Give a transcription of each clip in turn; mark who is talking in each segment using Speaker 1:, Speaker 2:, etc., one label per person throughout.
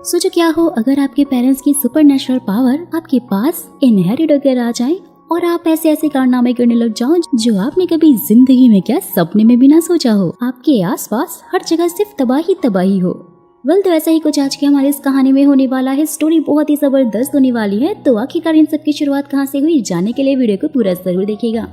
Speaker 1: सोचो क्या हो अगर आपके पेरेंट्स की सुपरनेचुरल पावर आपके पास इनहेरिट होकर आ जाए और आप ऐसे ऐसे कारनामे करने लग जाओ जो आपने कभी जिंदगी में क्या सपने में भी ना सोचा हो। आपके आसपास हर जगह सिर्फ तबाही तबाही हो। तो ऐसा ही कुछ आज की हमारी इस कहानी में होने वाला है। स्टोरी बहुत ही जबरदस्त होने वाली है। तो आखिरकार इन सब की शुरुआत कहाँ से हुई जानने के लिए वीडियो को पूरा जरूर देखिएगा।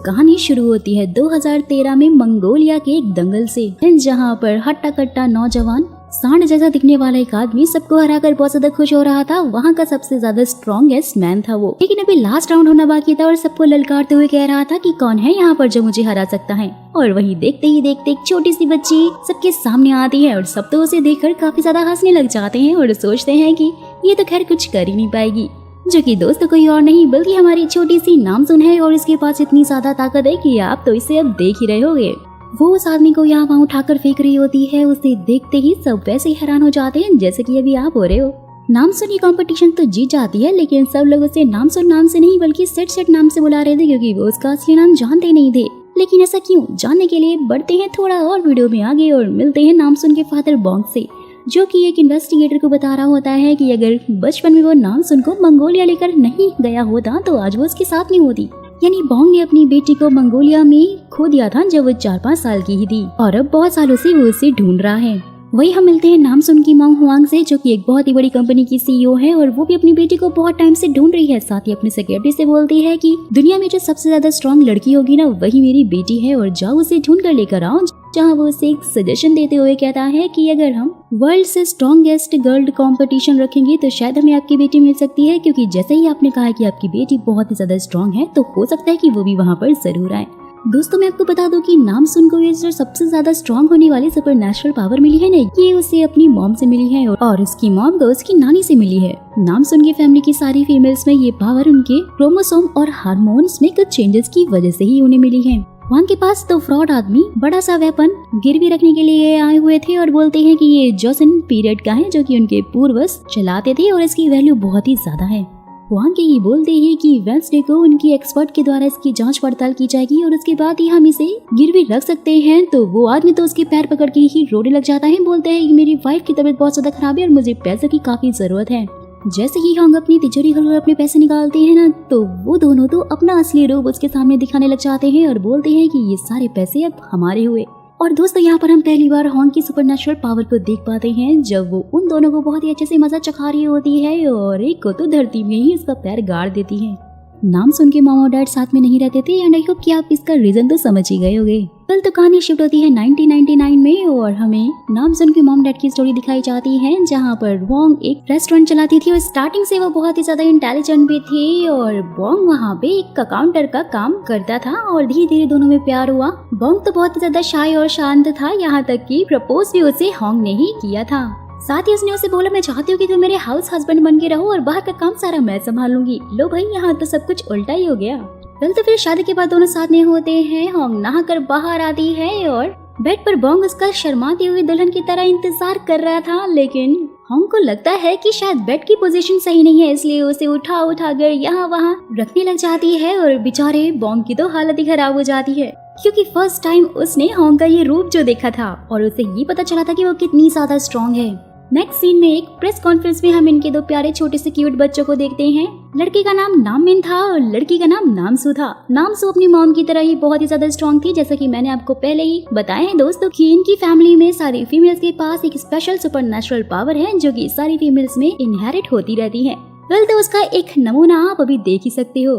Speaker 1: कहानी शुरू होती है 2013 में मंगोलिया के एक दंगल से, जहाँ पर हट्टा कट्टा नौजवान सांड जैसा दिखने वाला एक आदमी सबको हराकर बहुत ज्यादा खुश हो रहा था। वहाँ का सबसे ज्यादा स्ट्रॉन्गेस्ट मैन था वो, लेकिन अभी लास्ट राउंड होना बाकी था और सबको ललकारते हुए कह रहा था कि कौन है यहाँ पर जो मुझे हरा सकता है। और वहीं देखते ही देखते एक छोटी सी बच्ची सबके सामने आती है और सब तो उसे देखकर काफी ज्यादा हंसने लग जाते हैं और सोचते हैं कि ये तो खैर कुछ कर ही नहीं पाएगी, जो कि दोस्त कोई और नहीं बल्कि हमारी छोटी सी नामसुन है। और इसके पास इतनी ज्यादा ताकत है कि आप तो इसे अब देख ही रहे होगे। वो उस आदमी को यहाँ वहाँ उठाकर फेंक रही होती है। उसे देखते ही सब वैसे ही हैरान हो जाते हैं जैसे कि अभी आप हो रहे हो। नामसुन की कंपटीशन तो जीत जाती है, लेकिन सब लोग उसे नामसुन नाम से नहीं बल्कि सेट सेट नाम से बुला रहे थे, क्योंकि वो उसका असली नाम जानते नहीं थे। लेकिन ऐसा क्यों, जानने के लिए बढ़ते हैं थोड़ा और वीडियो में आगे और मिलते हैं नामसुन के फादर बोंग से, जो कि एक इन्वेस्टिगेटर को बता रहा होता है कि अगर बचपन में वो नामसुन को मंगोलिया लेकर नहीं गया होता तो आज वो उसके साथ नहीं होती। यानी बोंग ने अपनी बेटी को मंगोलिया में खो दिया था जब वो 4-5 साल की ही थी और अब बहुत सालों से वो उसे ढूंढ रहा है। वही हम मिलते हैं नामसुन की मॉम हुआंग से, जो कि एक बहुत ही बड़ी कंपनी की सीईओ है और वो भी अपनी बेटी को बहुत टाइम से ढूंढ रही है। साथ ही अपने सेक्रेटरी से बोलती है कि दुनिया में जो सबसे ज्यादा स्ट्रॉन्ग लड़की होगी ना वही मेरी बेटी है और जाओ उसे ढूंढ कर लेकर आओ। जहाँ वो उसे एक सजेशन देते हुए कहता है कि अगर हम वर्ल्ड से स्ट्रॉन्गेस्ट गर्ल कंपटीशन रखेंगे तो शायद हमें आपकी बेटी मिल सकती है, क्योंकि जैसे ही आपने कहा कि आपकी बेटी बहुत ही ज्यादा स्ट्रॉन्ग है तो हो सकता है कि वो भी वहाँ पर जरूर आए। दोस्तों मैं आपको बता दूं कि नामसुन को ये जो सबसे ज्यादा स्ट्रॉन्ग होने वाली सुपरनेचुरल पावर मिली है ना, ये उसे अपनी मॉम से मिली है और उसकी मॉम को उसकी नानी से मिली है। नामसुन की फैमिली की सारी फीमेल्स में ये पावर उनके क्रोमोसोम और हार्मोन्स में कुछ चेंजेस की वजह से ही उन्हें मिली है। वहाँ के पास तो फ्रॉड आदमी बड़ा सा वेपन गिरवी रखने के लिए आए हुए थे और बोलते हैं कि ये जोसेन पीरियड का है, जो कि उनके पूर्वज चलाते थे और इसकी वैल्यू बहुत ही ज्यादा है। वहाँ के ये बोलते हैं कि वेंसडे को उनकी एक्सपर्ट के द्वारा इसकी जांच पड़ताल की जाएगी और उसके बाद ही हम इसे गिरवी रख सकते हैं। तो वो आदमी तो उसके पैर पकड़ के ही रोने लग जाता है, बोलते हैं कि मेरी वाइफ की तबीयत बहुत ज्यादा खराब है और मुझे पैसे की काफी जरूरत है। जैसे ही होंग अपनी तिजोरी खोलकर अपने पैसे निकालते हैं ना, तो वो दोनों तो अपना असली रूप उसके सामने दिखाने लग जाते हैं और बोलते हैं कि ये सारे पैसे अब हमारे हुए। और दोस्तों यहाँ पर हम पहली बार होंग की सुपरनेचुरल पावर को देख पाते हैं जब वो उन दोनों को बहुत ही अच्छे से मजा चखा रही होती है और एक को तो धरती में ही इसका पैर गाड़ देती है। नामसुन के मॉम और डैड साथ में नहीं रहते थे एंड आई होप कि आप इसका रीजन तो समझ ही गए होंगे। कल तो कहानी शिफ्ट होती है 1999 में और हमें नामसुन के मॉम डैड की स्टोरी दिखाई जाती है, जहाँ पर बोंग एक रेस्टोरेंट चलाती थी और स्टार्टिंग से वो बहुत ही ज्यादा इंटेलिजेंट भी थी और बोंग वहाँ पे एक काउंटर का काम करता था और धीरे धीरे दोनों में प्यार हुआ। बोंग तो बहुत ही ज्यादा शाय और शांत था, यहाँ तक कि प्रपोज भी उसे होंग ने ही किया था। साथ ही उसने उसे बोला मैं चाहती हूँ कि तुम मेरे हाउस हस्बैंड बन के रहो और बाहर का काम सारा मैं संभाल लूंगी। लो भाई यहाँ तो सब कुछ उल्टा ही हो गया। तो फिर शादी के बाद दोनों साथ में होते हैं। होंग नहाकर बाहर आती है और बेड पर बोंग उसका शर्माती हुई दुल्हन की तरह इंतजार कर रहा था, लेकिन होंग को लगता है कि शायद बेड की पोजीशन सही नहीं है, इसलिए उसे उठा कर यहाँ वहाँ रखने लग जाती है और बेचारे बोंग की तो हालत ही खराब हो जाती है, क्योंकि फर्स्ट टाइम उसने होंग का ये रूप जो देखा था और उसे ये पता चला था कि वो कितनी ज्यादा स्ट्रॉन्ग है। नेक्स्ट सीन में एक प्रेस कॉन्फ्रेंस में हम इनके दो प्यारे छोटे से क्यूट बच्चों को देखते हैं। लड़के का नाम नाममिन था और लड़की का नाम नामसू था। नामसू अपनी मॉम की तरह ही बहुत ही ज्यादा स्ट्रॉन्ग थी, जैसा कि मैंने आपको पहले ही बताया है दोस्तों कि इनकी फैमिली में सारी फीमेल्स के पास एक स्पेशल सुपरनेचुरल पावर है जो कि सारी फीमेल्स में इनहेरिट होती रहती है। तो उसका एक नमूना आप अभी देख ही सकते हो।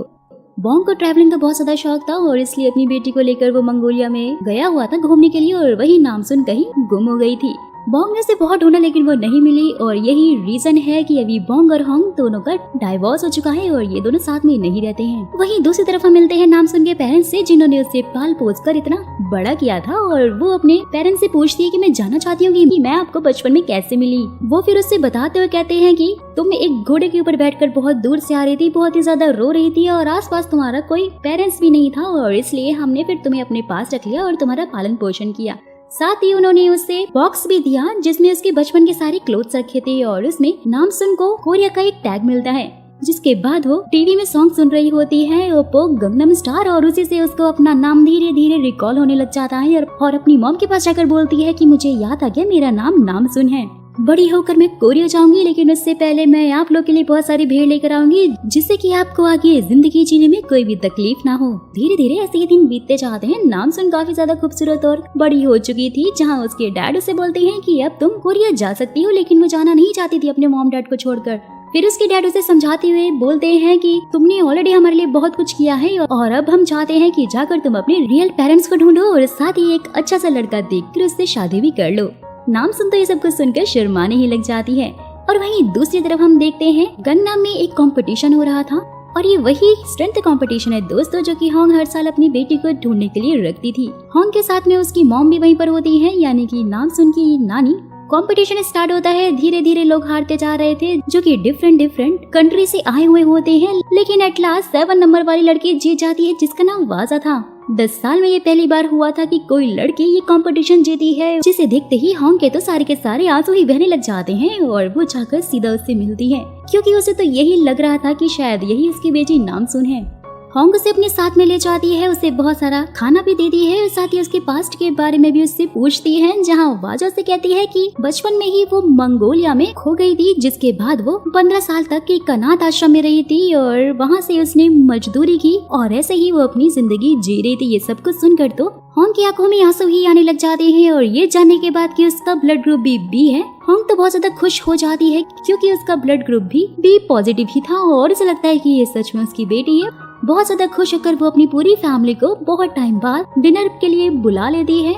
Speaker 1: बोंग को ट्रैवलिंग का बहुत ज्यादा शौक था और इसलिए अपनी बेटी को लेकर वो मंगोलिया में गया हुआ था घूमने के लिए और वही नामसुन कहीं गुम हो गई थी। बोंग ने उसे बहुत ढूंढा लेकिन वो नहीं मिली और यही रीजन है कि अभी बोंग और होंग दोनों का डाइवोर्स हो चुका है और ये दोनों साथ में नहीं रहते हैं। वहीं दूसरी तरफ हम मिलते हैं नामसुन के पेरेंट्स से, जिन्होंने उसे पाल पोस कर इतना बड़ा किया था और वो अपने पेरेंट्स से पूछती है कि मैं जानना चाहती हूँ कि मैं आपको बचपन में कैसे मिली। वो फिर उससे बताते हुए कहते हैं कि तुम एक घोड़े के ऊपर बैठकर बहुत दूर से आ रही थी, बहुत ही ज्यादा रो रही थी और आसपास तुम्हारा कोई पेरेंट्स भी नहीं था और इसलिए हमने फिर तुम्हें अपने पास रख लिया और तुम्हारा पालन पोषण किया। साथ ही उन्होंने उसे बॉक्स भी दिया जिसमें उसके बचपन के सारे क्लोथ्स रखे थे और उसमें नामसुन को कोरिया का एक टैग मिलता है। जिसके बाद वो टीवी में सॉन्ग सुन रही होती है ओप्पो गंगनम स्टार और उसी से उसको अपना नाम धीरे धीरे रिकॉल होने लग जाता है और अपनी मॉम के पास जाकर बोलती है कि मुझे याद आ गया, मेरा नाम नामसुन है। बड़ी होकर मैं कोरिया जाऊंगी, लेकिन उससे पहले मैं आप लोग के लिए बहुत सारी भेड़ लेकर आऊंगी, जिससे कि आपको आगे जिंदगी जीने में कोई भी तकलीफ ना हो। धीरे धीरे ऐसे ही दिन बीतते जाते हैं। नामसुन काफी ज्यादा खूबसूरत और बड़ी हो चुकी थी, जहाँ उसके डैड उसे बोलते हैं कि अब तुम कोरिया जा सकती हो, लेकिन वो जाना नहीं चाहती थी अपने मॉम डैड को छोड़कर। फिर उसके डैड उसे समझाते हुए बोलते हैं कि तुमने ऑलरेडी हमारे लिए बहुत कुछ किया है और अब हम चाहते हैं कि जाकर तुम अपने रियल पेरेंट्स को ढूंढो और साथ ही एक अच्छा सा लड़का देखकर उससे शादी भी कर लो। नामसुन तो ये सब कुछ सुनकर शर्माने ही लग जाती है। और वहीं दूसरी तरफ हम देखते हैं गन्नाम में एक कंपटीशन हो रहा था, और ये वही स्ट्रेंथ कंपटीशन है दोस्तों, जो कि होंग हर साल अपनी बेटी को ढूंढने के लिए रखती थी। होंग के साथ में उसकी मॉम भी वहीं पर होती है, यानी कि नामसुन की नानी। कंपटीशन स्टार्ट होता है। धीरे धीरे लोग हारते जा रहे थे, जो कि डिफरेंट कंट्री से आए हुए होते हैं, लेकिन एट लास्ट 7 नंबर वाली लड़की जीत जाती है, जिसका नाम वाजा था। 10 साल में ये पहली बार हुआ था कि कोई लड़की ये कंपटीशन जीती है, जिसे देखते ही होंग के तो सारे के सारे आंसू ही बहने लग जाते हैं और वो जाकर सीधा उससे मिलती है, क्योंकि उसे तो यही लग रहा था कि शायद यही उसकी बेटी नामसुन है। होंग उसे अपने साथ में ले जाती है, उसे बहुत सारा खाना भी देती है और साथ ही उसके पास्ट के बारे में भी उससे पूछती है, जहाँ वाजा से कहती है कि बचपन में ही वो मंगोलिया में खो गई थी, जिसके बाद वो 15 साल तक एक अनाथ आश्रम में रही थी और वहाँ से उसने मजदूरी की और ऐसे ही वो अपनी जिंदगी जी रही थी। ये सब कुछ सुनकर तो होंग की आंखों में आंसू ही आने लग जाते हैं, और ये जानने के बाद कि उसका ब्लड ग्रुप भी बी है, होंग तो बहुत ज्यादा खुश हो जाती है, क्योंकि उसका ब्लड ग्रुप भी बी पॉजिटिव ही था और उसे लगता है कि ये सच में उसकी बेटी है। बहुत ज्यादा खुश होकर वो अपनी पूरी फैमिली को बहुत टाइम बाद डिनर के लिए बुला लेती है।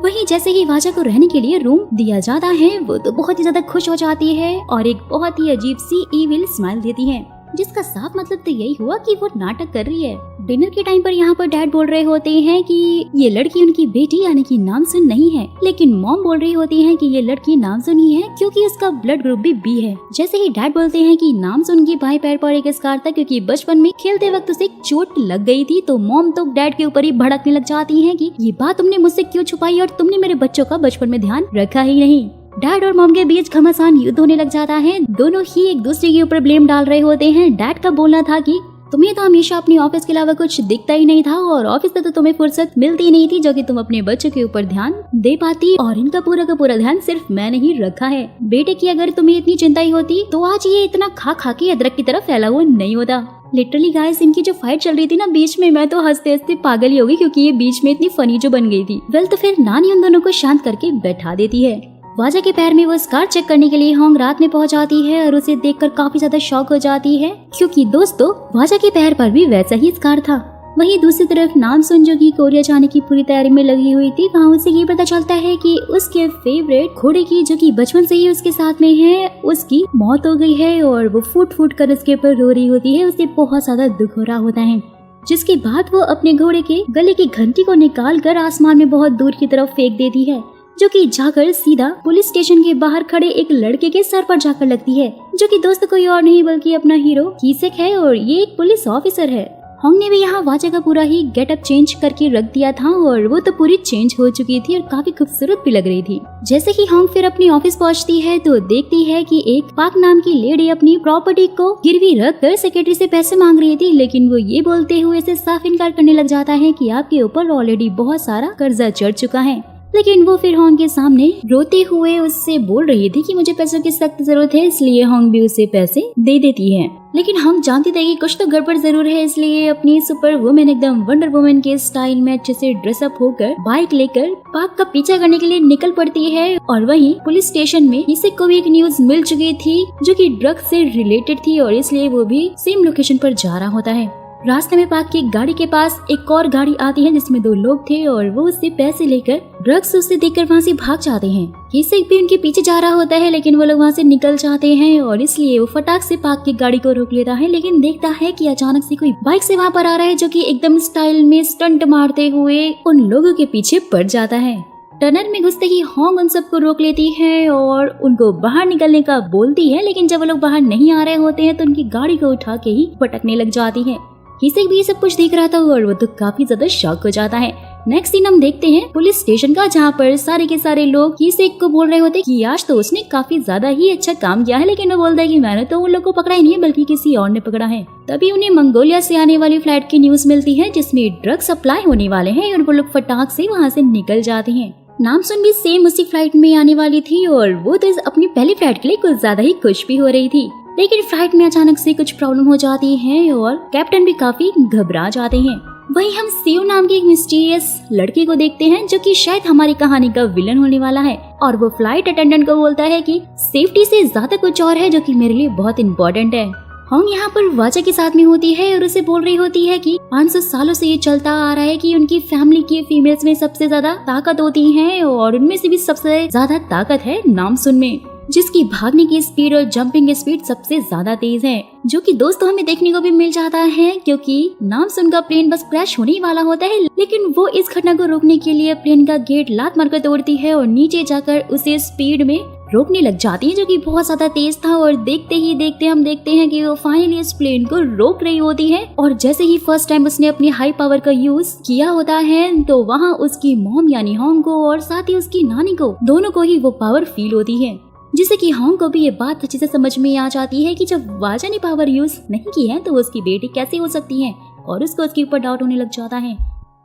Speaker 1: वहीं जैसे ही वाजा को रहने के लिए रूम दिया जाता है, वो तो बहुत ही ज्यादा खुश हो जाती है और एक बहुत ही अजीब सी ईविल स्माइल देती है, जिसका साफ मतलब तो यही हुआ कि वो नाटक कर रही है। डिनर के टाइम पर यहाँ पर डैड बोल रहे होते हैं कि ये लड़की उनकी बेटी यानी कि नामसुन नहीं है, लेकिन मॉम बोल रही होती है कि ये लड़की नामसुन ही है, क्योंकि उसका ब्लड ग्रुप भी बी है। जैसे ही डैड बोलते हैं कि नामसुन की बाएं पैर पर एक स्कार था, क्योंकि बचपन में खेलते वक्त उसे चोट लग गई थी, तो मॉम तो डैड के ऊपर ही भड़कने लग जाती है कि ये बात तुमने मुझसे क्यों छुपाई और तुमने मेरे बच्चों का बचपन में ध्यान रखा ही नहीं। डैड और मॉम के बीच घमासान युद्ध होने लग जाता है। दोनों ही एक दूसरे के ऊपर ब्लेम डाल रहे होते हैं। डैड का बोलना था कि तुम्हें तो हमेशा अपनी ऑफिस के अलावा कुछ दिखता ही नहीं था और ऑफिस से तो तुम्हें फुर्सत मिलती ही नहीं थी, जो कि तुम अपने बच्चों के ऊपर ध्यान दे पाती, और इनका पूरा का पूरा ध्यान सिर्फ मैंने ही रखा है। बेटे की अगर तुम्हें इतनी चिंता ही होती तो आज ये इतना खा खा के अदरक की तरफ फैला हुआ नहीं होता। लिटरली गाइस, इनकी जो फाइट चल रही थी ना बीच में, मैं तो हंसते हंसते पागल ही हो गई, क्योंकि ये बीच में इतनी फनी जो बन गई थी। वेल तो फिर नानी उन दोनों को शांत करके बैठा देती है। वाजा के पैर में वो स्कार चेक करने के लिए होंग रात में पहुंच जाती है और उसे देखकर काफी ज्यादा शॉक हो जाती है, क्योंकि दोस्तों वाजा के पैर पर भी वैसा ही स्कार था। वहीं दूसरी तरफ नामसुन, जो कि कोरिया जाने की पूरी तैयारी में लगी हुई थी, वहाँ उसे ये पता चलता है कि उसके फेवरेट घोड़े की, जो कि बचपन से ही उसके साथ में है, उसकी मौत हो गई है और वो फूट फूट कर उसके ऊपर रो रही होती है। उसे बहुत ज्यादा दुख हो रहा होता है, जिसके बाद वो अपने घोड़े के गले की घंटी को निकाल कर आसमान में बहुत दूर की तरफ फेंक देती है, जो कि जाकर सीधा पुलिस स्टेशन के बाहर खड़े एक लड़के के सर पर जाकर लगती है, जो कि दोस्त कोई और नहीं बल्कि अपना हीरो कीसेक है और ये एक पुलिस ऑफिसर है। होंग ने भी यहाँ वाजा का पूरा ही गेटअप चेंज करके रख दिया था और वो तो पूरी चेंज हो चुकी थी और काफी खूबसूरत भी लग रही थी। जैसे ही होंग फिर अपनी ऑफिस पहुँचती है तो देखती है कि एक पाक नाम की लेडी अपनी प्रॉपर्टी को गिरवी रख कर सेक्रेटरी से पैसे मांग रही थी, लेकिन वो ये बोलते हुए से साफ इनकार करने लग जाता है कि आपके ऊपर ऑलरेडी बहुत सारा कर्जा चढ़ चुका है। लेकिन वो फिर होंग के सामने रोते हुए उससे बोल रही थी कि मुझे पैसों की सख्त जरूरत है, इसलिए होंग भी उसे पैसे दे देती है। लेकिन होंग जानती थी कि कुछ तो गड़बड़ जरूर है, इसलिए अपनी सुपर वुमेन एकदम वंडर वुमेन के स्टाइल में अच्छे से ड्रेसअप होकर बाइक लेकर पाक का पीछा करने के लिए निकल पड़ती है। और वहीं पुलिस स्टेशन में किसी को भी एक न्यूज मिल चुकी थी, जो कि ड्रग्स से रिलेटेड थी, और इसलिए वो भी सेम लोकेशन पर जा रहा होता है। रास्ते में पाक की गाड़ी के पास एक और गाड़ी आती है, जिसमें 2 लोग थे और वो उससे पैसे लेकर ड्रग्स उसे देकर वहाँ से भाग जाते हैं। कीसेक भी उनके पीछे जा रहा होता है, लेकिन वो लोग वहाँ से निकल जाते हैं और इसलिए वो फटाक से पाक की गाड़ी को रोक लेता है। लेकिन देखता है कि अचानक से कोई बाइक से वहाँ पर आ रहा है, जो कि एकदम स्टाइल में स्टंट मारते हुए उन लोगों के पीछे पड़ जाता है। टनल में घुसते ही होंग उन सबको रोक लेती है और उनको बाहर निकलने का बोलती है, लेकिन जब वो लोग बाहर नहीं आ रहे होते हैं तो उनकी गाड़ी को उठा के ही पटकने लग जाती है। कीसेक भी ये सब कुछ देख रहा था और वो तो काफी ज्यादा शॉक हो जाता है। नेक्स्ट सीन हम देखते हैं पुलिस स्टेशन का, जहाँ पर सारे के सारे लोग कीसेक को बोल रहे होते हैं कि आज तो उसने काफी ज्यादा ही अच्छा काम किया है, लेकिन वो बोलता है कि मैंने तो उन लोग को पकड़ा ही नहीं है, बल्कि किसी और ने पकड़ा है। तभी उन्हें मंगोलिया से आने वाली फ्लाइट की न्यूज मिलती है, जिसमें ड्रग्स सप्लाई होने वाले हैं और वो लोग फटाक से वहाँ से निकल जाते हैं। नामसुन भी सेम उसी फ्लाइट में आने वाली थी और वो तो अपनी पहली फ्लाइट के लिए कुछ ज्यादा ही खुश भी हो रही थी। लेकिन फ्लाइट में अचानक से कुछ प्रॉब्लम हो जाती है और कैप्टन भी काफी घबरा जाते हैं। वहीं हम सीओ नाम के एक मिस्टीरियस लड़के को देखते हैं जो कि शायद हमारी कहानी का विलन होने वाला है और वो फ्लाइट अटेंडेंट को बोलता है कि सेफ्टी से ज्यादा कुछ और है जो कि मेरे लिए बहुत इम्पोर्टेंट है। होंग यहाँ पर वाचा के साथ में होती है और उसे बोल रही होती है कि 500 सालों से ये चलता आ रहा है कि उनकी फैमिली की फीमेल्स में सबसे ज्यादा ताकत होती है और उनमें से भी सबसे ज्यादा ताकत है नामसुन में, जिसकी भागने की स्पीड और जंपिंग स्पीड सबसे ज्यादा तेज है, जो कि दोस्तों हमें देखने को भी मिल जाता है क्योंकि नामसुन का प्लेन बस क्रैश होने ही वाला होता है। लेकिन वो इस घटना को रोकने के लिए प्लेन का गेट लात मारकर तोड़ती है और नीचे जाकर उसे स्पीड में रोकने लग जाती है जो कि बहुत ज्यादा तेज था। और देखते ही देखते हम देखते हैं कि वो फाइनली इस प्लेन को रोक रही होती है और जैसे ही फर्स्ट टाइम उसने अपनी हाई पावर का यूज किया होता है तो वहाँ उसकी मॉम यानी होंग को और साथ ही उसकी नानी को दोनों को ही वो पावर फील होती है, जिससे कि होंग को भी ये बात अच्छे से समझ में आ जाती है कि जब वाजा ने पावर यूज नहीं की है तो उसकी बेटी कैसे हो सकती है और उसको उसके ऊपर डाउट होने लग जाता है।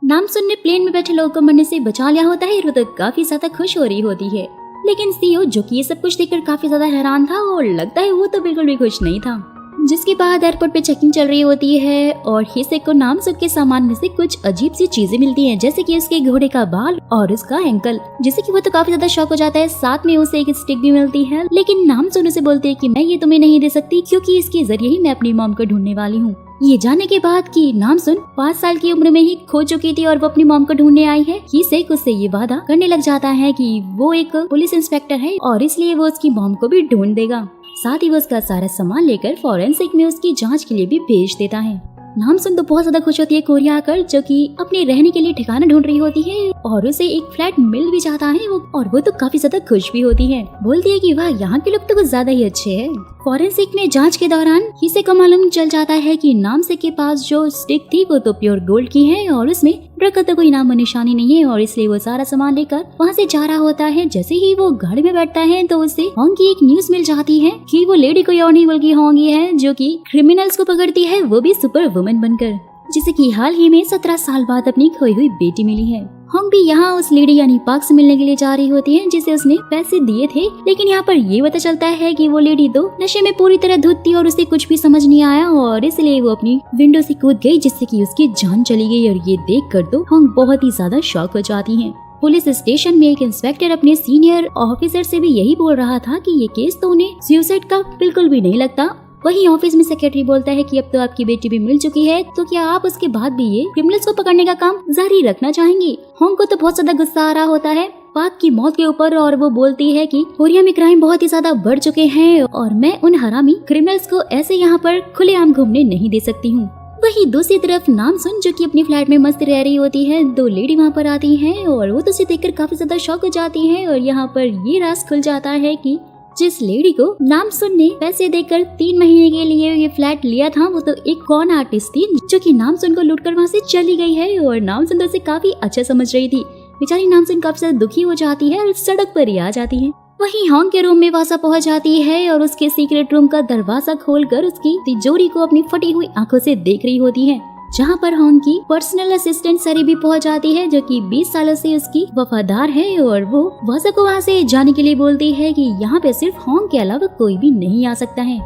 Speaker 1: नामसुन ने प्लेन में बैठे लोगों को मरने से बचा लिया होता है और तो काफी ज्यादा खुश हो रही होती है। लेकिन सीओ जो कि ये सब कुछ देखकर काफी ज्यादा हैरान था और लगता है वो तो बिल्कुल भी खुश नहीं था। जिसके बाद एयरपोर्ट पे चेकिंग चल रही होती है और हिसे को नामसुन के सामान में से कुछ अजीब सी चीजें मिलती हैं, जैसे कि उसके घोड़े का बाल और उसका एंकल, जिससे कि वो तो काफी ज्यादा शॉक हो जाता है। साथ में उसे एक स्टिक भी मिलती है, लेकिन नामसुन उसे बोलती है कि मैं ये तुम्हें नहीं दे सकती क्योंकि इसके जरिए ही मैं अपनी मॉम को ढूंढने वाली हूँ। ये जानने के बाद कि नामसुन 5 साल की उम्र में ही खो चुकी थी और वो अपनी मॉम को ढूंढने आई है, हिसेक उससे ये वादा करने लग जाता है कि वो एक पुलिस इंस्पेक्टर है और इसलिए वो उसकी मॉम को भी ढूंढ देगा। साथ ही वो उसका सारा सामान लेकर फॉरेंसिक में उसकी जांच के लिए भी भेज देता है। नामसुन तो बहुत ज्यादा खुश होती है कोरिया आकर, जो कि अपने रहने के लिए ठिकाना ढूंढ रही होती है और उसे एक फ्लैट मिल भी जाता है और वो तो काफी ज्यादा खुश भी होती है। बोलती है कि वाह यहाँ के लोग तो कुछ ज्यादा ही अच्छे हैं। फॉरेंसिक में जांच के दौरान हिसे को मालूम चल जाता है कि नामसुन के पास जो स्टिक थी वो तो प्योर गोल्ड की है और उसमें ड्रग का तो कोई नाम निशानी नहीं है और इसलिए वो सारा सामान लेकर वहाँ से जा रहा होता है। जैसे ही वो गाड़ी में बैठता है तो उसे होंग की एक न्यूज मिल जाती है कि वो लेडी कोई और नहीं बल्कि होंग ही है जो कि क्रिमिनल्स को पकड़ती है, वो भी सुपर वुमन बनकर, जिसे कि हाल ही में 17 साल बाद अपनी खोई हुई बेटी मिली है। होंग भी यहाँ उस लेडी यानी पार्क से मिलने के लिए जा रही होती है जिसे उसने पैसे दिए थे, लेकिन यहाँ पर ये पता चलता है कि वो लेडी तो नशे में पूरी तरह धुत थी और उसे कुछ भी समझ नहीं आया और इसलिए वो अपनी विंडो से कूद गई, जिससे कि उसकी जान चली गई। और ये देख कर तो होंग बहुत ही ज्यादा शॉक हो जाती है। पुलिस स्टेशन में एक इंस्पेक्टर अपने सीनियर ऑफिसर से भी यही बोल रहा था कि ये केस तो उन्हें सुसाइड का बिल्कुल भी नहीं लगता। वहीं ऑफिस में सेक्रेटरी बोलता है कि अब तो आपकी बेटी भी मिल चुकी है, तो क्या आप उसके बाद भी ये क्रिमिनल्स को पकड़ने का काम जारी रखना चाहेंगी। होंग को तो बहुत ज्यादा गुस्सा आ रहा होता है पाक की मौत के ऊपर और वो बोलती है कि कोरिया में क्राइम बहुत ही ज्यादा बढ़ चुके हैं और मैं उन हरामी क्रिमिनल्स को ऐसे यहाँ पर खुलेआम घूमने नहीं दे सकती हूँ। वहीं दूसरी तरफ नामसुन जो कि अपनी फ्लैट में मस्त रह रही होती है, 2 लेडी वहाँ पर आती हैं और वो तो उसे देखकर काफी ज्यादा शॉक हो जाती है। और यहाँ पर ये राज खुल जाता है कि जिस लेडी को नामसुन ने पैसे देकर 3 महीने के लिए ये फ्लैट लिया था वो तो एक कॉन आर्टिस्ट थी जो कि नामसुन को लूटकर वहाँ से चली गई है। और नामसुन तो उसे काफी अच्छा समझ रही थी। बेचारी नामसुन काफी ज्यादा दुखी हो जाती है और सड़क पर ही आ जाती है। वहीं होंग के रूम में वासा पहुंच जाती है और उसके सीक्रेट रूम का दरवाजा खोलकर उसकी तिजोरी को अपनी फटी हुई आंखों से देख रही होती है, जहाँ पर होंग की पर्सनल असिस्टेंट सरी भी पहुंच जाती है जो कि 20 सालों से उसकी वफादार है। और वो वासा को वहाँ से जाने के लिए बोलती है कि यहाँ पे सिर्फ होंग के अलावा कोई भी नहीं आ सकता है।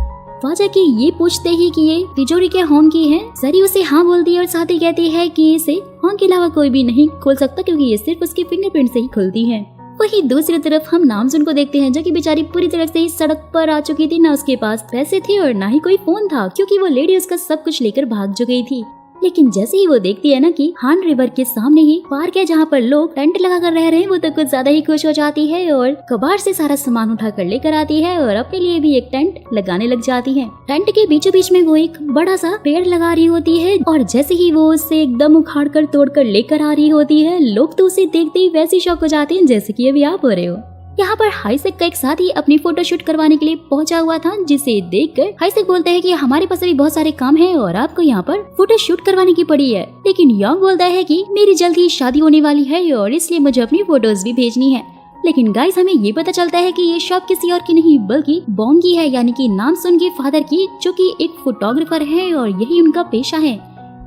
Speaker 1: वाजा की ये पूछते ही कि ये तिजोरी क्या होंग की है, सरी उसे हाँ बोलती है और साथ ही कहती है कि इसे होंग के अलावा कोई भी नहीं खोल सकता क्योंकि ये सिर्फ उसके फिंगरप्रिंट से ही खुलती है। वहीं दूसरी तरफ हम नामसुन को देखते हैं जो कि बेचारी पूरी तरह से ही सड़क पर आ चुकी थी। ना उसके पास पैसे थे और ना ही कोई फोन था क्योंकि वो लेडी उसका सब कुछ लेकर भाग चुकी थी। लेकिन जैसे ही वो देखती है ना कि हान रिवर के सामने ही पार्क है जहाँ पर लोग टेंट लगा कर रह रहे हैं, वो तो कुछ ज्यादा ही खुश हो जाती है और कबाड़ से सारा सामान उठा कर लेकर आती है और अपने लिए भी एक टेंट लगाने लग जाती है। टेंट के बीचों बीच में वो एक बड़ा सा पेड़ लगा रही होती है और जैसे ही वो उसे एकदम उखाड़ कर तोड़ कर लेकर आ रही होती है, लोग तो उसे देखते ही वैसे शौक हो जाते हैं जैसे कि अभी आप हो रहे हो। यहाँ पर हाइसेक का एक साथी अपनी फोटो शूट करवाने के लिए पहुंचा हुआ था, जिसे देखकर हाइसेक बोलता है कि हमारे पास अभी बहुत सारे काम हैं और आपको यहाँ पर फोटो शूट करवाने की पड़ी है। लेकिन योंग बोलता है कि मेरी जल्द ही शादी होने वाली है और इसलिए मुझे अपनी फोटोज भी भेजनी है। लेकिन गाइस हमें ये पता चलता है कि ये शॉप किसी और की नहीं बल्कि बोंग की है, यानी कि नामसुन के फादर की, जो कि एक फोटोग्राफर है और यही उनका पेशा है।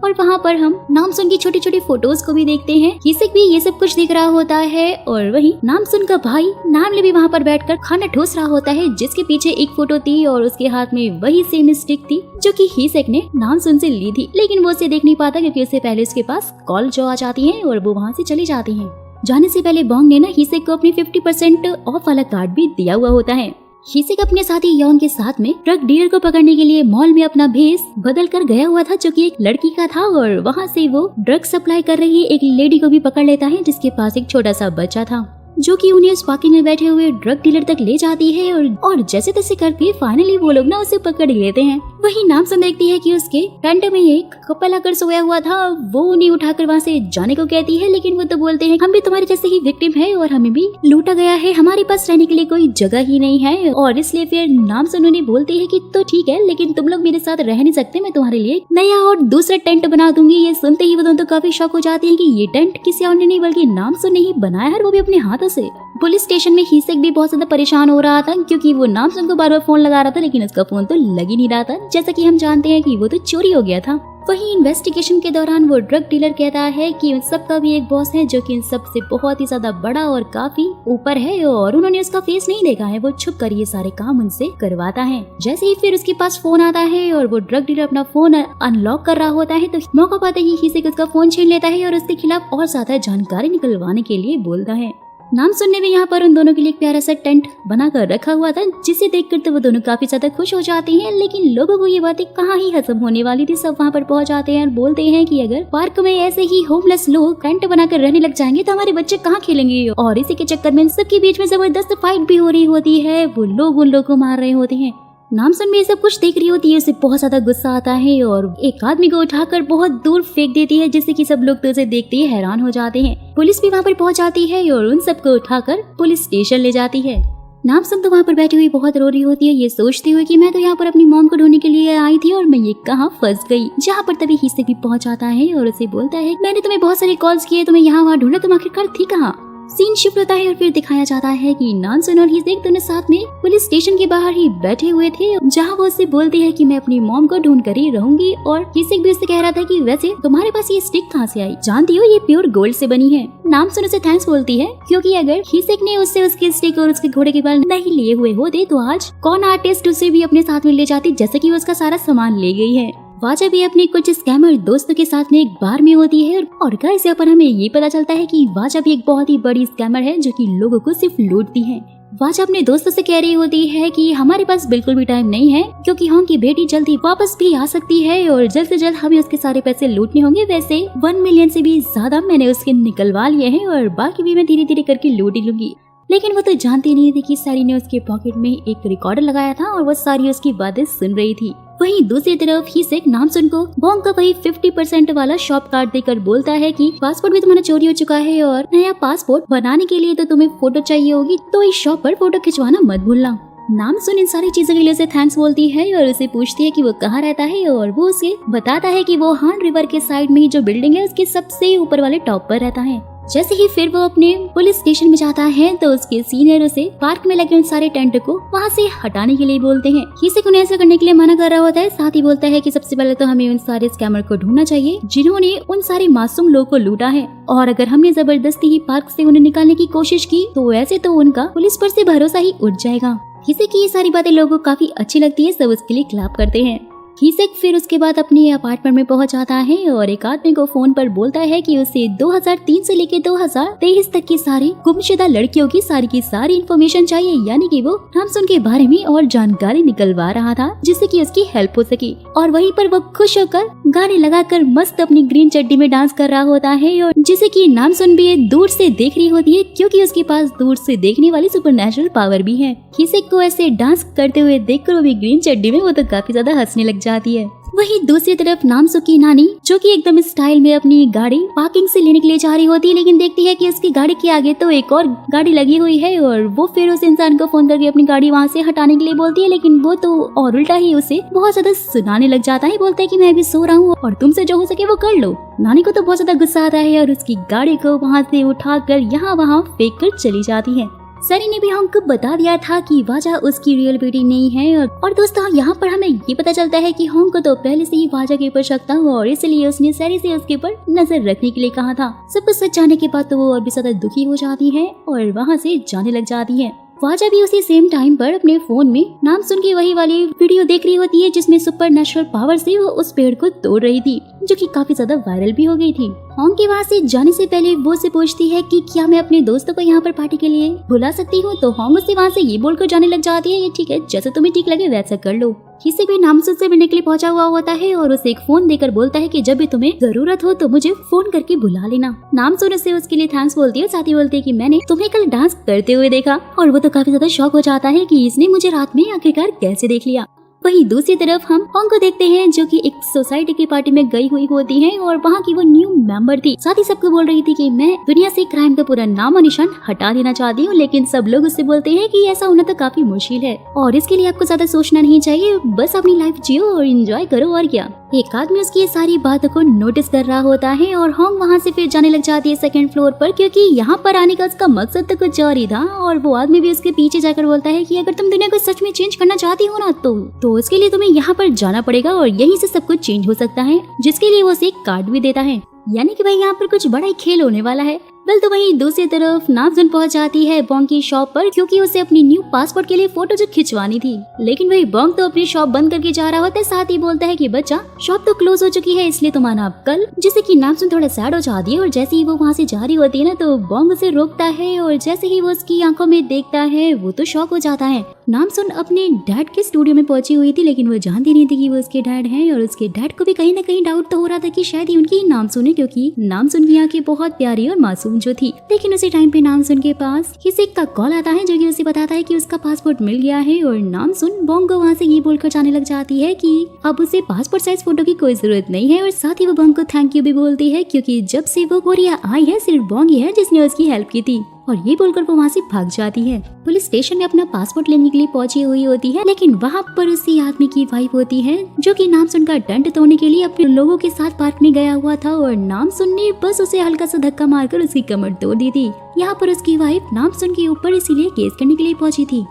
Speaker 1: और वहाँ पर हम नामसुन की छोटी छोटी फोटोज को भी देखते हैं। हिसेक भी ये सब कुछ दिख रहा होता है और वही नामसुन का भाई नामले भी वहाँ पर बैठकर खाना ठोस रहा होता है, जिसके पीछे एक फोटो थी और उसके हाथ में वही सेम स्टिक थी जो कि हिसेक ने नामसुन से ली थी, लेकिन वो उसे देख नहीं पाता क्योंकि उससे पहले उसके पास कॉल जो आ जाती है और वो वहाँ से चली जाती है। जाने से पहले बॉन्ग ने ना हिसेक को अपनी 50% ऑफ वाला कार्ड भी दिया हुआ होता है। हिसेक अपने साथी यॉन्ग के साथ में ड्रग डीलर को पकड़ने के लिए मॉल में अपना भेष बदल कर गया हुआ था, जो कि एक लड़की का था, और वहाँ से वो ड्रग सप्लाई कर रही एक लेडी को भी पकड़ लेता है जिसके पास एक छोटा सा बच्चा था, जो कि उन्हें पार्किंग में बैठे हुए ड्रग डीलर तक ले जाती है और जैसे तैसे करके फाइनली वो लोग ना उसे पकड़ लेते हैं। वही नामसुन देखती है कि उसके टेंट में एक कपल आकर सोया हुआ था। वो उन्हें उठाकर वहाँ से जाने को कहती है, लेकिन वो तो बोलते हैं हम भी तुम्हारे जैसे ही विक्टिम है और हमें भी लूटा गया है, हमारे पास रहने के लिए कोई जगह ही नहीं है, और इसलिए फिर नामसुन उन्हें बोलते है कि तो ठीक है, लेकिन तुम लोग मेरे साथ रह नहीं सकते, मैं तुम्हारे लिए नया और दूसरा टेंट बना दूंगी। ये सुनते ही वो दोनों तो काफी शॉक हो जाती है कि ये टेंट किसी और ने नहीं बल्कि नामसुन ने ही बनाया है, वो भी अपने हाथों से। पुलिस स्टेशन में हिसेक भी बहुत ज्यादा परेशान हो रहा था क्योंकि वो नामसुन को बार बार फोन लगा रहा था, लेकिन उसका फोन तो लग ही नहीं रहा था, जैसा कि हम जानते हैं कि वो तो चोरी हो गया था। वही इन्वेस्टिगेशन के दौरान वो ड्रग डीलर कहता है कि उन सब का भी एक बॉस है जो कि इन सब से बहुत ही ज्यादा बड़ा और काफी ऊपर है, और उन्होंने उसका फेस नहीं देखा है, वो छुप कर ये सारे काम उनसे करवाता है। जैसे ही फिर उसके पास फोन आता है और वो ड्रग डीलर अपना फोन अनलॉक कर रहा होता है, तो मौका पाते ही हिसेक उसका फोन छीन लेता है और उसके खिलाफ और ज्यादा जानकारी निकलवाने के लिए बोलता है। नामसुन ने भी यहाँ पर उन दोनों के लिए एक प्यारा सा टेंट बनाकर रखा हुआ था, जिसे देखकर तो वो दोनों काफी ज्यादा खुश हो जाते हैं, लेकिन लोगों को ये बातें कहाँ ही हजम होने वाली थी। सब वहाँ पर पहुँच जाते हैं और बोलते हैं कि अगर पार्क में ऐसे ही होमलेस लोग टेंट बनाकर रहने लग जाएंगे तो हमारे बच्चे कहाँ खेलेंगे, और इसी के चक्कर में सबके बीच में जबरदस्त फाइट भी हो रही होती है, वो लोग उन लोगों को मार रहे होते हैं। नामसुन भी ये सब कुछ देख रही होती है, उसे बहुत ज्यादा गुस्सा आता है और एक आदमी को उठाकर बहुत दूर फेंक देती है, जिससे कि सब लोग तो उसे देखते ही हैरान हो जाते हैं। पुलिस भी वहाँ पर पहुँच जाती है और उन सबको उठाकर पुलिस स्टेशन ले जाती है। नामसुन तो वहाँ पर बैठी हुई बहुत रो रही होती है, ये सोचती हुई कि मैं तो यहाँ पर अपनी मॉम को ढूंढने के लिए आई थी और मैं ये कहाँ फंस गई। जहाँ पर तभी हिसेक भी पहुँच जाता है और उसे बोलता है मैंने तुम्हें बहुत सारे कॉल्स किए, तुम्हें यहाँ वहाँ ढूंढा, तुम आखिरकार थी कहाँ। सीन शिफ्ट होता है और फिर दिखाया जाता है कि नामसुन और हिसेक दोनों साथ में पुलिस स्टेशन के बाहर ही बैठे हुए थे, जहां वो उससे बोलती है कि मैं अपनी मॉम को ढूंढ कर ही रहूंगी, और हिसेक भी उससे कह रहा था कि वैसे तुम्हारे पास ये स्टिक कहाँ से आई, जानती हो ये प्योर गोल्ड से बनी है। नामसुन उसे थैंक्स बोलती है क्योंकि अगर हिसेक ने उससे उसके स्टिक और उसके घोड़े के बाल नहीं लिए हुए होते तो आज कौन आर्टिस्ट उसे भी अपने साथ में ले जाती, जैसे कि वो उसका सारा सामान ले गई है। वाजा भी अपने कुछ स्कैमर दोस्तों के साथ में एक बार में होती है और गाइस यहाँ पर हमें ये पता चलता है कि वाजा भी एक बहुत ही बड़ी स्कैमर है जो कि लोगों को सिर्फ लूटती है। वाजा अपने दोस्तों से कह रही होती है कि हमारे पास बिल्कुल भी टाइम नहीं है क्योंकि होंग की बेटी जल्दी वापस भी आ सकती है और जल्द से जल्द हमें उसके सारे पैसे लूटने होंगे। वैसे 1 मिलियन से भी ज्यादा मैंने उसके निकलवा लिए हैं और बाकी भी मैं धीरे धीरे करके लूट ही लूंगी। लेकिन वो तो जानती नहीं थी कि सारी ने उसके पॉकेट में एक रिकॉर्डर लगाया था और वो सारी उसकी बातें सुन रही थी। वहीं दूसरी तरफ हिसेक नामसुन को बॉन्ग का वही 50% वाला शॉप कार्ड देकर बोलता है कि पासपोर्ट भी तुम्हारा चोरी हो चुका है और नया पासपोर्ट बनाने के लिए तो तुम्हें फोटो चाहिए होगी, तो इस शॉप पर फोटो खिंचवाना मत भूलना। नामसुन इन सारी चीजों के लिए उसे थैंक्स बोलती है और उसे पूछती है कि वो कहाँ रहता है, और वो उसे बताता है कि वो हान रिवर के साइड में ही जो बिल्डिंग है उसके सबसे ऊपर वाले टॉप पर रहता है। जैसे ही फिर वो अपने पुलिस स्टेशन में जाता है तो उसके सीनियर उसे पार्क में लगे उन सारे टेंट को वहाँ से हटाने के लिए बोलते हैं। हिसेक उन्हें ऐसा करने के लिए मना कर रहा होता है, साथ ही बोलता है कि सबसे पहले तो हमें उन सारे स्कैमर को ढूंढना चाहिए जिन्होंने उन सारे मासूम लोगों को लूटा है, और अगर हमने जबरदस्ती ही पार्क से उन्हें निकालने की कोशिश की तो ऐसे तो उनका पुलिस पर से भरोसा ही उठ जाएगा। हिसेक की ये सारी बातें लोगों को काफी अच्छी लगती है, सब उसके लिए क्लैप करते हैं। हिसेक फिर उसके बाद अपने अपार्टमेंट में पहुंच जाता है और एक आदमी को फोन पर बोलता है कि उसे 2003 से लेकर 2023 तक की सारी गुमशुदा लड़कियों की सारी इन्फॉर्मेशन चाहिए, यानी कि वो नामसुन के बारे में और जानकारी निकलवा रहा था जिससे कि उसकी हेल्प हो सके। और वहीं पर वो खुश होकर गाने लगाकर मस्त अपनी ग्रीन चड्डी में डांस कर रहा होता है, और जिसे कि नामसुन भी दूर से देख रही होती है क्योंकि उसके पास दूर से देखने वाली सुपरनैचुरल पावर भी है। हिसेक को ऐसे डांस करते हुए देखकर वो भी ग्रीन चड्डी में, वो तो काफी ज्यादा हंसने लग जाती है। वहीं दूसरी तरफ नामसुन की नानी जो कि एकदम स्टाइल में अपनी गाड़ी पार्किंग से लेने के लिए जा रही होती है, लेकिन देखती है कि उसकी गाड़ी के आगे तो एक और गाड़ी लगी हुई है, और वो फिर उस इंसान को फोन करके अपनी गाड़ी वहाँ से हटाने के लिए बोलती है, लेकिन वो तो और उल्टा ही उसे बहुत ज्यादा सुनाने लग जाता है। बोलता है कि मैं अभी सो रहा हूँ और तुमसे जो हो सके वो कर लो। नानी को तो बहुत ज्यादा गुस्सा आता है और उसकी गाड़ी को वहाँ से उठाकर यहाँ वहाँ फेंक कर चली जाती है। सनी ने भी होंग को बता दिया था कि वाजा उसकी रियल बेटी नहीं है। और दोस्तों यहाँ पर हमें ये पता चलता है कि होंग को तो पहले से ही वाजा के ऊपर शक था और इसलिए उसने सनी से उसके ऊपर नजर रखने के लिए कहा था। सब कुछ सच जाने के बाद तो वो और भी ज्यादा दुखी हो जाती है और वहाँ से जाने लग जाती है। वाजा भी उसी सेम टाइम पर अपने फोन में नाम सुन के वही वाली वीडियो देख रही होती है जिसमें सुपर नेचुरल पावर से वो उस पेड़ को तोड़ रही थी, जो कि काफी ज्यादा वायरल भी हो गई थी। होंग के वहाँ से जाने से पहले वो से पूछती है कि क्या मैं अपने दोस्तों को यहाँ पर पार्टी के लिए बुला सकती हूँ, तो होंग उससे वहाँ से ये बोलकर जाने लग जाती है, ये ठीक है, जैसे तुम्हें ठीक लगे वैसा कर लो। किसी भी नामसुन से मिलने के लिए पहुंचा हुआ होता है और उसे एक फोन देकर बोलता है कि जब भी तुम्हें जरूरत हो तो मुझे फोन करके बुला लेना। नामसुन से उसके लिए थैंक्स बोलती है, साथ ही बोलती है कि मैंने तुम्हें कल डांस करते हुए देखा, और वो तो काफी ज्यादा शॉक हो जाता है कि इसने मुझे रात में आखिरकार कैसे देख लिया। वहीं दूसरी तरफ हम होंग को देखते हैं जो कि एक सोसाइटी की पार्टी में गई हुई होती है और वहाँ की वो न्यू मेंबर थी। साथ ही सबको बोल रही थी कि मैं दुनिया से क्राइम का पूरा नाम और निशान हटा देना चाहती हूँ, लेकिन सब लोग उससे बोलते हैं कि ऐसा होना तो काफी मुश्किल है और इसके लिए आपको ज्यादा सोचना नहीं चाहिए, बस अपनी लाइफ जियो और एंजॉय करो और क्या। एक आदमी उसकी ये सारी बातों को नोटिस कर रहा होता है और होंग वहाँ से फिर जाने लग जाती है सेकंड फ्लोर पर, क्योंकि यहाँ पर आने का उसका मकसद तो कुछ और ही था। और वो आदमी भी उसके पीछे जाकर बोलता है कि अगर तुम दुनिया को सच में चेंज करना चाहती हो ना तो उसके लिए तुम्हें यहाँ पर जाना पड़ेगा और यहीं से सब कुछ चेंज हो सकता है, जिसके लिए वो उसे एक कार्ड भी देता है, यानी कि भाई यहाँ पर कुछ बड़ा ही खेल होने वाला है। वेल तो वहीं दूसरी तरफ नामजुन पहुंच जाती है बोंग की शॉप पर, क्योंकि उसे अपनी न्यू पासपोर्ट के लिए फोटो जो खिंचवानी थी, लेकिन वही बोंग तो अपनी शॉप बंद करके जा रहा होता है। साथ ही बोलता है कि बच्चा शॉप तो क्लोज हो चुकी है, इसलिए तुम आना कल, जिससे कि नामजुन थोड़ा सैड हो जाती है। और जैसे ही वो वहाँ से जा रही होती है ना तो बोंग उसे रोकता है और जैसे ही वो उसकी आंखों में देखता है वो तो शॉक हो जाता है। नामजुन अपने डैड के स्टूडियो में पहुंची हुई थी, लेकिन वो जानती नहीं थी कि वो उसके डैड हैं और उसके डैड को भी कहीं ना कहीं डाउट तो हो रहा था कि शायद ही उनकी नामजुन है, क्योंकि नामजुन की आंखें बहुत प्यारी और मासूम जो थी। लेकिन उसी टाइम पे नामजुन के पास किसी का कॉल आता है जो कि उसे बताता है कि उसका पासपोर्ट मिल गया है और नामजुन बोंग को वहाँ से ये बोलकर जाने लग जाती है कि अब उसे पासपोर्ट साइज फोटो की कोई जरूरत नहीं है। और साथ ही वो बोंग को थैंक यू भी बोलती है, क्योंकि जब से वो कोरिया आई है सिर्फ बोंग ही है जिसने उसकी हेल्प की थी। और ये बोलकर वो वहाँ से भाग जाती है। पुलिस स्टेशन में अपना पासपोर्ट लेने के लिए पहुंची हुई होती है, लेकिन वहाँ पर उसी आदमी की वाइफ होती है जो कि नामजुन का दंड तोड़ने के लिए अपने लोगों के साथ पार्क में गया हुआ था और नामजुन ने बस उसे हल्का सा धक्का मारकर उसकी कमर तोड़ दी थी। यहाँ पर उसकी वाइफ नामजुन के ऊपर इसीलिए केस करने के लिए पहुंची थी।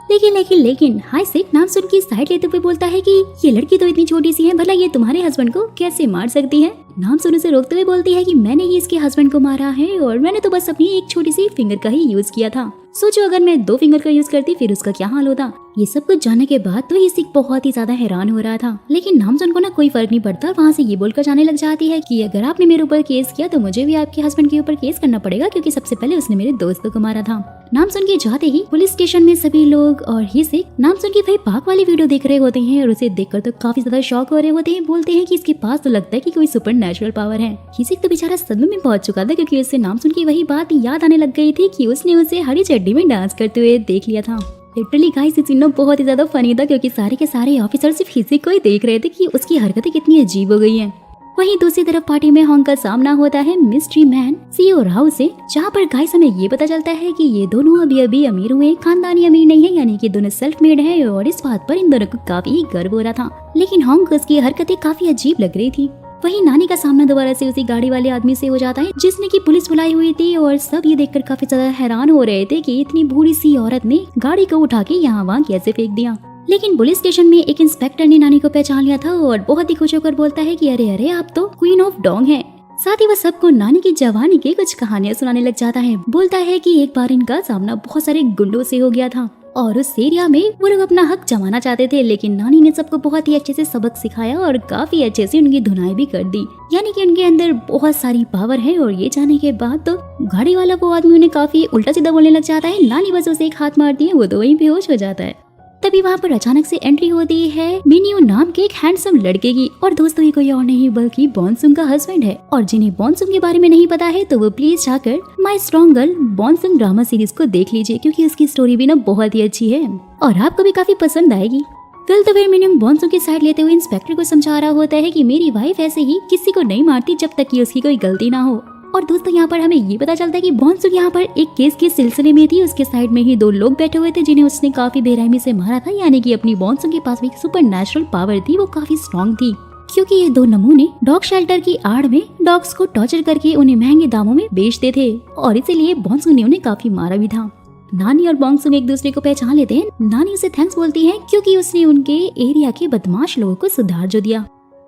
Speaker 1: लेकिन हाई से नामजुन की साइड लेते हुए बोलता है कि ये लड़की तो इतनी छोटी सी है, भला ये तुम्हारे हस्बैंड को कैसे मार सकती है। नामजुन उसे रोकते हुए बोलती है कि मैंने ही इसके हस्बैंड को मारा है और मैंने तो बस अपनी एक छोटी सी फिंगर का ही यूज किया था। सोचो अगर मैं 2 फिंगर का यूज करती फिर उसका क्या हाल होता। ये सब कुछ जानने के बाद तो हिसिक बहुत ही ज्यादा हैरान हो रहा था, लेकिन नामजुन को ना कोई फर्क नहीं पड़ता। वहाँ से ये बोलकर जाने लग जाती है कि अगर आपने मेरे ऊपर केस किया तो मुझे भी आपके हस्बैंड के ऊपर केस करना पड़ेगा, क्योंकि सबसे पहले उसने मेरे दोस्तों को मारा था। नामजुन के जाते ही पुलिस स्टेशन में सभी लोग और हिसिक नामजुन की भाई पाक वाली वीडियो देख रहे होते हैं और उसे देखकर तो काफी ज्यादा शॉक हो रहे होते हैं। बोलते हैं कि इसके पास तो लगता है कि कोई सुपर नेचुरल पावर है। हिसिक तो बेचारा सदमे में पहुंच चुका था, क्योंकि उससे नामजुन की वही बात याद आने लग गई थी कि उसने उसे हरी चड्डी में डांस करते हुए देख लिया था। लिटरली गाइस ये सीन बहुत ही ज्यादा फनी था, क्योंकि सारे के सारे ऑफिसर सिर्फ हिसिक को ही देख रहे थे कि उसकी हरकतें कितनी अजीब हो गई हैं। वहीं दूसरी तरफ पार्टी में होंग का सामना होता है मिस्ट्री मैन सीईओ राव से, जहाँ पर गाइस हमें ये पता चलता है कि ये दोनों अभी अमीर हुए, खानदानी अमीर नहीं है, यानी कि दोनों सेल्फ मेड है और इस बात पर इन दोनों को काफी गर्व हो रहा था। लेकिन होंग को उसकी हरकतें काफी अजीब लग रही थी। वहीं नानी का सामना दोबारा से उसी गाड़ी वाले आदमी से हो जाता है जिसने की पुलिस बुलाई हुई थी और सब ये देखकर काफी ज्यादा हैरान हो रहे थे कि इतनी बूढ़ी सी औरत ने गाड़ी को उठा के यहाँ वहाँ कैसे फेंक दिया। लेकिन पुलिस स्टेशन में एक इंस्पेक्टर ने नानी को पहचान लिया था और बहुत ही खुश होकर बोलता है कि अरे आप तो क्वीन ऑफ डोंग हैं। साथ ही वह सबको नानी की जवानी की कुछ कहानियां सुनाने लग जाता है। बोलता है कि एक बार इनका सामना बहुत सारे गुंडों से हो गया था और उस एरिया में वो लोग अपना हक जमाना चाहते थे, लेकिन नानी ने सबको बहुत ही अच्छे से सबक सिखाया और काफी अच्छे से उनकी धुनाई भी कर दी, यानी कि उनके अंदर बहुत सारी पावर है। और ये जाने के बाद तो गाड़ी वाला वो आदमी उन्हें काफी उल्टा सीधा बोलने लग जाता है। नानी बस उसे एक हाथ मारती है, वो तो वहीं बेहोश हो जाता है। तभी वहाँ पर अचानक से एंट्री होती है मिन्यू नाम के एक हैंडसम लड़के की, और दोस्तों ये कोई और नहीं बल्कि बॉन्सुंग का हस्बैंड है। और जिन्हें बॉन्सुंग के बारे में नहीं पता है तो वो प्लीज जाकर my strong girl Bongsoon drama series को देख लीजिए, क्योंकि उसकी स्टोरी भी ना बहुत ही अच्छी है और आपको भी काफी पसंद आएगी। फिर तो फिर मिन्यू बॉन्सुंग की साइड लेते हुए इंस्पेक्टर को समझा रहा होता है कि मेरी वाइफ ऐसे ही किसी को नहीं मारती जब तक कि उसकी कोई गलती ना हो। और दोस्तों यहाँ पर हमें ये पता चलता है कि बॉन्सुंग यहाँ पर एक केस के सिलसिले में थी। उसके साइड में ही 2 लोग बैठे हुए थे जिन्हें उसने काफी बेरहमी से मारा था, यानी कि अपनी बॉन्सुंग के पास भी सुपर नेचुरल पावर थी, वो काफी स्ट्रॉन्ग थी, क्योंकि ये 2 नमूने डॉग शेल्टर की आड़ में डॉग्स को टॉर्चर करके उन्हें महंगे दामों में बेचते थे और इसीलिए बॉन्सुंग ने उन्हें काफी मारा भी था। नानी और बॉन्गसुन एक दूसरे को पहचान लेते हैं। नानी उसे थैंक्स बोलती है क्योंकि उसने उनके एरिया के बदमाश लोगों को सुधार जो दिया।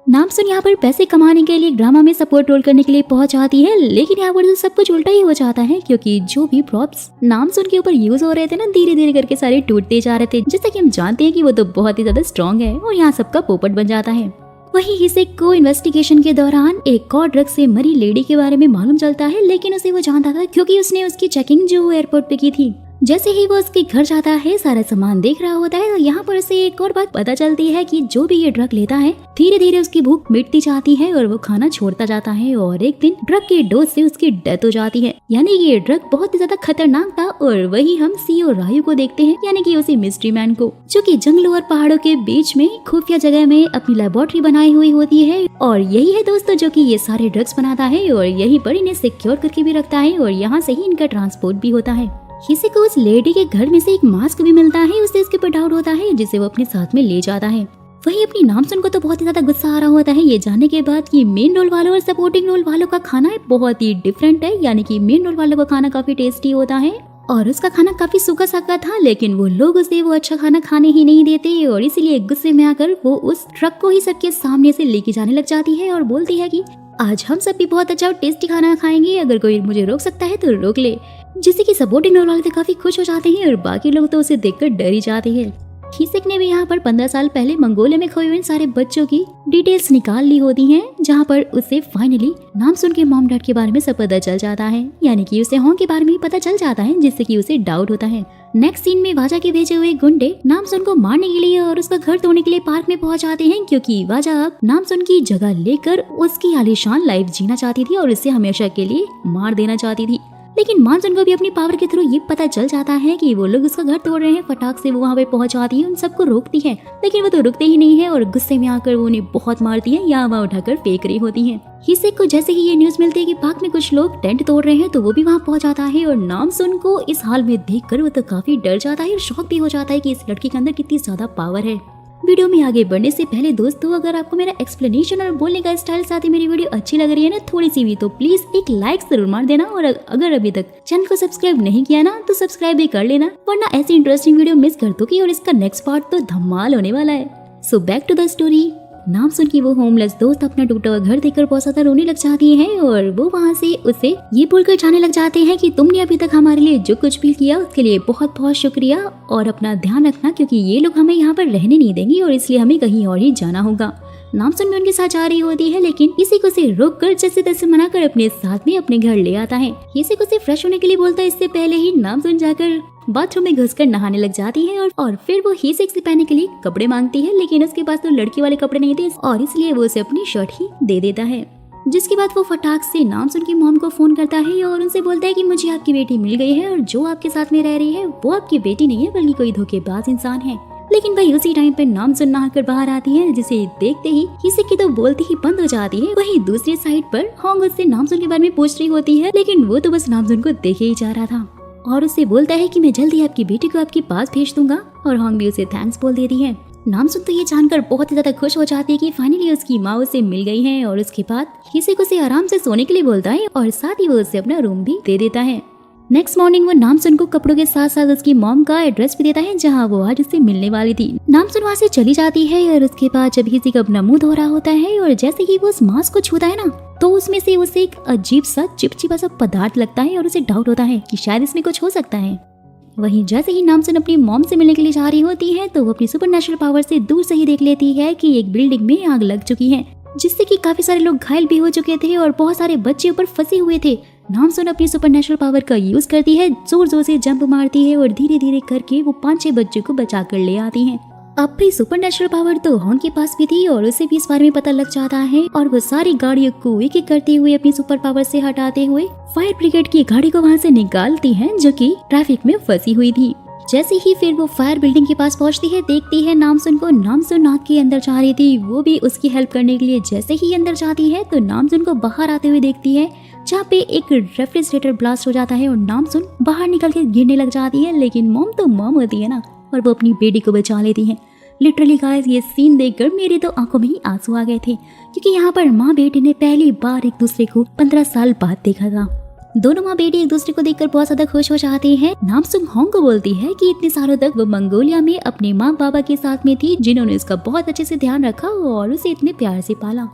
Speaker 1: नामसुन यहाँ पर पैसे कमाने के लिए ड्रामा में सपोर्ट रोल करने के लिए पहुंच जाती है, लेकिन यहाँ पर तो सब कुछ उल्टा ही हो जाता है क्योंकि जो भी प्रॉप्स नामसुन के ऊपर यूज हो रहे थे ना, धीरे धीरे करके सारे टूटते जा रहे थे, जिससे कि हम जानते हैं कि वो तो बहुत ही ज्यादा स्ट्रॉन्ग है और यहाँ सबका पोपट बन जाता है। वहीं हिसेक को इन्वेस्टिगेशन के दौरान एक और ड्रग से मरी लेडी के बारे में मालूम चलता है, लेकिन उसे वो जानता था क्योंकि उसने उसकी चेकिंग जो एयरपोर्ट पे की थी। जैसे ही वो उसके घर जाता है, सारा सामान देख रहा होता है, तो यहाँ पर उसे एक और बात पता चलती है कि जो भी ये ड्रग लेता है धीरे धीरे उसकी भूख मिटती जाती है और वो खाना छोड़ता जाता है और एक दिन ड्रग के डोज से उसकी डेथ हो जाती है। यानी कि ये ड्रग बहुत ही ज्यादा खतरनाक था और वही हम सीईओ रायू को देखते हैं, यानी कि उसी मिस्ट्री मैन को, जो कि जंगलों और पहाड़ों के बीच में खुफिया जगह में अपनी लेबोरेटरी बनाई हुई होती है। और यही है दोस्तों जो कि ये सारे ड्रग्स बनाता है और यहीं पर इन्हें सिक्योर करके भी रखता है और यहाँ से ही इनका ट्रांसपोर्ट भी होता है। हिसेक को उस लेडी के घर में से एक मास्क भी मिलता है, उसे उसके ऊपर डाउट होता है, जिसे वो अपने साथ में ले जाता है। वही अपनी नामसुन को तो बहुत ही ज्यादा गुस्सा आ रहा होता है ये जानने के बाद कि मेन रोल वालों और सपोर्टिंग रोल वालों का खाना बहुत ही डिफरेंट है, यानी कि मेन रोल वालों का खाना काफी टेस्टी होता है और उसका खाना काफी सूखा साखा था, लेकिन वो लोग उसे वो अच्छा खाना खाने ही नहीं देते और इसीलिए गुस्से में आकर वो उस ट्रक को ही सबके सामने से लेके जाने लग जाती है और बोलती है कि आज हम सब भी बहुत अच्छा और टेस्टी खाना खाएंगे, अगर कोई मुझे रोक सकता है तो रोक ले। जिससे कि सपोर्टिंग रोल वाले तो काफी खुश हो जाते हैं और बाकी लोग तो उसे देखकर डर ही जाते हैं। हिसेक ने भी यहाँ पर 15 साल पहले मंगोलिया में खोए हुए सारे बच्चों की डिटेल्स निकाल ली होती हैं, जहाँ पर उसे फाइनली नामसुन के मॉम डैड के बारे में सब पता चल जाता है, यानी कि उसे होंग के बारे में पता चल जाता है, जिससे कि उसे डाउट होता है। नेक्स्ट सीन में वाजा के भेजे हुए गुंडे नामसुन को मारने के लिए और उसका घर तोड़ने के लिए पार्क में पहुंच जाते हैं, क्योंकि वाजा अब नामसुन की जगह लेकर उसकी आलीशान लाइफ जीना चाहती थी और इसे हमेशा के लिए मार देना चाहती थी। लेकिन मानसून को भी अपनी पावर के थ्रू ये पता चल जाता है कि वो लोग उसका घर तोड़ रहे हैं। फटाक से वो वहाँ पे पहुंच जाती है, उन सबको रोकती है, लेकिन वो तो रुकते ही नहीं है और गुस्से में आकर वो उन्हें बहुत मारती है या वहाँ उठाकर फेंक रही होती है। हिसेक को जैसे ही ये न्यूज मिलती है कि पार्क में कुछ लोग टेंट तोड़ रहे हैं, तो वो भी वहाँ पहुंच जाता है और नामसुन को इस हाल में देखकर वो तो काफी डर जाता है और शॉक भी हो जाता है कि इस लड़की के अंदर कितनी ज्यादा पावर है। वीडियो में आगे बढ़ने से पहले दोस्तों, अगर आपको मेरा एक्सप्लेनेशन और बोलने का स्टाइल साथ ही मेरी वीडियो अच्छी लग रही है ना थोड़ी सी भी, तो प्लीज एक लाइक जरूर मार देना और अगर अभी तक चैनल को सब्सक्राइब नहीं किया ना तो सब्सक्राइब भी कर लेना, वरना ऐसी इंटरेस्टिंग वीडियो मिस कर दोगे और इसका नेक्स्ट पार्ट तो धमाल होने वाला है। So back to the story. Namsoon की वो होमलेस दोस्त अपना टूटा हुआ घर देखकर बहुत ज्यादा रोने लग जाती है और वो वहाँ से उसे ये बोलकर जाने लग जाते हैं कि तुमने अभी तक हमारे लिए जो कुछ भी किया उसके लिए बहुत बहुत शुक्रिया और अपना ध्यान रखना, क्योंकि ये लोग हमें यहाँ पर रहने नहीं देंगे और इसलिए हमें कहीं और ही जाना होगा। नामसुन भी उनके साथ जा रही होती है, लेकिन इसी को से रोक कर जैसे तैसे मना कर अपने साथ में अपने घर ले आता है। इसी को से फ्रेश होने के लिए बोलता है, इससे पहले ही नामसुन जाकर बाथरूम में घुसकर नहाने लग जाती है और फिर वो हिसेक से पहनने के लिए कपड़े मांगती है, लेकिन उसके पास तो लड़की वाले कपड़े नहीं थे और इसलिए वो उसे अपनी शर्ट ही दे देता है। जिसके बाद वो फटाक से नामसुन की मॉम को फोन करता है और उनसे बोलता है कि मुझे आपकी बेटी मिल गई है और जो आपके साथ में रह रही है वो आपकी बेटी नहीं है बल्कि कोई धोखेबाज इंसान है। लेकिन भाई उसी टाइम पे नामसुन नहाकर बाहर आती है, जिसे देखते ही हिसेक की तो बोलती ही बंद हो जाती है। वहीं दूसरी साइड पर होंग उससे नामसुन के बारे में पूछ रही होती है, लेकिन वो तो बस नामसुन को देखे ही जा रहा था और उससे बोलता है कि मैं जल्दी आपकी बेटी को आपके पास भेज दूंगा और होंग भी उसे थैंक्स बोल देती है। नामसुन तो ये जानकर बहुत ही ज्यादा खुश हो जाती है कि फाइनली उसकी माँ उसे मिल गई है और उसके बाद हिसेक उसे आराम से सोने के लिए बोलता है और साथ ही वो उसे अपना रूम भी दे देता है। नेक्स्ट मॉर्निंग वो नामसुन को कपड़ों के साथ साथ उसकी मॉम का एड्रेस भी देता है जहाँ वो आज उससे मिलने वाली थी। नामसुन वहाँ से चली जाती है और उसके बाद जब हिसेक अपना मुंह धो रहा होता है और जैसे ही वो उस मास्क को छूता है ना, तो उसमें से उसे एक अजीब सा चिपचिपा सा पदार्थ लगता है और उसे डाउट होता है कि शायद इसमें कुछ हो सकता है। वहीं जैसे ही नामसुन अपनी मॉम से मिलने के लिए जा रही होती है तो वो अपनी सुपरनेचुरल पावर से दूर से ही देख लेती है कि एक बिल्डिंग में आग लग चुकी है, जिससे कि काफी सारे लोग घायल भी हो चुके थे और बहुत सारे बच्चे ऊपर फंसे हुए थे। नामसुन अपनी सुपरनेचुरल पावर का यूज करती है, जोर जोर से जंप मारती है और धीरे धीरे करके वो 5-6 बच्चों को बचा कर ले आती है। अब भी सुपरनेचुरल पावर तो होंग के पास भी थी और उसे भी इस बारे में पता लग जाता है और वो सारी गाड़ियों को एक एक करते हुए अपनी सुपर पावर से हटाते हुए फायर ब्रिगेड की गाड़ी को वहाँ से निकालती है, जो कि ट्रैफिक में फंसी हुई थी। जैसे ही फिर वो फायर बिल्डिंग के पास पहुंचती है, देखती है नामसुन को। नामसुन आग के अंदर जा रही थी, वो भी उसकी हेल्प करने के लिए जैसे ही अंदर जाती है तो नामसुन को बाहर आते हुए देखती है, जहाँ पे एक रेफ्रिजरेटर ब्लास्ट हो जाता है और नामसुन बाहर निकल के गिरने लग जाती है। लेकिन मॉम तो मॉम होती है ना, और वो अपनी बेटी को बचा लेती है। लिटरली गाइस, ये सीन देखकर मेरे तो आंखों में ही आंसू आ गए थे, क्योंकि यहाँ पर माँ बेटी ने पहली बार एक दूसरे को 15 साल बाद देखा था। दोनों माँ बेटी एक दूसरे को देखकर बहुत ज्यादा खुश हो जाते हैं। नामसुन होंग को बोलती है कि इतने सालों तक वो मंगोलिया में अपने माँ बाबा के साथ में थी, जिन्होंने उसका बहुत अच्छे से ध्यान रखा और उसे इतने प्यार से पाला।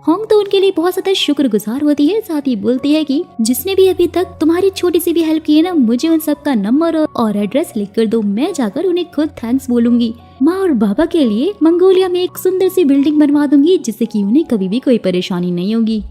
Speaker 1: होंग तो उनके लिए बहुत ज्यादा शुक्रगुजार होती है। साथ ही बोलती है कि जिसने भी अभी तक तुम्हारी छोटी सी भी हेल्प की है ना, मुझे उन सबका नंबर और एड्रेस लिख कर दो, मैं जाकर उन्हें खुद थैंक्स बोलूंगी। माँ और बाबा के लिए मंगोलिया में एक सुंदर सी बिल्डिंग बनवा दूंगी, जिससे कि उन्हें कभी भी कोई परेशानी नहीं होगी।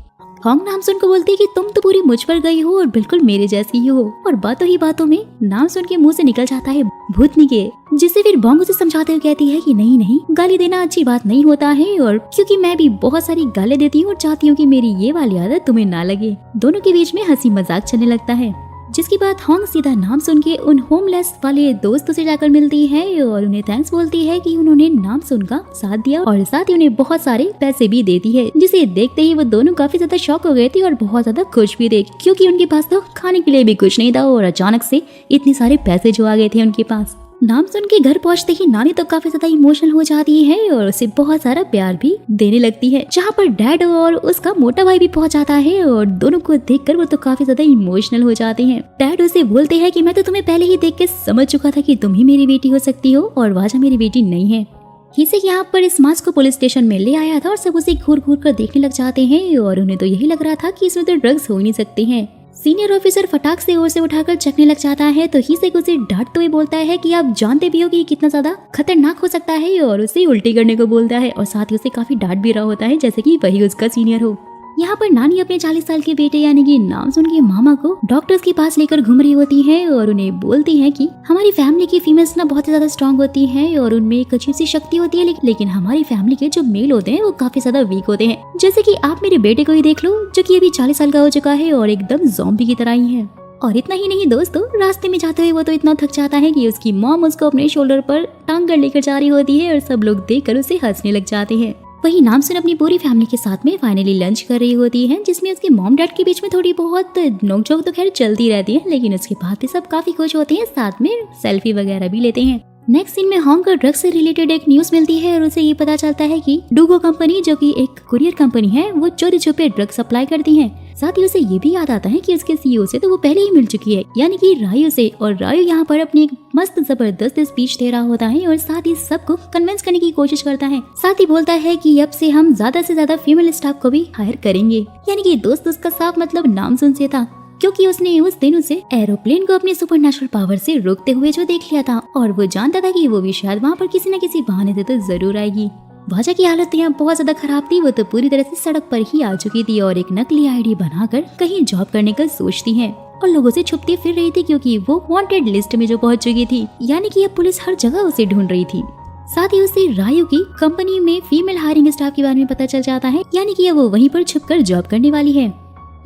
Speaker 1: होंग नामसुन को बोलती है कि तुम तो पूरी मुझ पर गई हो और बिल्कुल मेरे जैसी ही हो। और बातों ही बातों में नामसुन के मुंह से निकल जाता है भूतनी के, जिसे फिर बोंग उसे समझाते हुए कहती है कि नहीं नहीं, गाली देना अच्छी बात नहीं होता है, और क्योंकि मैं भी बहुत सारी गाली देती हूँ और चाहती हूँ कि मेरी ये वाली आदत तुम्हें ना लगे। दोनों के बीच में हंसी मजाक चलने लगता है, जिसके बाद होंग सीधा नामसुन के उन होमलेस वाले दोस्तों से जाकर मिलती है और उन्हें थैंक्स बोलती है कि उन्होंने नामसुन का साथ दिया और साथ ही उन्हें बहुत सारे पैसे भी देती है, जिसे देखते ही वो दोनों काफी ज्यादा शॉक हो गए थे और बहुत ज्यादा खुश भी थे, क्योंकि उनके पास तो खाने के लिए भी कुछ नहीं था और अचानक से इतने सारे पैसे जो आ गए थे उनके पास। नामसुन के घर पहुंचते ही नानी तो काफी ज्यादा इमोशनल हो जाती है और उसे बहुत सारा प्यार भी देने लगती है, जहाँ पर डैड और उसका मोटा भाई भी पहुंच जाता है और दोनों को देखकर वो तो काफी ज्यादा इमोशनल हो जाते हैं। डैड उसे बोलते हैं कि मैं तो तुम्हें पहले ही देख के समझ चुका था कि तुम ही मेरी बेटी हो सकती हो और वाजा मेरी बेटी नहीं है। हिसेक यहाँ पर इस मास्क को पुलिस स्टेशन में ले आया था और सब उसे घूर घूर कर देखने लग जाते हैं और उन्हें तो यही लग रहा था कि इसमें तो ड्रग्स हो ही नहीं सकते हैं। सीनियर ऑफिसर फटाक से ओर से उठाकर चखने लग जाता है तो हिसेक उसे डांटते हुए बोलता है कि आप जानते भी हो कि कितना ज्यादा खतरनाक हो सकता है, और उसे उल्टी करने को बोलता है और साथ ही उसे काफी डांट भी रहा होता है, जैसे कि वही उसका सीनियर हो। यहाँ पर नानी अपने 40 साल के बेटे यानी कि नामसुन के मामा को डॉक्टर्स के पास लेकर घूम रही होती है और उन्हें बोलती है कि हमारी फैमिली की फीमेल्स ना बहुत ज्यादा स्ट्रांग होती हैं और उनमें एक अजीब सी शक्ति होती है, लेकिन हमारी फैमिली के जो मेल होते हैं वो काफी ज्यादा वीक होते हैं। जैसे कि आप मेरे बेटे को ही देख लो, जो कि अभी 40 साल का हो चुका है और एकदम ज़ॉम्बी की तरह ही है। और इतना ही नहीं दोस्तों, रास्ते में जाते हुए वो तो इतना थक जाता है कि उसकी मॉम उसको अपने शोल्डर पर टांग कर लेकर जा रही होती है और सब लोग देखकर उसे हंसने लग जाते हैं। वही नामसुन अपनी पूरी फैमिली के साथ में फाइनली लंच कर रही होती है, जिसमें उसके मॉम डैड के बीच में थोड़ी बहुत नोकझोंक तो खैर चलती रहती है, लेकिन उसके बाद भी सब काफी खुश होते हैं, साथ में सेल्फी वगैरह भी लेते हैं। नेक्स्ट सीन में होंग को ड्रग्स से रिलेटेड एक न्यूज मिलती है और उसे ये पता चलता है कि डूगो कंपनी, जो कि एक कुरियर कंपनी है, वो चोरी छुपे ड्रग सप्लाई करती है। साथ ही उसे ये भी याद आता है कि उसके सीईओ से तो वो पहले ही मिल चुकी है, यानी कि रायू से, और रायू यहाँ पर अपनी एक मस्त जबरदस्त स्पीच दे रहा होता है और साथ ही सबको कन्विंस करने की कोशिश करता है। साथ ही बोलता है कि अब से हम ज्यादा से ज्यादा फीमेल स्टाफ को भी हायर करेंगे, यानी कि दोस्त उसका साफ मतलब नामसुन से था, क्योंकि उसने उस दिन उसे एरोप्लेन को अपने सुपरनेचुरल पावर से रोकते हुए जो देख लिया था और वो जानता था कि वो भी शायद वहाँ पर किसी न किसी बहाने से तो जरूर आएगी। वाजा की हालत यहाँ बहुत ज्यादा खराब थी, वो तो पूरी तरह से सड़क पर ही आ चुकी थी और एक नकली आईडी बनाकर कहीं जॉब करने का सोचती है और लोगों से छुपती फिर रही थी, क्योंकि वो वांटेड लिस्ट में जो पहुंच चुकी थी, यानी कि अब पुलिस हर जगह उसे ढूंढ रही थी। साथ ही उसे रायू की कंपनी में फीमेल हायरिंग स्टाफ के बारे में पता चल जाता है, यानी कि वो वहीं पर छुपकर जॉब करने वाली है।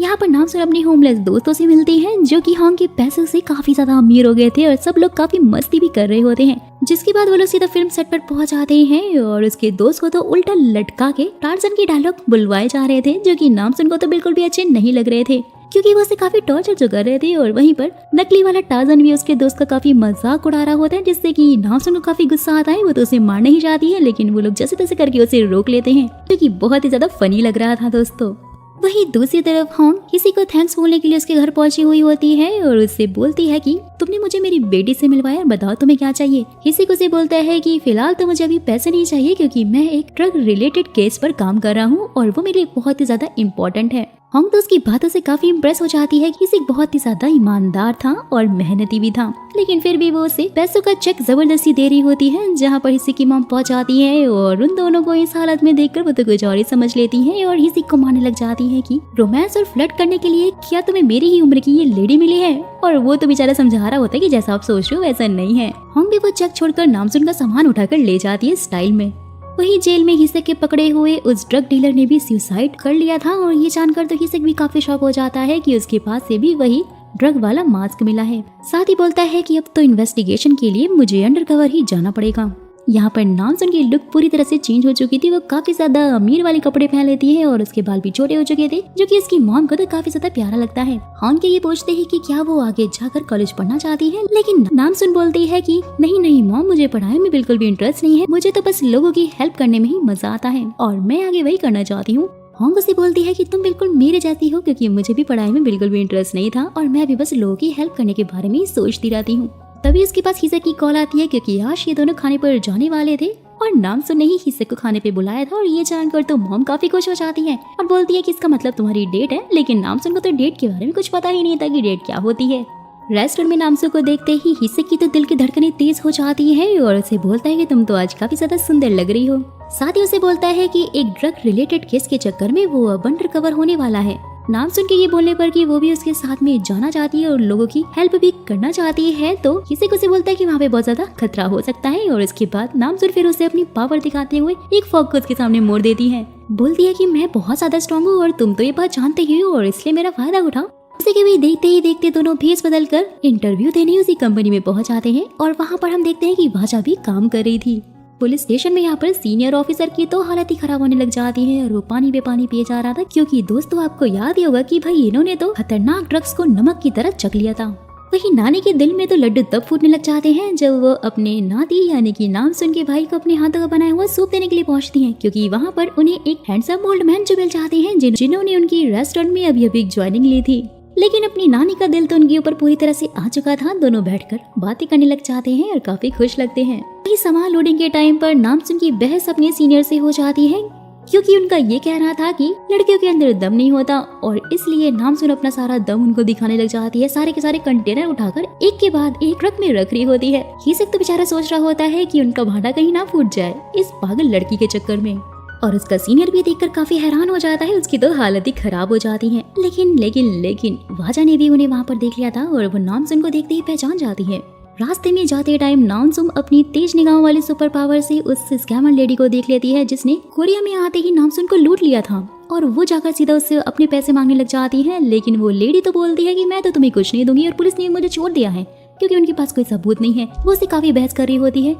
Speaker 1: यहाँ पर नामसुन अपने होमलेस दोस्तों से मिलती हैं, जो कि होंग के पैसे से काफी ज्यादा अमीर हो गए थे और सब लोग काफी मस्ती भी कर रहे होते हैं। जिसके बाद वो लोग सीधा फिल्म सेट पर पहुंच जाते हैं और उसके दोस्त को तो उल्टा लटका के टार्जन के डायलॉग बुलवाए जा रहे थे, जो कि नामसुन को तो बिल्कुल भी अच्छे नहीं लग रहे थे, क्योंकि वो उसे काफी टॉर्चर जो कर रहे थे। और वहीं पर नकली वाला टार्जन भी उसके दोस्त का काफी मजाक उड़ा रहा होता है, जिससे कि नामसुन को काफी गुस्सा आता है। वो तो उसे मारने ही जाती है, लेकिन वो लोग जैसे तैसे करके उसे रोक लेते हैं, जो कि बहुत ही ज्यादा फनी लग रहा था दोस्तों। वहीं दूसरी तरफ होंग किसी को थैंक्स बोलने के लिए उसके घर पहुंची हुई होती है और उससे बोलती है कि तुमने मुझे मेरी बेटी से मिलवाया, बताओ तुम्हें क्या चाहिए। हिसेक उसे बोलता है कि फिलहाल तो मुझे अभी पैसे नहीं चाहिए, क्योंकि मैं एक ड्रग रिलेटेड केस पर काम कर रहा हूँ और वो मेरे लिए बहुत ही ज्यादा इम्पोर्टेंट है। होंग तो उसकी बातों से काफी इम्प्रेस हो जाती है कि हिसेक बहुत ही ज्यादा ईमानदार था और मेहनती भी था, लेकिन फिर भी वो उसे पैसों का चेक जबरदस्ती दे रही होती है। जहाँ पर हिसेक की मॉम पहुंच जाती है और उन दोनों को इस हालत में देखकर वो तो कुछ और ही समझ लेती है और हिसेक को मानने लग जाती है कि रोमांस और फ्लर्ट करने के लिए क्या तुम्हें मेरी ही उम्र की ये लेडी मिली है। और वो तो बेचारा समझा रहा होता है कि जैसा आप सोच रहे हो वैसा नहीं है। होंग भी वो चेक छोड़कर नामसुन का सामान उठाकर ले जाती है स्टाइल में। वही जेल में हिसेक के पकड़े हुए उस ड्रग डीलर ने भी सुसाइड कर लिया था और ये जानकर तो हिसेक भी काफी शॉक हो जाता है कि उसके पास से भी वही ड्रग वाला मास्क मिला है। साथ ही बोलता है कि अब तो इन्वेस्टिगेशन के लिए मुझे अंडरकवर ही जाना पड़ेगा। यहाँ पर नामसुन की लुक पूरी तरह से चेंज हो चुकी थी। वो काफी ज्यादा अमीर वाले कपड़े पहन लेती है और उसके बाल भी छोटे हो चुके थे, जो कि उसकी मॉम को तो काफी ज्यादा प्यारा लगता है। होंग के ये पूछते हैं कि क्या वो आगे जाकर कॉलेज पढ़ना चाहती है, लेकिन नामसुन बोलती है कि नहीं नहीं मॉम, मुझे पढ़ाई में बिल्कुल भी इंटरेस्ट नहीं है, मुझे तो बस लोगों की हेल्प करने में ही मजा आता है और मैं आगे वही करना चाहती हूँ। होंग उसे बोलती है कि तुम बिल्कुल मेरे जैसी हो, क्योंकि मुझे भी पढ़ाई में बिल्कुल भी इंटरेस्ट नहीं था और मैं भी बस लोगों की हेल्प करने के बारे में ही सोचती रहती हूँ। तभी उसके पास हिसक की कॉल आती है, क्योंकि आज ये दोनों खाने पर जाने वाले थे और नामसुन ने ही हिसक को खाने पे बुलाया था। और ये जानकर तो मॉम काफी खुश हो जाती है और बोलती है कि इसका मतलब तुम्हारी डेट है। लेकिन नामसुन को तो डेट के बारे में कुछ पता ही नहीं था कि डेट क्या होती है। रेस्टोरेंट में नामसुन को देखते ही हिसक की तो दिल की धड़कनें तेज हो जाती है और उसे बोलता है कि तुम तो आज काफी ज्यादा सुंदर लग रही हो। साथ ही उसे बोलता है कि एक ड्रग रिलेटेड केस के चक्कर में वो अब अंडर कवर होने वाला है। नामसुन के ये बोलने पर कि वो भी उसके साथ में जाना चाहती है और लोगों की हेल्प भी करना चाहती है, तो हिसक उसे बोलता है कि वहाँ पे बहुत ज्यादा खतरा हो सकता है। और इसके बाद नामसुन फिर उसे अपनी पावर दिखाते हुए एक फॉग को उसके सामने मोड़ देती है। बोलती है कि मैं बहुत ज्यादा स्ट्रॉन्ग हूँ और तुम तो ये बात जानते ही हो और इसलिए मेरा फायदा उठाओ। उसे के भी देखते ही देखते दोनों भेस बदल कर इंटरव्यू देने उसी कंपनी में पहुंच जाते हैं और वहाँ पर हम देखते हैं कि वाजा भी काम कर रही थी। पुलिस स्टेशन में यहाँ पर सीनियर ऑफिसर की तो हालत ही खराब होने लग जाती है और वो पानी पे पानी पिए जा रहा था, क्योंकि दोस्तों आपको याद ही होगा कि भाई इन्होंने तो खतरनाक ड्रग्स को नमक की तरह चख लिया था। वही नानी के दिल में तो लड्डू तब फूटने लग जाते हैं जब वो अपने नाती यानी कि नामसुन के भाई को अपने हाथों का बनाया हुआ सूप देने के लिए पहुंचती हैं, क्योंकि वहाँ पर उन्हें एक हैंडसम ओल्ड मैन जो मिल जाते हैं जिन्होंने उनकी रेस्टोरेंट में अभी अभी ज्वाइनिंग ली थी। लेकिन अपनी नानी का दिल तो उनके ऊपर पूरी तरह से आ चुका था। दोनों बैठकर बातें करने लग जाते हैं और काफी खुश लगते हैं। वही सामान लोडिंग के टाइम पर नामसुन की बहस अपने सीनियर से हो जाती है, क्योंकि उनका ये कहना था कि लड़कियों के अंदर दम नहीं होता और इसलिए नामसुन अपना सारा दम उनको दिखाने लग जाती है। सारे के सारे कंटेनर उठाकर एक के बाद एक ट्रक में रख रही होती है। हिसक तो बेचारा सोच रहा होता है कि उनका भाड़ा कहीं ना फूट जाए इस पागल लड़की के चक्कर में। और उसका सीनियर भी देखकर काफी हैरान हो जाता है, उसकी तो हालत ही खराब हो जाती है। लेकिन वाजा ने भी उन्हें वहाँ पर देख लिया था और वो नामसुन को देखते ही पहचान जाती है। रास्ते में जाते टाइम नामसुन अपनी तेज निगाहों वाली सुपर पावर से उस स्कैमर लेडी को देख लेती है जिसने कोरिया में आते ही नामसुन को लूट लिया था और वो जाकर सीधा उससे अपने पैसे मांगने लग जाती है। लेकिन वो लेडी तो बोलती है कि मैं तो तुम्हें कुछ नहीं दूंगी और पुलिस ने मुझे छोड़ दिया है क्योंकि उनके पास कोई सबूत नहीं है। वो उससे काफी बहस कर रही होती है।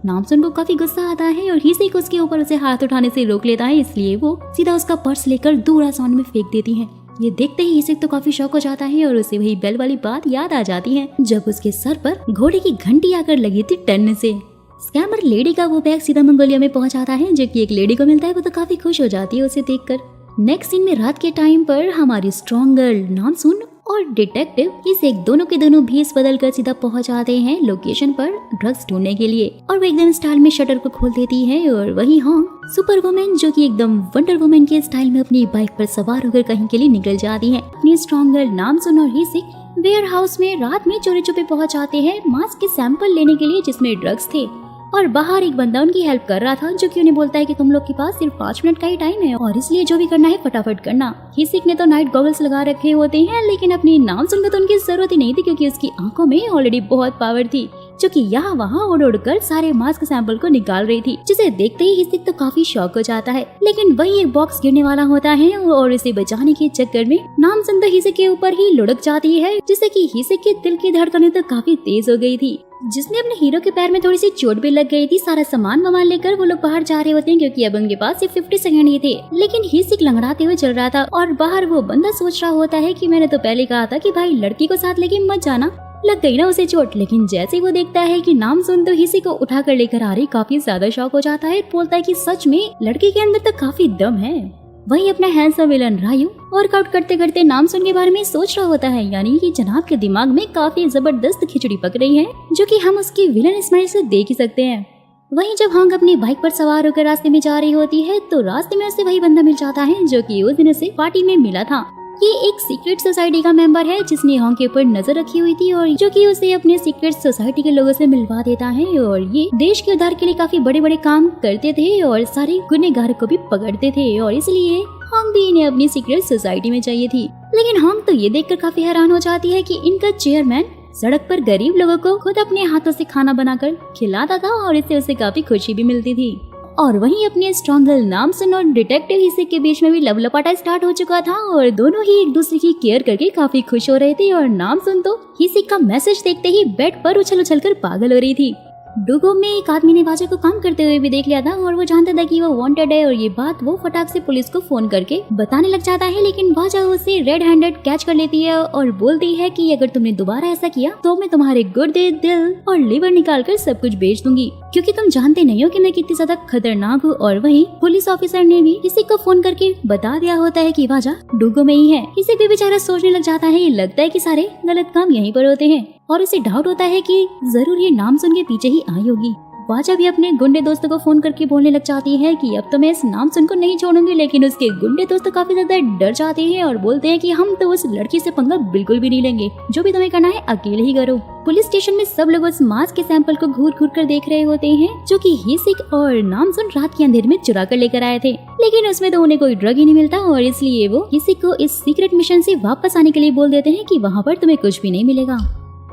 Speaker 1: नामसुन को काफी गुस्सा आता है और हिसक उसके ऊपर उसे हाथ उठाने से रोक लेता है, इसलिए वो सीधा उसका पर्स लेकर दूर आसमान में फेंक देती है। ये देखते ही हिसक तो काफी शॉक हो जाता है और उसे वही बेल वाली बात याद आ जाती है जब उसके सर पर घोड़े की घंटी आकर लगी थी टन से। स्कैमर लेडी का वो बैग सीधा मंगोलिया में पहुंच जाता है, जो कि एक लेडी को मिलता है। वो तो काफी खुश हो जाती है उसे देखकर। नेक्स्ट सीन में रात के टाइम पर हमारी स्ट्रॉन्ग गर्ल नामसुन और डिटेक्टिव हिसक दोनों के दोनों भेस बदल कर सीधा पहुंच जाते हैं लोकेशन पर ड्रग्स ढूंढने के लिए और वो एकदम स्टाइल में शटर को खोल देती है। और वही होंग सुपर वुमेन जो कि एकदम वंडर वुमेन के स्टाइल में अपनी बाइक पर सवार होकर कहीं के लिए निकल जाती है। अपनी स्ट्रॉन्ग गर्ल नामसुन और हिसक वेयर हाउस में रात में चोरी छुपे पहुंच जाते हैं मास्क के सैंपल लेने के लिए जिसमें ड्रग्स थे। और बाहर एक बंदा उनकी हेल्प कर रहा था, जो कि उन्हें बोलता है कि तुम लोग के पास सिर्फ 5 मिनट का ही टाइम है और इसलिए जो भी करना है फटाफट करना। हिसक ने तो नाइट गॉगल्स लगा रखे होते हैं, लेकिन अपनी नामसुन को तो उनकी जरूरत ही नहीं थी क्योंकि उसकी आंखों में ऑलरेडी बहुत पावर थी, जो कि यहाँ वहाँ उड़ उड़ कर सारे मास्क सैंपल को निकाल रही थी, जिसे देखते ही हिसक तो काफी शॉक हो जाता है। लेकिन वही एक बॉक्स गिरने वाला होता है और इसे बचाने के चक्कर में नामसुन तो हिसक के ऊपर ही लुढ़क जाती है, जिससे कि हिसक के दिल की धड़कनें तो काफी तेज हो गई थी। जिसने अपने हीरो के पैर में थोड़ी सी चोट भी लग गई थी। सारा सामान लेकर वो लोग बाहर जा रहे होते हैं क्योंकि अब उनके पास सिर्फ 50 सेकंड ही थे। लेकिन हिसक लंगड़ाते हुए चल रहा था और बाहर वो बंदा सोच रहा होता है कि मैंने तो पहले कहा था कि भाई लड़की को साथ लेके मत जाना, लग गई ना उसे चोट। लेकिन जैसे ही वो देखता है कि नामसुन तो हिसक को उठा कर लेकर आ रही, काफी ज्यादा शॉक हो जाता है। बोलता है कि सच में लड़की के अंदर तो काफी दम है। वही अपना हैंडसम विलन रायू वर्कआउट करते करते नामसुन के बारे में सोच रहा होता है, यानी कि जनाब के दिमाग में काफी जबरदस्त खिचड़ी पक रही है, जो कि हम उसकी विलन स्माइल से देख ही सकते हैं। वहीं जब होंग अपनी बाइक पर सवार होकर रास्ते में जा रही होती है तो रास्ते में उसे वही बंदा मिल जाता है जो कि उस दिन उसे पार्टी में मिला था। ये एक सीक्रेट सोसाइटी का मेंबर है जिसने होंग के ऊपर नजर रखी हुई थी और जो कि उसे अपने सीक्रेट सोसाइटी के लोगों से मिलवा देता है। और ये देश के उद्धार के लिए काफी बड़े बड़े काम करते थे और सारे गुनहगार को भी पकड़ते थे और इसलिए होंग भी इन्हें अपनी सीक्रेट सोसाइटी में चाहिए थी। लेकिन होंग तो ये देखकर काफी हैरान हो जाती है कि इनका चेयरमैन सड़क पर गरीब लोगों को खुद अपने हाथों से खाना बनाकर खिलाता था और इससे उसे काफी खुशी भी मिलती थी। और वहीं अपने स्ट्रॉन्ग गर्ल नामसुन और डिटेक्टिव हिसक के बीच में भी लव लपाटा स्टार्ट हो चुका था और दोनों ही एक दूसरे की केयर करके काफी खुश हो रहे थे। और नामसुन तो हिसक का मैसेज देखते ही बेड पर उछल उछल कर पागल हो रही थी। डूगो में एक आदमी ने वाजा को काम करते हुए भी देख लिया था और वो जानता था कि वो वांटेड है और ये बात वो फटाक से पुलिस को फोन करके बताने लग जाता है। लेकिन वाजा उसे रेड हैंडेड कैच कर लेती है और बोलती है कि अगर तुमने दोबारा ऐसा किया तो मैं तुम्हारे गुर्दे, दिल और लिवर निकाल कर सब कुछ बेच दूंगी, क्योंकि तुम जानते नहीं हो कि मैं कितनी ज्यादा खतरनाक हूँ। और वहीं पुलिस ऑफिसर ने भी किसी को फोन करके बता दिया होता है कि वाजा डूगो में ही है। किसी भी बेचारा सोचने लग जाता है, लगता है कि सारे गलत काम यहीं पर होते हैं और उसे डाउट होता है कि जरूर ये नाम सुन के पीछे ही आई होगी। वाजा भी अपने गुंडे दोस्तों को फोन करके बोलने लग जाती है कि अब तो मैं इस नाम सुन को नहीं छोड़ूंगी। लेकिन उसके गुंडे दोस्त काफी ज्यादा डर जाते हैं और बोलते हैं कि हम तो उस लड़की से पंगा बिल्कुल भी नहीं लेंगे, जो भी तुम्हें करना है अकेले ही करो। पुलिस स्टेशन में सब लोग उस मांस के सैंपल को घूर घूर कर देख रहे होते हैं, जो कि हिसिक और नामसुन रात के अंधेरे में चुरा कर लेकर आए थे। लेकिन उसमें तो उन्हें कोई ड्रग ही नहीं मिलता और इसलिए वो हिसिक को इस सीक्रेट मिशन से वापस आने के लिए बोल देते हैं कि वहाँ पर तुम्हें कुछ भी नहीं मिलेगा।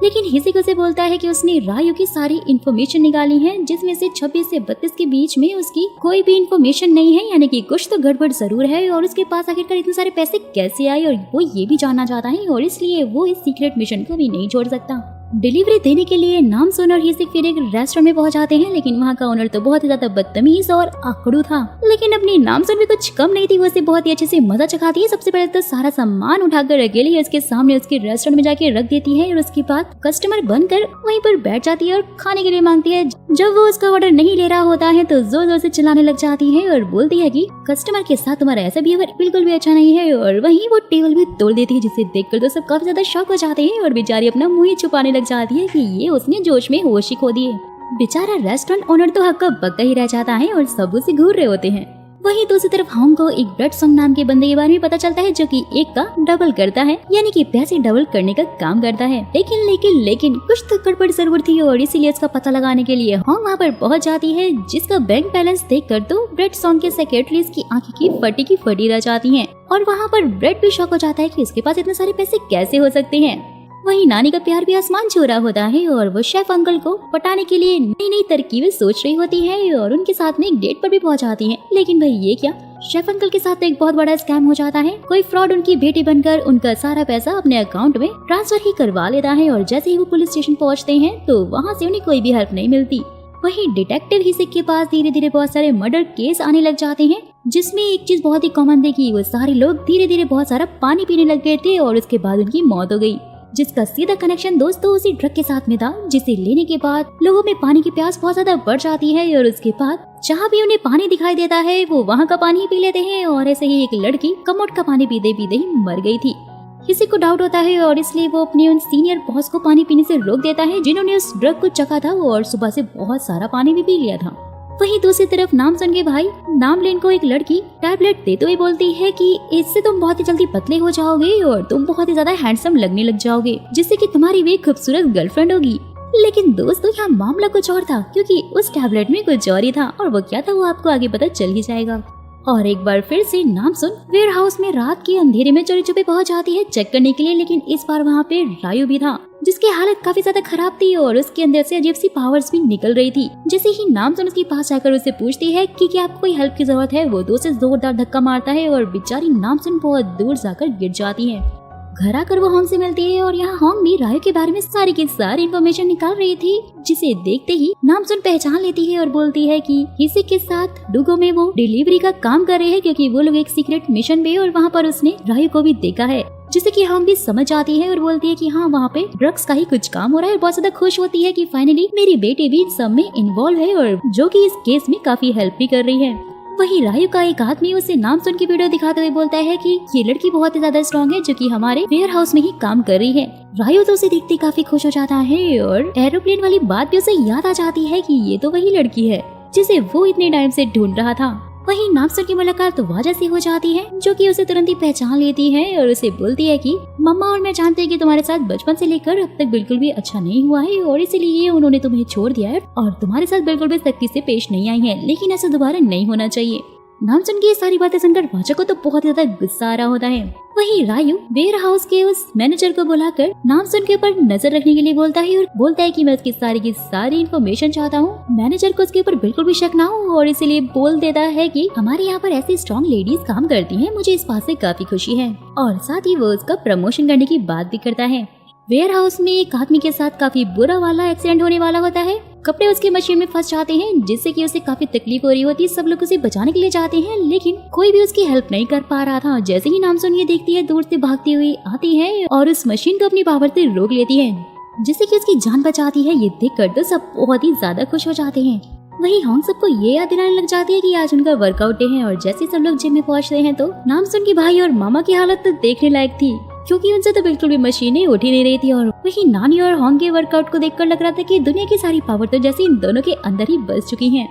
Speaker 1: लेकिन हिसिक उसे बोलता है कि उसने रायु की सारी इन्फॉर्मेशन निकाली है, जिसमें से 26 से 32 के बीच में उसकी कोई भी इन्फॉर्मेशन नहीं है, यानी कि कुछ तो गड़बड़ जरूर है। और उसके पास आखिरकार इतने सारे पैसे कैसे आए और वो ये भी जानना चाहता है और इसलिए वो इस सीक्रेट मिशन को भी नहीं छोड़ सकता। डिलीवरी देने के लिए नामसुन और हिसिक फिर एक रेस्टोरेंट में पहुंच जाते हैं, लेकिन वहाँ का ओनर तो बहुत ही ज्यादा बदतमीज और आकड़ू था। लेकिन अपनी नामसुन भी कुछ कम नहीं थी, वो उसे बहुत ही अच्छे से मजा चखाती है। सबसे पहले तो सारा सामान उठाकर अकेले ही उसके सामने उसके रेस्टोरेंट में जाके रख देती है और उसके बाद कस्टमर बनकर वहीं पर बैठ जाती है और खाने के लिए मांगती है। जब वो उसका ऑर्डर नहीं ले रहा होता है तो जोर जोर से चिल्लाने लग जाती है और बोलती है कि कस्टमर के साथ तुम्हारा ऐसा बिहेवियर बिल्कुल भी अच्छा नहीं है। और वहीं वो टेबल भी तोड़ देती है, जिसे देखकर तो सब काफी ज्यादा शॉक हो जाते हैं और बेचारी अपना मुंह ही छुपाने लग जाती है कि ये उसने जोश में होश ही खो दिए। बेचारा रेस्टोरेंट ओनर तो हक्का बक्का ही रह जाता है और सब उसे घूर रहे होते हैं। वहीं दूसरी तरफ होंग को एक ब्रेड सॉन्ग नाम के बंदे के बारे में पता चलता है, जो कि एक का डबल करता है, यानी कि पैसे डबल करने का काम करता है। लेकिन कुछ तो गड़बड़ जरूर थी और इसीलिए इसका पता लगाने के लिए होंग वहाँ पर पहुँच जाती है, जिसका बैंक बैलेंस देखकर तो ब्रेड सॉन्ग के सेक्रेटरीज की आंखें की फटी रह जाती है। और वहाँ पर ब्रेड भी शॉक हो जाता है कि उसके पास इतने सारे पैसे कैसे हो सकते हैं। वहीं नानी का प्यार भी आसमान छू रहा होता है और वो शेफ अंकल को पटाने के लिए नई नई तरकीबें सोच रही होती है और उनके साथ में एक डेट पर भी पहुंच जाती है। लेकिन भाई ये क्या, शेफ अंकल के साथ एक बहुत बड़ा स्कैम हो जाता है। कोई फ्रॉड उनकी बेटी बनकर उनका सारा पैसा अपने अकाउंट में ट्रांसफर ही करवा लेता है और जैसे ही वो पुलिस स्टेशन पहुँचते हैं तो वहाँ से उन्हें कोई भी हेल्प नहीं मिलती। वहीं डिटेक्टिव हिसिक के पास धीरे धीरे बहुत सारे मर्डर केस आने लग जाते हैं, जिसमें एक चीज बहुत ही कॉमन थी कि वो सारे लोग धीरे धीरे बहुत सारा पानी पीने लग गए थे और उसके बाद उनकी मौत हो गई, जिसका सीधा कनेक्शन दोस्तों उसी ड्रग के साथ में था, जिसे लेने के बाद लोगों में पानी की प्यास बहुत ज्यादा बढ़ जाती है और उसके बाद जहाँ भी उन्हें पानी दिखाई देता है वो वहाँ का पानी ही पी लेते हैं। और ऐसे ही एक लड़की कमोड का पानी पीते पीते ही मर गई थी। किसी को डाउट होता है और इसलिए वो अपने उन सीनियर बॉस को पानी पीने से रोक देता है, जिन्होंने उस ड्रग को चखा था और सुबह से बहुत सारा पानी भी पी लिया था। वहीं दूसरी तरफ नामसुन के भाई नामलिन को एक लड़की टैबलेट देते हुए बोलती है कि इससे तुम बहुत ही जल्दी पतले हो जाओगे और तुम बहुत ही ज्यादा हैंडसम लगने लग जाओगे, जिससे कि तुम्हारी भी एक खूबसूरत गर्लफ्रेंड होगी। लेकिन दोस्तों यहाँ मामला कुछ और था, क्योंकि उस टैबलेट में कुछ और ही था और वो क्या था वो आपको आगे पता चल ही जाएगा। और एक बार फिर से नामसुन वेयर हाउस में रात के अंधेरे में चोरी छुपे पहुंच जाती है चेक करने के लिए, लेकिन इस बार वहाँ पे रायु भी था, जिसकी हालत काफी ज्यादा खराब थी और उसके अंदर से अजीब सी पावर्स भी निकल रही थी। जैसे ही नामसुन उसके पास जाकर उसे पूछती है कि क्या आपको कोई हेल्प की जरूरत है, वो दो से जोरदार धक्का मारता है और बेचारी नामसुन बहुत दूर जाकर गिर जाती है। घर आकर वो होंग से मिलती है और यहाँ होंग भी रायु के बारे में सारी की सारी इन्फॉर्मेशन निकाल रही थी, जिसे देखते ही नामसुन पहचान लेती है और बोलती है कि हिसिक के साथ डूगो में वो डिलीवरी का काम कर रहे हैं, क्योंकि वो लोग एक सीक्रेट मिशन पे और वहाँ पर उसने रायु को भी देखा है, जिसे कि होंग भी समझ आती है और बोलती है कि हाँ वहाँ पे ड्रग्स का ही कुछ काम हो रहा है। बहुत ज्यादा खुश होती है कि फाइनली मेरी बेटी भी सब में इन्वॉल्व है और जो कि इस केस में काफी हेल्प भी कर रही है। वही रायु का एक आदमी उसे नामसुन की वीडियो दिखाते हुए बोलता है कि ये लड़की बहुत ही ज्यादा स्ट्रॉन्ग है, जो कि हमारे वेयर हाउस में ही काम कर रही है। रायु तो उसे देखते काफी खुश हो जाता है और एरोप्लेन वाली बात भी उसे याद आ जाती है कि ये तो वही लड़की है जिसे वो इतने टाइम से ढूंढ रहा था। वहीं नामसुन की मुलाकात तो वाजा से हो जाती है, जो कि उसे तुरंत ही पहचान लेती है और उसे बोलती है कि मम्मा और मैं जानते हैं कि तुम्हारे साथ बचपन से लेकर अब तक बिल्कुल भी अच्छा नहीं हुआ है और इसीलिए उन्होंने तुम्हें छोड़ दिया है और तुम्हारे साथ बिल्कुल भी सख्ती से पेश नहीं आई है, लेकिन ऐसा दोबारा नहीं होना चाहिए। नामसुन की ये सारी बातें सुनकर वाजा को तो बहुत ज्यादा गुस्सा आ रहा होता है। वहीं रायु वेयर हाउस के उस मैनेजर को बुलाकर नामसुन के ऊपर नजर रखने के लिए बोलता है और बोलता है कि मैं उसकी सारी की सारी इन्फॉर्मेशन चाहता हूँ। मैनेजर को उसके ऊपर बिल्कुल भी शक ना हो और इसीलिए बोल देता है कि हमारे यहाँ पर ऐसी स्ट्रॉन्ग लेडीज काम करती हैं, मुझे इस बात से काफी खुशी है। और साथ ही वो उसका प्रमोशन करने की बात भी करता है। वेयर हाउस में एक आदमी के साथ काफी बुरा वाला एक्सीडेंट होने वाला होता है। कपड़े उसकी मशीन में फंस जाते हैं, जिससे कि उसे काफी तकलीफ हो रही होती है। सब लोग उसे बचाने के लिए जाते हैं, लेकिन कोई भी उसकी हेल्प नहीं कर पा रहा था। जैसे ही नामसुन ये देखती है, दूर से भागती हुई आती है और उस मशीन को अपनी पावर से रोक लेती है, जिससे कि उसकी जान बचाती है। ये देखकर तो सब बहुत ही ज्यादा खुश हो जाते हैं। वहीं होंग सबको ये याद दिलाने लग जाती है कि आज उनका वर्कआउट डे है। और जैसे सब लोग जिम में पहुंचते हैं तो नामसुन के भाई और मामा की हालत तो देखने लायक थी, क्योंकि उनसे तो बिल्कुल भी मशीनें उठ ही नहीं रही थी। और वहीं नानी और होंग के वर्कआउट को देखकर लग रहा था कि दुनिया की सारी पावर तो जैसे इन दोनों के अंदर ही बस चुकी है।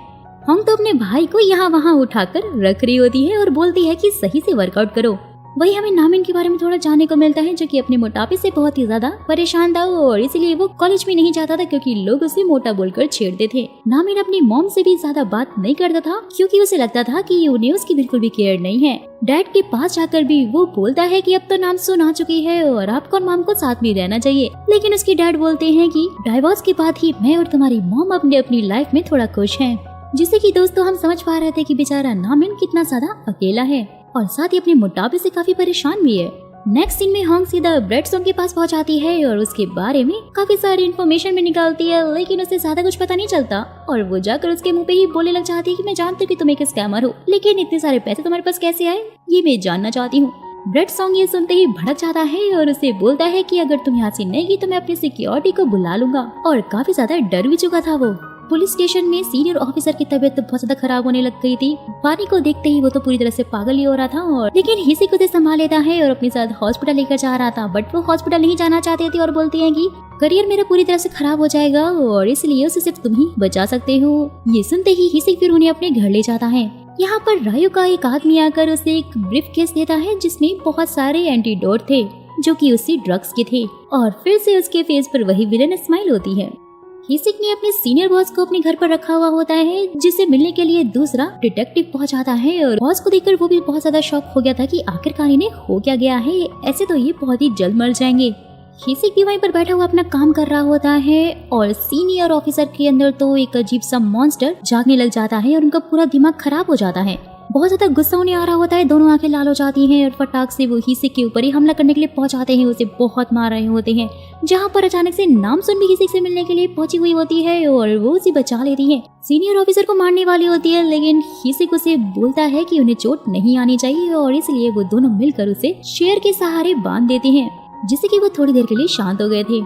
Speaker 1: होंग तो अपने भाई को यहाँ वहाँ उठाकर रख रही होती है और बोलती है कि सही से वर्कआउट करो। वही हमें नामिन के बारे में थोड़ा जानने को मिलता है, जो कि अपने मोटापे से बहुत ही ज्यादा परेशान था और इसीलिए वो कॉलेज में नहीं जाता था, क्योंकि लोग उसे मोटा बोलकर छेड़ते थे। नामिन अपनी मॉम से भी ज्यादा बात नहीं करता था, क्योंकि उसे लगता था कि उन्हें उसकी बिल्कुल भी केयर नहीं है। डैड के पास जाकर भी वो बोलता है कि अब तो नामसुन आ चुकी है और आपको और मॉम को साथ में रहना चाहिए, लेकिन उसके डैड बोलते हैं कि डाइवोर्स के बाद ही मैं और तुम्हारी मॉम अपनी लाइफ में थोड़ा खुश है। जिससे कि दोस्तों हम समझ पा रहे थे कि बेचारा नामिन कितना ज्यादा अकेला है और साथ ही अपने मोटापे से काफी परेशान भी है। नेक्स्ट सीन में होंग सीधा ब्रेड सोंग के पास पहुंच जाती है और उसके बारे में काफी सारी इन्फॉर्मेशन भी निकालती है, लेकिन उसे ज्यादा कुछ पता नहीं चलता। और वो जाकर उसके मुंह पे ही बोलने लग जाती है कि मैं जानती हूँ कि तुम एक स्कैमर हो, लेकिन इतने सारे पैसे तुम्हारे पास कैसे आए ये मैं जानना चाहती हूँ। ब्रेड सोंग ये सुनते ही भड़क जाता है और उसे बोलता है कि अगर तुम यहाँ से नहीं गई तो मैं अपनी सिक्योरिटी को बुला लूंगा। और काफी ज्यादा डर भी चुका था वो। पुलिस स्टेशन में सीनियर ऑफिसर की तबीयत तो बहुत ज्यादा खराब होने लग गई थी। पानी को देखते ही वो तो पूरी तरह से पागल ही हो रहा था, और लेकिन हिसी को संभाल लेता है और अपने साथ हॉस्पिटल लेकर जा रहा था। बट वो हॉस्पिटल नहीं जाना चाहते थे और बोलती है कि करियर मेरा पूरी तरह से खराब हो जाएगा और इसलिए उसे सिर्फ तुम ही बचा सकते हो। ये सुनते ही हिसी फिर उन्हें अपने घर ले जाता है। यहाँ पर रायू का एक आदमी आकर उसे एक ब्रीफ केस देता है, जिसमें बहुत सारे एंटीडोट थे जो कि उसी ड्रग्स के थे। और फिर से उसके फेस पर वही विलन स्माइल होती है। हिसिक ने अपने सीनियर बॉस को अपने घर पर रखा हुआ होता है, जिसे मिलने के लिए दूसरा डिटेक्टिव पहुंच जाता है। और बॉस को देखकर वो भी बहुत ज्यादा शॉक हो गया था कि आखिरकार इन्हें हो क्या गया है, ऐसे तो ये बहुत ही जल्द मर जाएंगे। हिसिक भी वहीं पर बैठा हुआ अपना काम कर रहा होता है और सीनियर ऑफिसर के अंदर तो एक अजीब सा मॉन्स्टर जागने लग जाता है और उनका पूरा दिमाग खराब हो जाता है। बहुत ज्यादा गुस्सा उन्हें आ रहा होता है, दोनों आंखें लाल हो जाती हैं और फटाक से वो हिसिक के ऊपर ही हमला करने के लिए पहुंच जाते हैं। उसे बहुत मार रहे होते हैं, जहां पर अचानक से नामसुन भी हिसिक से मिलने के लिए पहुंची हुई होती है और वो उसे बचा लेती है। सीनियर ऑफिसर को मारने वाली होती है, लेकिन हिसिक उसे बोलता है कि उन्हें चोट नहीं आनी चाहिए और इसलिए वो दोनों मिलकर उसे शेर के सहारे बांध देते हैं, जिससे कि वो थोड़ी देर के लिए शांत हो गए थे।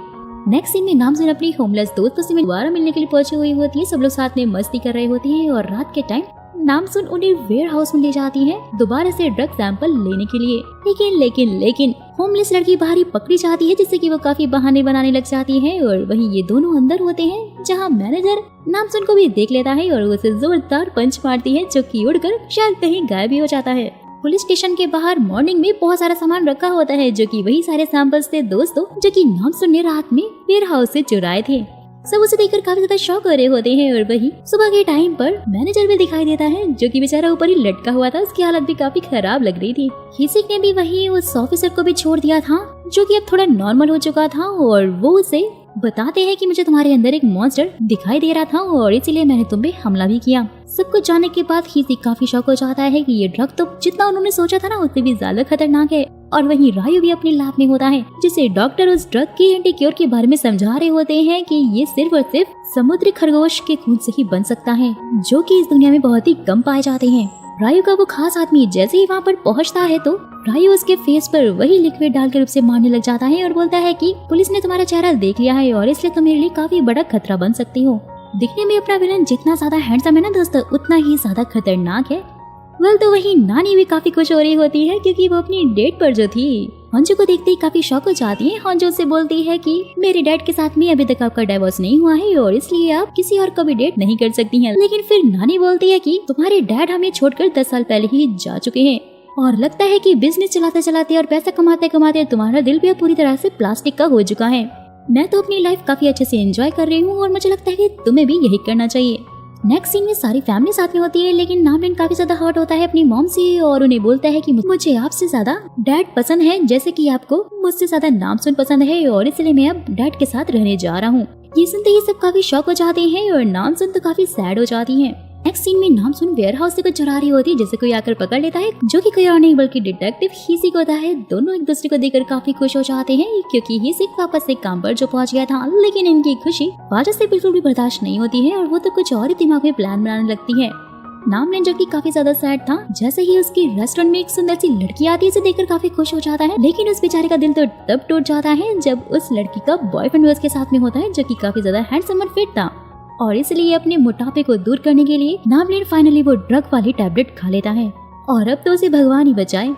Speaker 1: नेक्स्ट सीन में नामसुन अपनी होमलेस दोस्तों से दोबारा मिलने के लिए पहुंची हुई होती है। सब लोग साथ में मस्ती कर रहे होते हैं और रात के टाइम नामसुन उन्हें वेयर हाउस में ले जाती है दोबारा से ड्रग सैंपल लेने के लिए। लेकिन होमलेस लड़की बाहर ही पकड़ी जाती है, जिससे कि वो काफी बहाने बनाने लग जाती है। और वहीं ये दोनों अंदर होते हैं, जहां मैनेजर नामसुन को भी देख लेता है और उसे जोरदार पंच मारती है, जो कि उड़कर शायद कहीं गायब भी हो जाता है। पुलिस स्टेशन के बाहर मॉर्निंग में बहुत सारा सामान रखा होता है, जो कि वही सारे सैंपल्स थे दोस्तों, जो कि नामसुन ने रात में वेयर हाउस से चुराए थे। सब उसे देखकर काफी ज्यादा शॉक हो रहे होते हैं। और वही सुबह के टाइम पर मैनेजर भी दिखाई देता है, जो कि बेचारा ऊपर ही लटका हुआ था। उसकी हालत भी काफी खराब लग रही थी। हिसिक ने भी वही उस ऑफिसर को भी छोड़ दिया था, जो कि अब थोड़ा नॉर्मल हो चुका था। और वो उसे बताते हैं कि मुझे तुम्हारे अंदर एक मॉन्स्टर दिखाई दे रहा था और इसीलिए मैंने तुम पे हमला भी किया। सब कुछ जानने के बाद हिसिक काफी शॉक हो जाता है कि ये ड्रग तो जितना उन्होंने सोचा था ना, उससे भी ज्यादा खतरनाक है। और वहीं रायू भी अपने लैब में होता है, जिसे डॉक्टर उस ड्रग के एंटीक्योर के बारे में समझा रहे होते हैं कि ये सिर्फ और सिर्फ समुद्री खरगोश के खून से ही बन सकता है, जो कि इस दुनिया में बहुत ही कम पाए जाते हैं। रायू का वो खास आदमी जैसे ही वहाँ पर पहुँचता है तो रायू उसके फेस पर वही लिक्विड डालकर उसे मारने लग जाता है और बोलता है कि पुलिस ने तुम्हारा चेहरा देख लिया है और इसलिए तुम मेरे लिए काफी बड़ा खतरा बन सकती हो। दिखने में अपना विलन जितना ज्यादा हैंडसम है ना दोस्तों, उतना ही ज्यादा खतरनाक है। वेल तो वही नानी भी काफी खुश हो रही होती है, क्योंकि वो अपनी डेट पर जो थी हंजू को देखते ही काफी शॉक हो जाती है। हंजू से बोलती है कि मेरे डैड के साथ में अभी तक आपका डाइवोर्स नहीं हुआ है और इसलिए आप किसी और को भी डेट नहीं कर सकती हैं। लेकिन फिर नानी बोलती है कि तुम्हारे डैड हमें छोड़कर 10 साल पहले ही जा चुके हैं और लगता है कि बिजनेस चलाते चलाते और पैसा कमाते कमाते तुम्हारा दिल भी पूरी तरह से प्लास्टिक का हो चुका है। मैं तो अपनी लाइफ काफी अच्छे से एंजॉय कर रही हूँ और मुझे लगता है कि तुम्हें भी यही करना चाहिए। नेक्स्ट सीन में सारी फैमिली साथ में होती है, लेकिन नामलिन काफी ज्यादा हर्ट होता है अपनी मॉम से और उन्हें बोलता है कि मुझे आपसे ज्यादा डैड पसंद है, जैसे कि आपको मुझसे ज्यादा नामसुन पसंद है और इसलिए मैं अब डैड के साथ रहने जा रहा हूँ। ये सुनते ही सब काफी शॉक हो जाते हैं और नामसुन तो काफी सैड हो जाती है। नेक्स्ट सीन में नामसुन वेयर हाउस से कुछ चुरा रही होती है जिसे कोई आकर पकड़ लेता है, जो कि कोई और नहीं बल्कि डिटेक्टिव हीसिक होता है। दोनों एक दूसरे को देखकर काफी खुश हो जाते हैं क्योंकि हीसिक वापस से काम पर जो पहुंच गया था, लेकिन इनकी खुशी वाजा से बिल्कुल भी बर्दाश्त नहीं होती है और वो तो कुछ और ही दिमाग में प्लान बनाने लगती है। नामलिन जो कि काफी ज्यादा सैड था, जैसे ही उसकी रेस्टोरेंट में एक सुंदर सी लड़की आती है, इसे देखकर काफी खुश हो जाता है, लेकिन उस बेचारे का दिल तो तब टूट जाता है जब उस लड़की का बॉयफ्रेंड उसके साथ में होता है, जो कि काफी ज्यादा हैंडसम और फिट था। और इसलिए अपने मोटापे को दूर करने के लिए नामलिन फाइनली वो ड्रग वाली टैबलेट खा लेता है और अब तो उसे भगवान ही बचाए।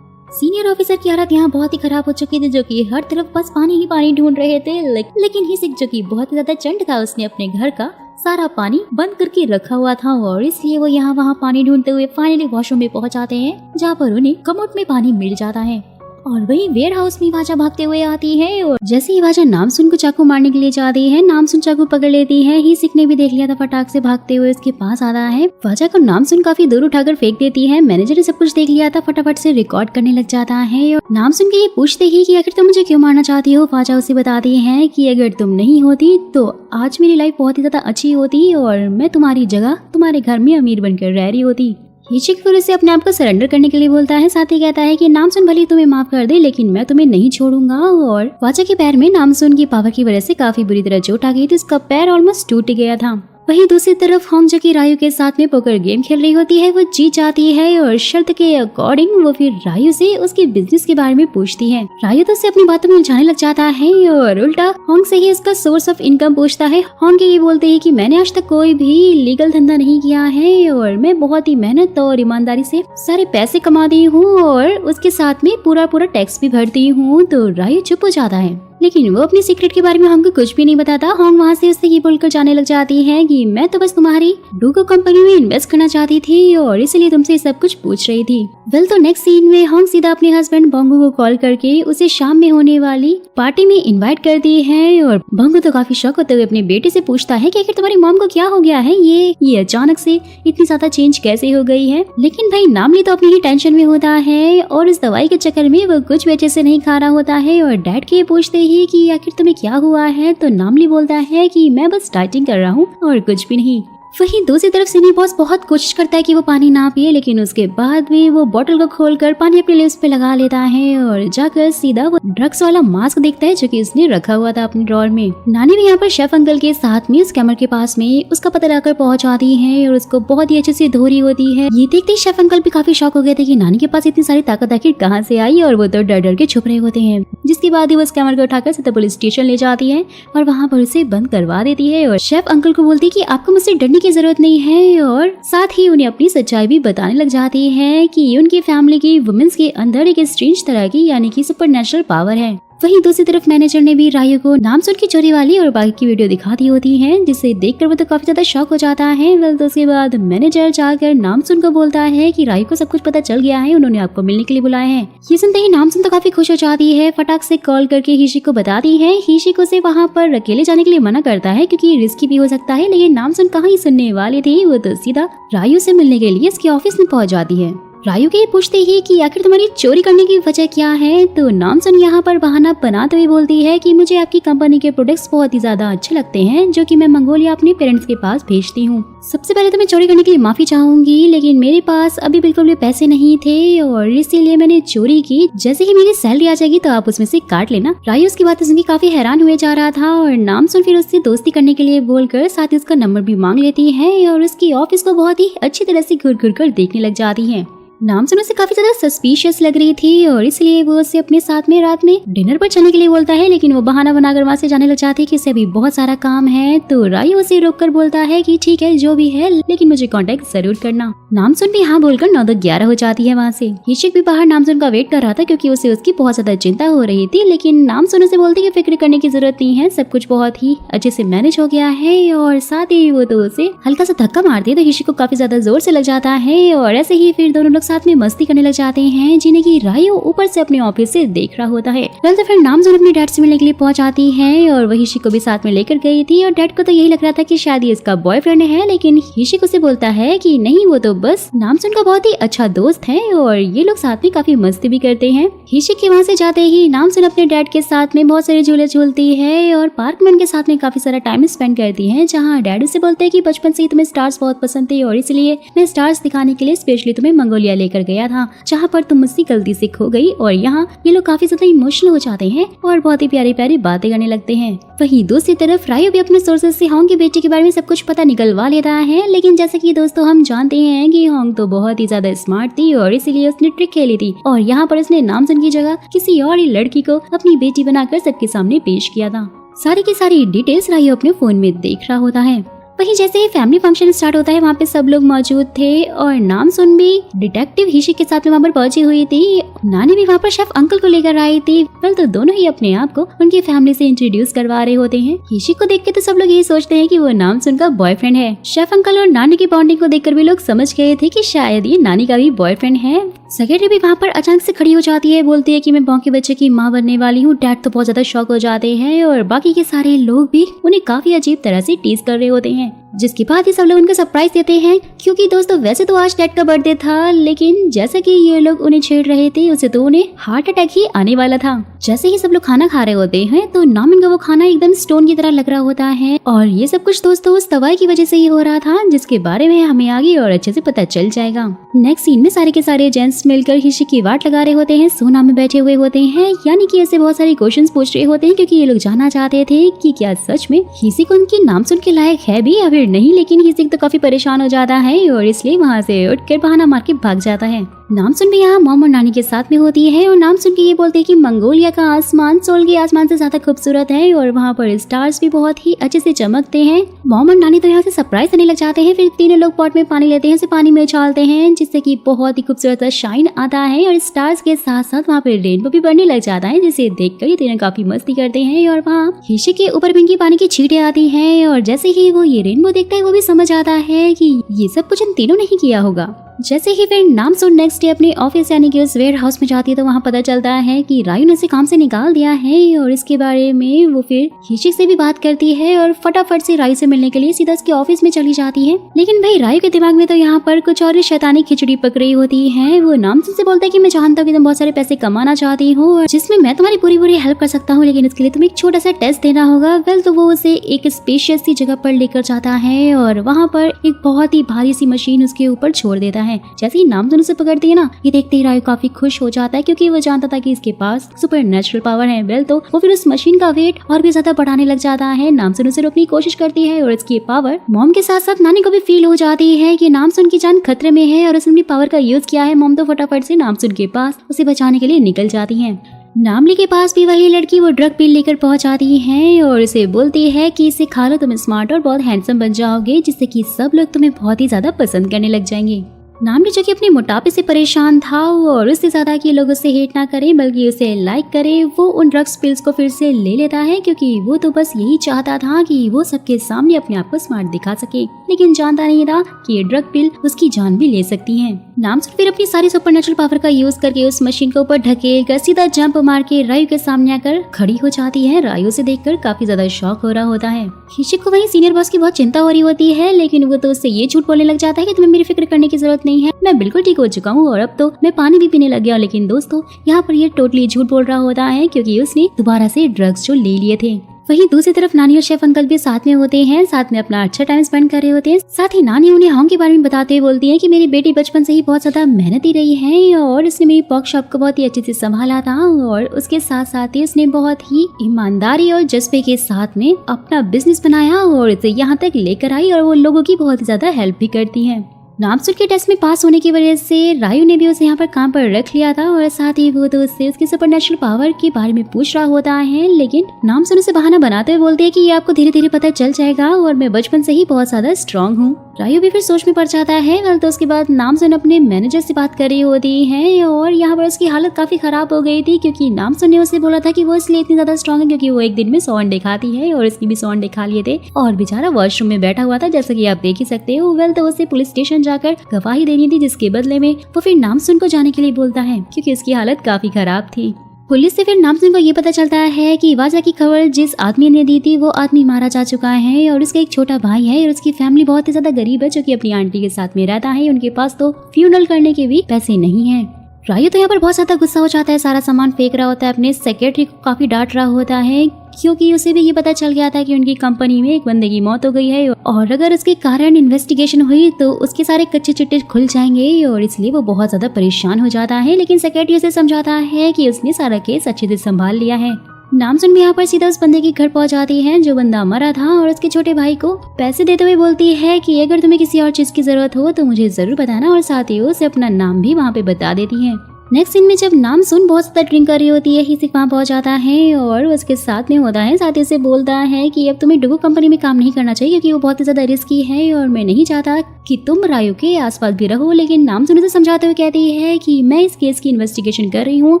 Speaker 1: सीनियर ऑफिसर की हालत यहाँ बहुत ही खराब हो चुकी थी, जो कि हर तरफ बस पानी ही पानी ढूंढ रहे थे, लेकिन हीसिक जो कि बहुत ही ज्यादा चंट था, उसने अपने घर का सारा पानी बंद करके रखा हुआ था और इसलिए वो यहाँ वहाँ पानी ढूंढते हुए फाइनली वॉशरूम में पहुँच जाते हैं, जहाँ पर उन्हें कमोड में पानी मिल जाता है। और वही वेयर हाउस में वाजा भागते हुए आती है और जैसे ही वाजा नामसुन को चाकू मारने के लिए जाती है, नामसुन चाकू पकड़ लेती है। हीसिक ने भी देख लिया था, फटाक से भागते हुए उसके पास आता है। वाजा को नामसुन काफी दूर उठाकर फेंक देती है। मैनेजर ने सब कुछ देख लिया था, फटाफट से रिकॉर्ड करने लग जाता है और नामसुन के ये पूछते ही कि आखिर तुम मुझे क्यों मारना चाहती हो। वाजा उसे बताती है कि अगर तुम नहीं होती तो आज मेरी लाइफ बहुत ही ज्यादा अच्छी होती और मैं तुम्हारी जगह तुम्हारे घर में अमीर बनकर रह रही होती। हीसिक फिर उसे अपने आप को सरेंडर करने के लिए बोलता है, साथ ही कहता है कि नामसुन भले तुम्हें माफ कर दे, लेकिन मैं तुम्हें नहीं छोड़ूंगा। और वाजा के पैर में नामसुन की पावर की वजह से काफी बुरी तरह चोट आ गई थी, उसका पैर ऑलमोस्ट टूट गया था। वहीं दूसरी तरफ होंग जो कि रायू के साथ में पोकर गेम खेल रही होती है, वो जीत जाती है और शर्त के अकॉर्डिंग वो फिर रायू से उसके बिजनेस के बारे में पूछती है। रायू तो उसे अपनी बातों में उलझाने लग जाता है और उल्टा होंग से ही इसका सोर्स ऑफ इनकम पूछता है। होंग के ये बोलते हैं कि मैंने आज तक कोई भी लीगल धंधा नहीं किया है और मैं बहुत ही मेहनत और ईमानदारी से सारे पैसे कमाती हूँ और उसके साथ में पूरा टैक्स भी भरती हूँ। तो रायू चुप हो जाता है, लेकिन वो अपनी सीक्रेट के बारे में होंग को कुछ भी नहीं बताता। होंग वहाँ से उससे ये बोलकर जाने लग जाती है कि मैं तो बस तुम्हारी डूगो कंपनी में इन्वेस्ट करना चाहती थी और इसलिए तुमसे सब कुछ पूछ रही थी। वेल तो नेक्स्ट सीन में होंग सीधा अपने हस्बैंड बंगू को कॉल करके उसे शाम में होने वाली पार्टी में इन्वाइट करती है और बंगू तो काफी शॉक होते हुए अपने बेटे से पूछता है कि आखिर तुम्हारी मॉम को क्या हो गया है, ये अचानक से इतनी ज्यादा चेंज कैसे हो गई है। लेकिन भाई नामली तो अपनी ही टेंशन में होता है और इस दवाई के चक्कर में वो कुछ भी अच्छे से नहीं खा रहा होता है और डैड के पूछते ही कि आखिर तुम्हें क्या हुआ है, तो नामली बोलता है कि मैं बस डाइटिंग कर रहा हूँ और कुछ भी नहीं। वहीं दूसरी तरफ सिनी बॉस बहुत कोशिश करता है कि वो पानी ना पिए, लेकिन उसके बाद भी वो बोतल को खोलकर पानी अपने लिप्स पे लगा लेता है और जाकर सीधा वो ड्रग्स वाला मास्क देखता है जो कि उसने रखा हुआ था अपने ड्रॉर में। नानी भी यहाँ पर शेफ अंकल के साथ में उस कैमरे के पास में उसका पता लगाकर पहुंच आती है और उसको बहुत ही अच्छे से धो रही होती है। ये देखते ही शेफ अंकल भी काफी शॉक हो गए थे कि नानी के पास इतनी सारी ताकत आखिर कहाँ से आई और वो तो डर डर के छुप रहे होते हैं। जिसके बाद ही वो उस कैमरे को उठाकर सीधा पुलिस स्टेशन ले जाती है और वहाँ पर उसे बंद करवा देती है और शेफ अंकल को बोलती है कि आपको मुझसे डरने की जरूरत नहीं है और साथ ही उन्हें अपनी सच्चाई भी बताने लग जाती है कि उनकी फैमिली की वुमेन्स के अंदर एक स्ट्रेंज तरह की यानी कि सुपरनैचुरल पावर है। वहीं दूसरी तरफ मैनेजर ने भी रायू को नामसुन की चोरी वाली और बाकी की वीडियो दिखा दी होती है, जिसे देखकर वो तो काफी ज्यादा शॉक हो जाता है। वेल तो उसके बाद मैनेजर जाकर नामसुन को बोलता है कि रायू को सब कुछ पता चल गया है, उन्होंने आपको मिलने के लिए बुलाया है। ये सुनते ही नामसुन तो काफी खुश हो जाती है, फटाक से कॉल करके हीशिक को बताती है। हीशिक उसे वहाँ पर अकेले जाने के लिए मना करता है क्योंकि रिस्की भी हो सकता है, लेकिन नामसुन कहाँ ही सुनने वाली थी, वो तो सीधा रायू से मिलने के लिए इसके ऑफिस में पहुँच जाती है। रायू के पूछते ही कि आखिर तुम्हारी चोरी करने की वजह क्या है, तो नामसुन यहाँ पर बहाना बनाते हुए बोलती है कि मुझे आपकी कंपनी के प्रोडक्ट्स बहुत ही ज्यादा अच्छे लगते हैं, जो कि मैं मंगोलिया अपने पेरेंट्स के पास भेजती हूँ। सबसे पहले तो मैं चोरी करने के लिए माफी चाहूंगी, लेकिन मेरे पास अभी बिल्कुल भी पैसे नहीं थे और इसीलिए मैंने चोरी की। जैसे ही मेरी सैलरी आ जाएगी तो आप उसमें से काट लेना। रायू उसकी बातें सुनकर काफी हैरान हुए जा रहा था और नामसुन फिर उससे दोस्ती करने के लिए बोलकर साथ ही उसका नंबर भी मांग लेती है और उसकी ऑफिस को बहुत ही अच्छी तरह से घूर घूर कर देखने लग जाती है। नामसुन उसे काफी ज्यादा सस्पिशियस लग रही थी और इसलिए वो उसे अपने साथ में रात में डिनर पर चलने के लिए बोलता है, लेकिन वो बहाना बनाकर वहाँ से जाने लग जाती है कि उसे अभी बहुत सारा काम है। तो रायू उसे रोककर बोलता है कि ठीक है जो भी है, लेकिन मुझे कांटेक्ट जरूर करना। नामसुन भी हाँ बोलकर 9-11 हो जाती है वहाँ से। हीशिक भी बाहर नामसुन का वेट कर रहा था क्योंकि उसे उसकी बहुत ज्यादा चिंता हो रही थी, लेकिन नामसुन उसे बोलती है कि फिक्र करने की जरूरत नहीं है, सब कुछ बहुत ही अच्छे से मैनेज हो गया है और साथ ही वो तो उसे हल्का सा धक्का मारती है तो हीशिक को काफी ज्यादा जोर से लग जाता है और ऐसे ही फिर दोनों लोग साथ में मस्ती करने लग जाते हैं, जिन्हें की रायू ऊपर से अपने ऑफिस से देख रहा होता है। वेल तो फिर नामजुन अपने डैड से मिलने के लिए पहुंच आती है और वह हिशी को भी साथ में लेकर गई थी और डैड को तो यही लग रहा था कि शायद ये इसका बॉयफ्रेंड है, लेकिन हिशी उसे बोलता है कि नहीं, वो तो बस नामजुन का बहुत ही अच्छा दोस्त है और ये लोग साथ में काफी मस्ती भी करते हैं। हिशी के वहाँ से जाते ही नामजुन अपने डैड के साथ में बहुत सारे झूले झूलती है और पार्क में उनके साथ में काफी सारा टाइम स्पेंड करती है, जहाँ डैड उसे बोलते हैं कि बचपन से ही तुम्हें स्टार्स बहुत पसंद थे और इसलिए मैं स्टार्स दिखाने के लिए स्पेशली तुम्हें मंगोलिया लेकर गया था, जहाँ पर तुम मुझसे गलती से खो गई। और यहाँ ये लोग काफी ज्यादा इमोशनल हो जाते हैं और बहुत ही प्यारी प्यारी बातें करने लगते हैं। वहीं दूसरी तरफ रायू भी अपने सोर्सेज से होंग की बेटी के बारे में सब कुछ पता निकलवा लेता है, लेकिन जैसे कि दोस्तों हम जानते हैं कि होंग तो बहुत ही ज्यादा स्मार्ट थी और इसीलिए उसने ट्रिक खेली थी और यहाँ पर उसने नामजुन की जगह किसी और ही लड़की को अपनी बेटी बनाकर सबके सामने पेश किया था। सारी की सारी डिटेल्स रायू अपने फोन में देख रहा होता है। वहीं जैसे ही फैमिली फंक्शन स्टार्ट होता है, वहाँ पे सब लोग मौजूद थे और नामजुन भी डिटेक्टिव हिशी के साथ में वहाँ पर पहुंची हुई थी। नानी भी वहाँ पर शेफ अंकल को लेकर आई थी। वेल तो दोनों ही अपने आप को उनकी फैमिली से इंट्रोड्यूस करवा रहे होते हैं। हिशी को देख के तो सब लोग यही सोचते हैं कि वो नामजुन का बॉयफ्रेंड है। शेफ अंकल और नानी की बॉन्डिंग को देखकर भी लोग समझ गए थे कि शायद ये नानी का भी बॉयफ्रेंड है। सेक्रेटरी भी वहाँ पर अचानक से खड़ी हो जाती है, बोलती है कि मैं बॉन्ग के बच्चे की माँ बनने वाली हूँ। डैड तो बहुत ज्यादा शॉक हो जाते हैं और बाकी के सारे लोग भी उन्हें काफी अजीब तरह से टीज कर रहे होते हैं, जिसके बाद ही सब लोग उनको सरप्राइज देते हैं। क्योंकि दोस्तों वैसे तो आज डैड का बर्थडे था, लेकिन जैसा कि ये लोग उन्हें छेड़ रहे थे उसे तो उन्हें हार्ट अटैक ही आने वाला था। जैसे ही सब लोग खाना खा रहे होते हैं तो नामिन का वो खाना एकदम स्टोन की तरह लग रहा होता है और ये सब कुछ दोस्तों उस दवाई की वजह से ही हो रहा था, जिसके बारे में हमें आगे और अच्छे से पता चल जाएगा। नेक्स्ट सीन में सारे के सारे जेंट्स मिलकर हिशी की वाट लगा रहे होते हैं, सोना में बैठे हुए होते हैं, यानी कि ऐसे बहुत सारे क्वेश्चंस पूछ रहे होते हैं, क्योंकि ये लोग जानना चाहते थे कि क्या सच में हिसी को उनकी नाम सुन के लायक है भी या फिर नहीं। लेकिन हिसी तो काफी परेशान हो जाता है और इसलिए वहाँ से उठकर बहाना मार के भाग जाता है। नामसुन भी यहाँ मॉम और नानी के साथ में होती है और नामसुन के ये बोलते हैं कि मंगोलिया का आसमान सोल के आसमान से ज्यादा खूबसूरत है और वहाँ पर स्टार्स भी बहुत ही अच्छे से चमकते हैं। मॉम और नानी तो यहाँ से सरप्राइज देने लग जाते हैं। फिर तीनों लोग पॉट में पानी लेते हैं, उसे पानी में उछालते हैं, जिससे कि बहुत ही खूबसूरत शाइन आता है और स्टार्स के साथ साथ वहाँ पे रेनबो भी बढ़ने लग जाता है, जिसे देखकर ये तीनों काफी मस्ती करते हैं। और वहाँ हिशी के ऊपर भी इनकी पानी की छींटे आती है और जैसे ही वो ये रेनबो देखता है वो भी समझ आता है कि ये सब कुछ इन तीनों ने ही किया होगा। जैसे ही फिर नामसुन नेक्स्ट डे अपने ऑफिस यानी कि उस वेयर हाउस में जाती है तो वहाँ पता चलता है कि रायू ने उसे काम से निकाल दिया है और इसके बारे में वो फिर हिशी से भी बात करती है और फटाफट से रायू से मिलने के लिए सीधा उसके ऑफिस में चली जाती है। लेकिन भाई रायू के दिमाग में तो यहाँ पर कुछ और शैतानी खिचड़ी पक रही होती है। वो नामसुन से बोलता है कि मैं जानता हूँ कि तुम बहुत सारे पैसे कमाना चाहती हो जिसमें मैं तुम्हारी पूरी हेल्प कर सकता हूँ, लेकिन इसके लिए तुम्हें एक छोटा सा टेस्ट देना होगा। वेल तो वो उसे एक स्पेशियस सी जगह पर लेकर जाता है और वहाँ पर एक बहुत ही भारी सी मशीन उसके ऊपर छोड़ देता है। जैसे ही नामसुन उसे पकड़ती है ना, ये देखते ही रायू काफी खुश हो जाता है क्योंकि वो जानता था कि इसके पास सुपर नेचुरल पावर है। वेल तो वो फिर उस मशीन का वेट और भी ज्यादा बढ़ाने लग जाता है। नामसुन उसे रोकने की कोशिश करती है और इसकी पावर मॉम के साथ साथ नानी को भी फील हो जाती है कि नामसुन की जान खतरे में है और उसने अपनी पावर का यूज किया है। मॉम तो फटाफट से नामसुन के पास उसे बचाने के लिए निकल जाती है। नामली के पास भी वही लड़की वो ड्रग पिल लेकर पहुंच आती है और उसे बोलती है कि इसे खा लो, तुम स्मार्ट और बहुत हैंडसम बन जाओगे, जिससे कि सब लोग तुम्हें बहुत ही ज्यादा पसंद करने लग जाएंगे। नामली जो कि अपने मोटापे से परेशान था और उससे ज्यादा कि लोग उसे हेट ना करें बल्कि उसे लाइक करें, वो उन ड्रग्स पिल्स को फिर से ले लेता है क्योंकि वो तो बस यही चाहता था कि वो सबके सामने अपने आप को स्मार्ट दिखा सके, लेकिन जानता नहीं था कि ये ड्रग पिल उसकी जान भी ले सकती है। नामसुन फिर अपनी सारी सुपरनेचुरल पावर का यूज करके उस मशीन के ऊपर ढकेल कर सीधा जंप मार के रायू के सामने आकर खड़ी हो जाती है। रायू से देखकर काफी ज्यादा शॉक हो रहा होता है। हिशी को वही सीनियर बॉस की बहुत चिंता हो रही होती है, लेकिन वो तो उससे ये झूठ बोलने लग जाता है कि तुम्हें मेरी फिक्र करने की जरूरत नहीं है, मैं बिल्कुल ठीक हो चुका हूँ और अब तो मैं पानी भी पीने लग गया। लेकिन दोस्तों यहाँ पर ये टोटली झूठ बोल रहा होता है क्योंकि उसने दोबारा से ड्रग्स जो ले लिए थे। वहीं दूसरी तरफ नानी और शेफ अंकल भी साथ में होते हैं, साथ में अपना अच्छा टाइम स्पेंड कर रहे होते हैं। साथ ही नानी उन्हें होंग के बारे में बताते हुए बोलती है कि मेरी बेटी बचपन से ही बहुत ज्यादा मेहनती रही है और उसने मेरी पॉक शॉप को बहुत ही अच्छे से संभाला था और उसके साथ साथ ही उसने बहुत ही ईमानदारी और जज्बे के साथ में अपना बिजनेस बनाया और इसे यहाँ तक लेकर आई और वो लोगों की बहुत ही ज्यादा हेल्प भी करती है। नामसुन के टेस्ट में पास होने की वजह से रायू ने भी उसे यहाँ पर काम पर रख लिया था और साथ ही वो तो उससे उसकी सुपरनेचुरल पावर के बारे में पूछ रहा होता है, लेकिन नामसुन उसे बहाना बनाते हुए बोलते हैं कि ये आपको धीरे धीरे पता चल जाएगा और मैं बचपन से ही बहुत ज्यादा स्ट्रांग हूँ। रायू भी फिर सोच में पड़ जाता है। वेल तो उसके बाद नामसुन अपने मैनेजर से बात कर रही होती है और यहाँ पर उसकी हालत काफी खराब हो गई थी क्योंकि नामसुन ने उसे बोला था कि वो इसलिए इतनी ज्यादा स्ट्रांग है क्योंकि वो एक दिन में 100 अंडे खाती है और इसने भी 100 अंडे खा लिए थे और बेचारा वॉशरूम में बैठा हुआ था, जैसा कि आप देख ही सकते हो। वेल तो उसे पुलिस स्टेशन स्टेशन जाकर गवाही देनी थी, जिसके बदले में वो फिर नामसुन को जाने के लिए बोलता है क्योंकि उसकी हालत काफी खराब थी। पुलिस से फिर नामसुन को ये पता चलता है कि वाजा की खबर जिस आदमी ने दी थी वो आदमी मारा जा चुका है और उसका एक छोटा भाई है और उसकी फैमिली बहुत ही ज्यादा गरीब है जो कि अपनी आंटी के साथ में रहता है। उनके पास तो फ्यूनरल करने के भी पैसे नहीं है। रायू तो यहाँ पर बहुत ज्यादा गुस्सा हो जाता है, सारा सामान फेंक रहा होता है, अपने सेक्रेटरी को काफी डांट रहा होता है क्योंकि उसे भी ये पता चल गया था कि उनकी कंपनी में एक बंदे की मौत हो गई है और अगर उसके कारण इन्वेस्टिगेशन हुई तो उसके सारे कच्चे चिट्टे खुल जाएंगे और इसलिए वो बहुत ज्यादा परेशान हो जाता है। लेकिन सेक्रेटरी उसे समझाता है कि उसने सारा केस अच्छे से संभाल लिया है। नामसुन भी यहाँ पर सीधा उस बंदे के घर पहुंच जाती है जो बंदा मरा था और उसके छोटे भाई को पैसे देते हुए बोलती है कि अगर तुम्हें किसी और चीज की जरूरत हो तो मुझे जरूर बताना और साथ ही उसे अपना नाम भी वहाँ पे बता देती है। नेक्स्ट सीन में जब नामसुन बहुत ज्यादा ड्रिंक कर रही होती है, हिसिक वहाँ पहुंच जाता है और उसके साथ में होता है, साथ ही उसे बोलता है कि अब तुम्हें डुगो कंपनी में काम नहीं करना चाहिए क्योंकि वो बहुत ही ज्यादा रिस्की है और मैं नहीं चाहता कि तुम रायू के आसपास भी रहो। लेकिन नामसुन उसे समझाते हुए कहती है कि मैं इस केस की इन्वेस्टिगेशन कर रही हूँ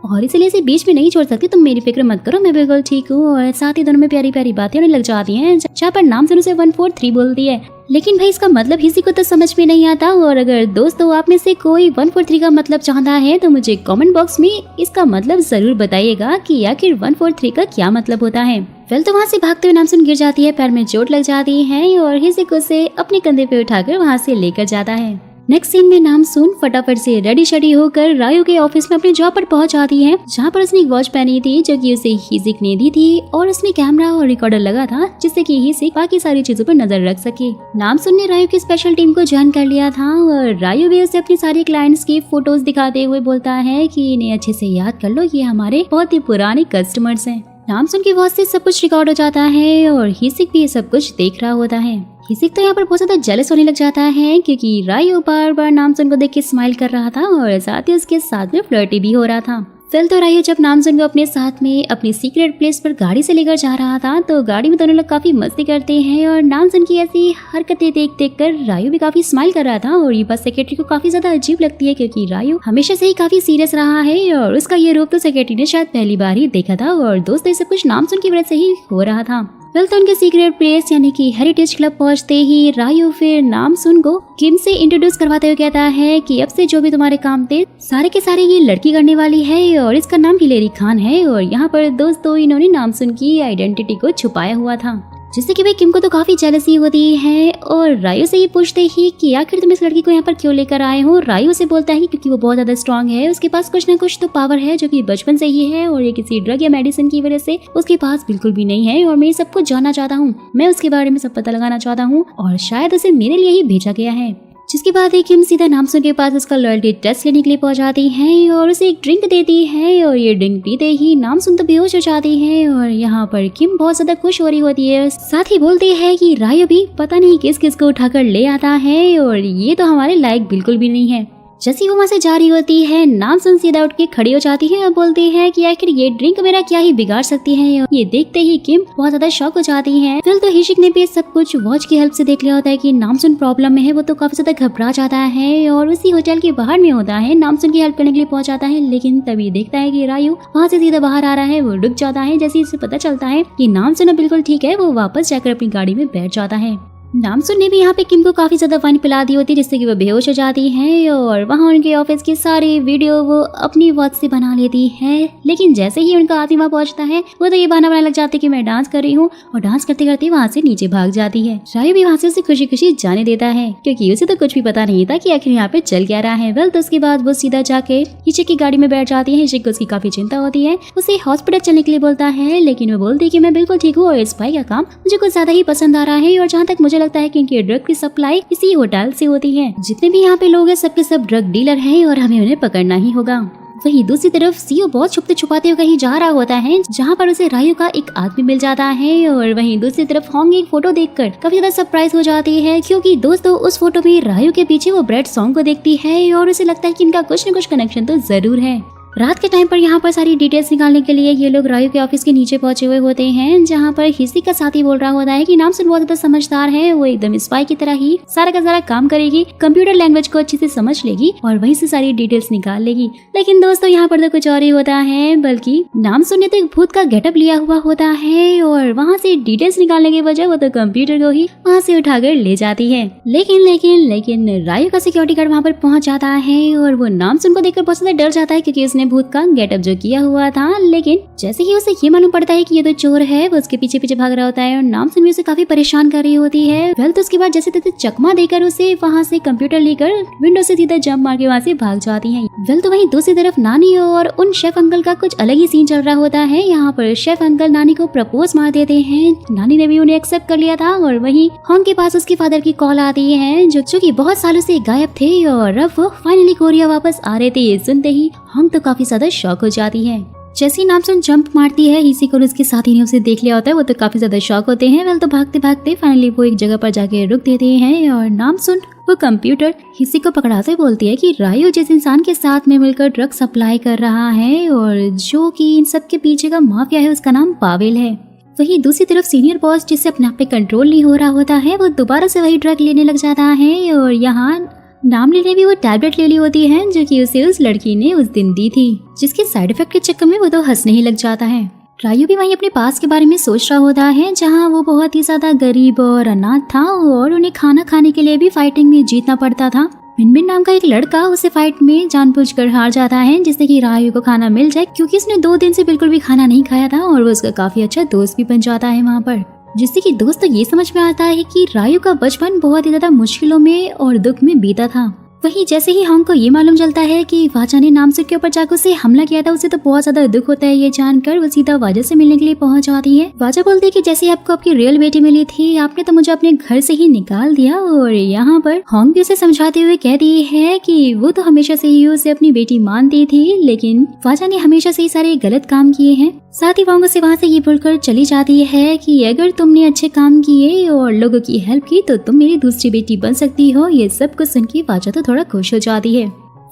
Speaker 1: और इसलिए इसे बीच में नहीं छोड़ सकती, तुम मेरी फिक्र मत करो, मैं बिल्कुल ठीक हूँ। और साथ ही दोनों में प्यारी प्यारी बातें होने लग जाती है जहाँ पर नामसुन उसे 143 बोलती है। लेकिन भाई इसका मतलब किसी को तो समझ में नहीं आता और अगर दोस्तों आप में से कोई 143 का मतलब चाहता है तो मुझे कमेंट बॉक्स में इसका मतलब जरूर बताइएगा कि आखिर 143 का क्या मतलब होता है। फिर तो वहाँ से भागते हुए नामसुन गिर जाती है, पैर में चोट लग जाती है और हिसिक उसे अपने कंधे पे उठाकर वहाँ से लेकर जाता है। नेक्स्ट सीन में नामसुन फटाफट से रेडी शेडी होकर रायू के ऑफिस में अपने जॉब पर पहुंच जाती है जहाँ पर उसने एक वॉच पहनी थी जो कि उसे हिसिक ने दी थी और उसमें कैमरा और रिकॉर्डर लगा था जिससे कि हिसिक बाकी सारी चीजों पर नजर रख सके। नामसुन ने रायू की स्पेशल टीम को ज्वाइन कर लिया था और रायू भी उसे अपनी सारी क्लाइंट्स की फोटोज दिखाते हुए बोलता है कि इन्हें अच्छे से याद कर लो, ये हमारे बहुत ही पुराने कस्टमर्स हैं। नामसुन की वॉइस से सब कुछ रिकॉर्ड हो जाता है और हिसिक भी ये सब कुछ देख रहा होता है। हिसिक तो यहाँ पर बहुत ज्यादा जेलस होने लग जाता है क्योंकि रायू बार बार नामसुन को देख के स्माइल कर रहा था और साथ ही उसके साथ में फ्लर्टी भी हो रहा था। फिर तो रायू जब नामसुन को अपने साथ में अपनी सीक्रेट प्लेस पर गाड़ी से लेकर जा रहा था तो गाड़ी में दोनों लोग काफी मस्ती करते हैं और नामसुन की ऐसी हरकतें देख कर रायू भी काफी स्माइल कर रहा था और ये बात सेक्रेटरी को काफी ज्यादा अजीब लगती है क्योंकि रायू हमेशा से ही काफी सीरियस रहा है और उसका ये रूप तो सेक्रेटरी ने शायद पहली बार ही देखा था और दोस्तों ये सब कुछ नामसुन की वजह से ही हो रहा था। वेल तो उनके सीक्रेट प्लेस यानी कि हेरिटेज क्लब पहुंचते ही रायू फिर नामसुन को किम से इंट्रोड्यूस करवाते हुए कहता है कि अब से जो भी तुम्हारे काम थे सारे के सारे ये लड़की करने वाली है और इसका नाम हिलेरी खान है। और यहाँ पर दोस्तों इन्होंने नामसुन की आइडेंटिटी को छुपाया हुआ था जिससे कि भाई किम को तो काफी जेलसी होती है और रायू से ये पूछते ही कि आखिर तुम इस लड़की को यहाँ पर क्यों लेकर आए हो। रायू से बोलता है कि क्योंकि वो बहुत ज्यादा स्ट्रांग है, उसके पास कुछ ना कुछ तो पावर है जो कि बचपन से ही है और ये किसी ड्रग या मेडिसिन की वजह से उसके पास बिल्कुल भी नहीं है और मैं सब कुछ जानना चाहता हूँ, मैं उसके बारे में सब पता लगाना चाहता हूँ और शायद उसे मेरे लिए ही भेजा गया है। जिसके बाद किम सीधा नामसुन के पास उसका लॉयल्टी टेस्ट लेने के लिए पहुंच जाती है और उसे एक ड्रिंक देती है और ये ड्रिंक पीते ही नामसुन तो बेहोश हो जाती है और यहाँ पर किम बहुत ज्यादा खुश हो रही होती है, साथ ही बोलती है कि रायू भी पता नहीं किस किस को उठाकर ले आता है और ये तो हमारे लायक बिल्कुल भी नहीं है। जैसी वो वहाँ से जा रही होती है नामसुन सीधा उठ के खड़ी हो जाती है और बोलती है कि आखिर ये ड्रिंक मेरा क्या ही बिगाड़ सकती है। और ये देखते ही किम बहुत ज्यादा शॉक हो जाती है। फिर तो हिसिक ने भी सब कुछ वॉच की हेल्प से देख लिया होता है कि नामसुन प्रॉब्लम में है, वो तो काफी ज्यादा घबरा जाता है और उसी होटल के बाहर में होता है, नामसुन की हेल्प करने के लिए पहुंच जाता है। लेकिन तभी देखता है कि रायू वहाँ से सीधा बाहर आ रहा है, वो रुक जाता है। जैसे इसे पता चलता है कि नामसुन बिल्कुल ठीक है, वो वापस जाकर अपनी गाड़ी में बैठ जाता है। नामसुन ने भी यहाँ पे किम को काफी ज्यादा वाइन पिला दी होती है जिससे कि वो बेहोश हो जाती है और वहाँ उनके ऑफिस की सारी वीडियो वो अपनी वॉच से बना लेती है। लेकिन जैसे ही उनका आदमी वहाँ पहुँचता है वो तो ये बहाना बनाने लग जाती है कि मैं डांस कर रही हूँ और डांस करते करते वहाँ से नीचे भाग जाती है। रायू भी वहाँ से उसे खुशी खुशी जाने देता है क्योंकि उसे तो कुछ भी पता नहीं था कि आखिर यहाँ पे चल क्या रहा है। वेल तो उसके बाद वो सीधा जाके हिसिक की गाड़ी में बैठ जाती है। हिसिक को उसकी काफी चिंता होती है, उसे हॉस्पिटल चलने के लिए बोलता है लेकिन वो बोलती है कि मैं बिल्कुल ठीक हूँ और इस भाई का काम मुझे कुछ ज्यादा ही पसंद आ रहा है और जहाँ तक मुझे लगता है कि इनकी ड्रग की सप्लाई इसी होटल से होती है। जितने भी यहाँ पे लोग हैं सबके सब ड्रग डीलर हैं और हमें उन्हें पकड़ना ही होगा। वहीं दूसरी तरफ सीओ बहुत छुपते छुपाते हुए कहीं जा रहा होता है जहाँ पर उसे रायू का एक आदमी मिल जाता है और वहीं दूसरी तरफ होंग एक फोटो देखकर काफी ज्यादा सरप्राइज हो जाती है क्योंकि दोस्तों उस फोटो में रायू के पीछे वो ब्रेड सॉन्ग को देखती है और उसे लगता है कि इनका कुछ न कुछ कनेक्शन तो जरूर है। रात के टाइम पर यहाँ पर सारी डिटेल्स निकालने के लिए ये लोग रायू के ऑफिस के नीचे पहुंचे हुए होते हैं, जहाँ पर हिसी का साथी बोल रहा होता है कि नामसुन बहुत ज्यादा समझदार है, वो एकदम स्पाई की तरह ही सारा का सारा काम करेगी, कंप्यूटर लैंग्वेज को अच्छे से समझ लेगी और वहीं से सारी डिटेल्स निकाल लेगी। लेकिन दोस्तों यहाँ पर तो कुछ और ही होता है, बल्कि नामसुन ने तो एक भूत का गेटअप लिया हुआ होता है और वहाँ से डिटेल्स निकालने के वजह वो तो कंप्यूटर को ही वहाँ से उठाकर ले जाती है। लेकिन रायू का सिक्योरिटी गार्ड वहाँ पर पहुँच जाता है और वो नामसुन को देखकर बहुत ज्यादा डर जाता है, क्योंकि उसने भूत का गेटअप जो किया हुआ था। लेकिन जैसे ही उसे ये मालूम पड़ता है कि ये तो चोर है, वो उसके पीछे पीछे भाग रहा होता है और नामसुन भी उसे काफी परेशान कर रही होती है। वेल तो उसके बाद जैसे तैसे चकमा देकर उसे वहाँ से कंप्यूटर लेकर विंडो से सीधा जंप मार के वहाँ से भाग जाती है। वेल तो वहीं दूसरी तरफ नानी और उन शेफ अंकल का कुछ अलग ही सीन चल रहा होता है। यहाँ पर शेफ अंकल नानी को प्रपोज मार देते हैं, नानी ने भी उन्हें एक्सेप्ट कर लिया था और वहीं होंग के पास उसके फादर की कॉल आती है, जो कि बहुत सालों से गायब थे और अब वो फाइनली कोरिया वापस आ रहे थे। ये सुनते ही होंग तो काफी ज्यादा शॉक हो जाती है। जैसे ही नामसुन जंप मारती है, हिसी को उसके साथी ने उसे देख लिया होता है, वो तो काफी ज्यादा शॉक होते हैं। वेल तो भागते भागते फाइनली वो एक जगह पर जाके रुक देते हैं और नामसुन वो कंप्यूटर हिसी को पकड़ाते बोलती है कि रायू जिस इंसान के साथ में मिलकर ड्रग सप्लाई कर रहा है और जो कि इन सब के पीछे का माफिया है, उसका नाम पावेल है। वहीं दूसरी तरफ सीनियर बॉस जिससे अपने आप पे कंट्रोल नहीं हो रहा होता है, वो दोबारा से वही ड्रग लेने लग जाता है और यहाँ नामली ने भी वो टैबलेट ले ली होती है जो कि उसे उस लड़की ने उस दिन दी थी, जिसके साइड इफेक्ट के चक्कर में वो तो हंसने ही लग जाता है। रायू भी वहीं अपने पास के बारे में सोच रहा होता है, जहाँ वो बहुत ही ज्यादा गरीब और अनाथ था और उन्हें खाना खाने के लिए भी फाइटिंग में जीतना पड़ता था। मिनमिन नाम का एक लड़का उसे फाइट में जानबूझकर हार जाता है, जिससे कि रायू को खाना मिल जाए, क्योंकि उसने 2 दिन से बिल्कुल भी खाना नहीं खाया था और वो उसका काफी अच्छा दोस्त भी बन जाता है वहाँ पर। जिससे कि दोस्तों ये समझ में आता है कि रायू का बचपन बहुत ही ज्यादा मुश्किलों में और दुख में बीता था। वहीं जैसे ही होंग को ये मालूम चलता है कि वाजा ने नामसुन के ऊपर जाकर उसे हमला किया था, उसे तो बहुत ज्यादा दुख होता है। ये जानकर वो सीधा वाजा से मिलने के लिए पहुंच जाती है। वाजा बोलती है कि जैसे आपको आपकी रियल बेटी मिली थी, आपने तो मुझे अपने घर से ही निकाल दिया। और यहाँ पर होंग भी उसे समझाते हुए कहती है कि वो तो हमेशा से ही उसे अपनी बेटी मानती थी, लेकिन वाजा ने हमेशा से ही सारे गलत काम किए हैं। साथ ही होंग से वहाँ से ये बोलकर चली जाती है कि अगर तुमने अच्छे काम किए और लोगों की हेल्प की तो तुम मेरी दूसरी बेटी बन सकती हो। ये सब कुछ सुन के वाजा तो थोड़ा खुश हो जाती है।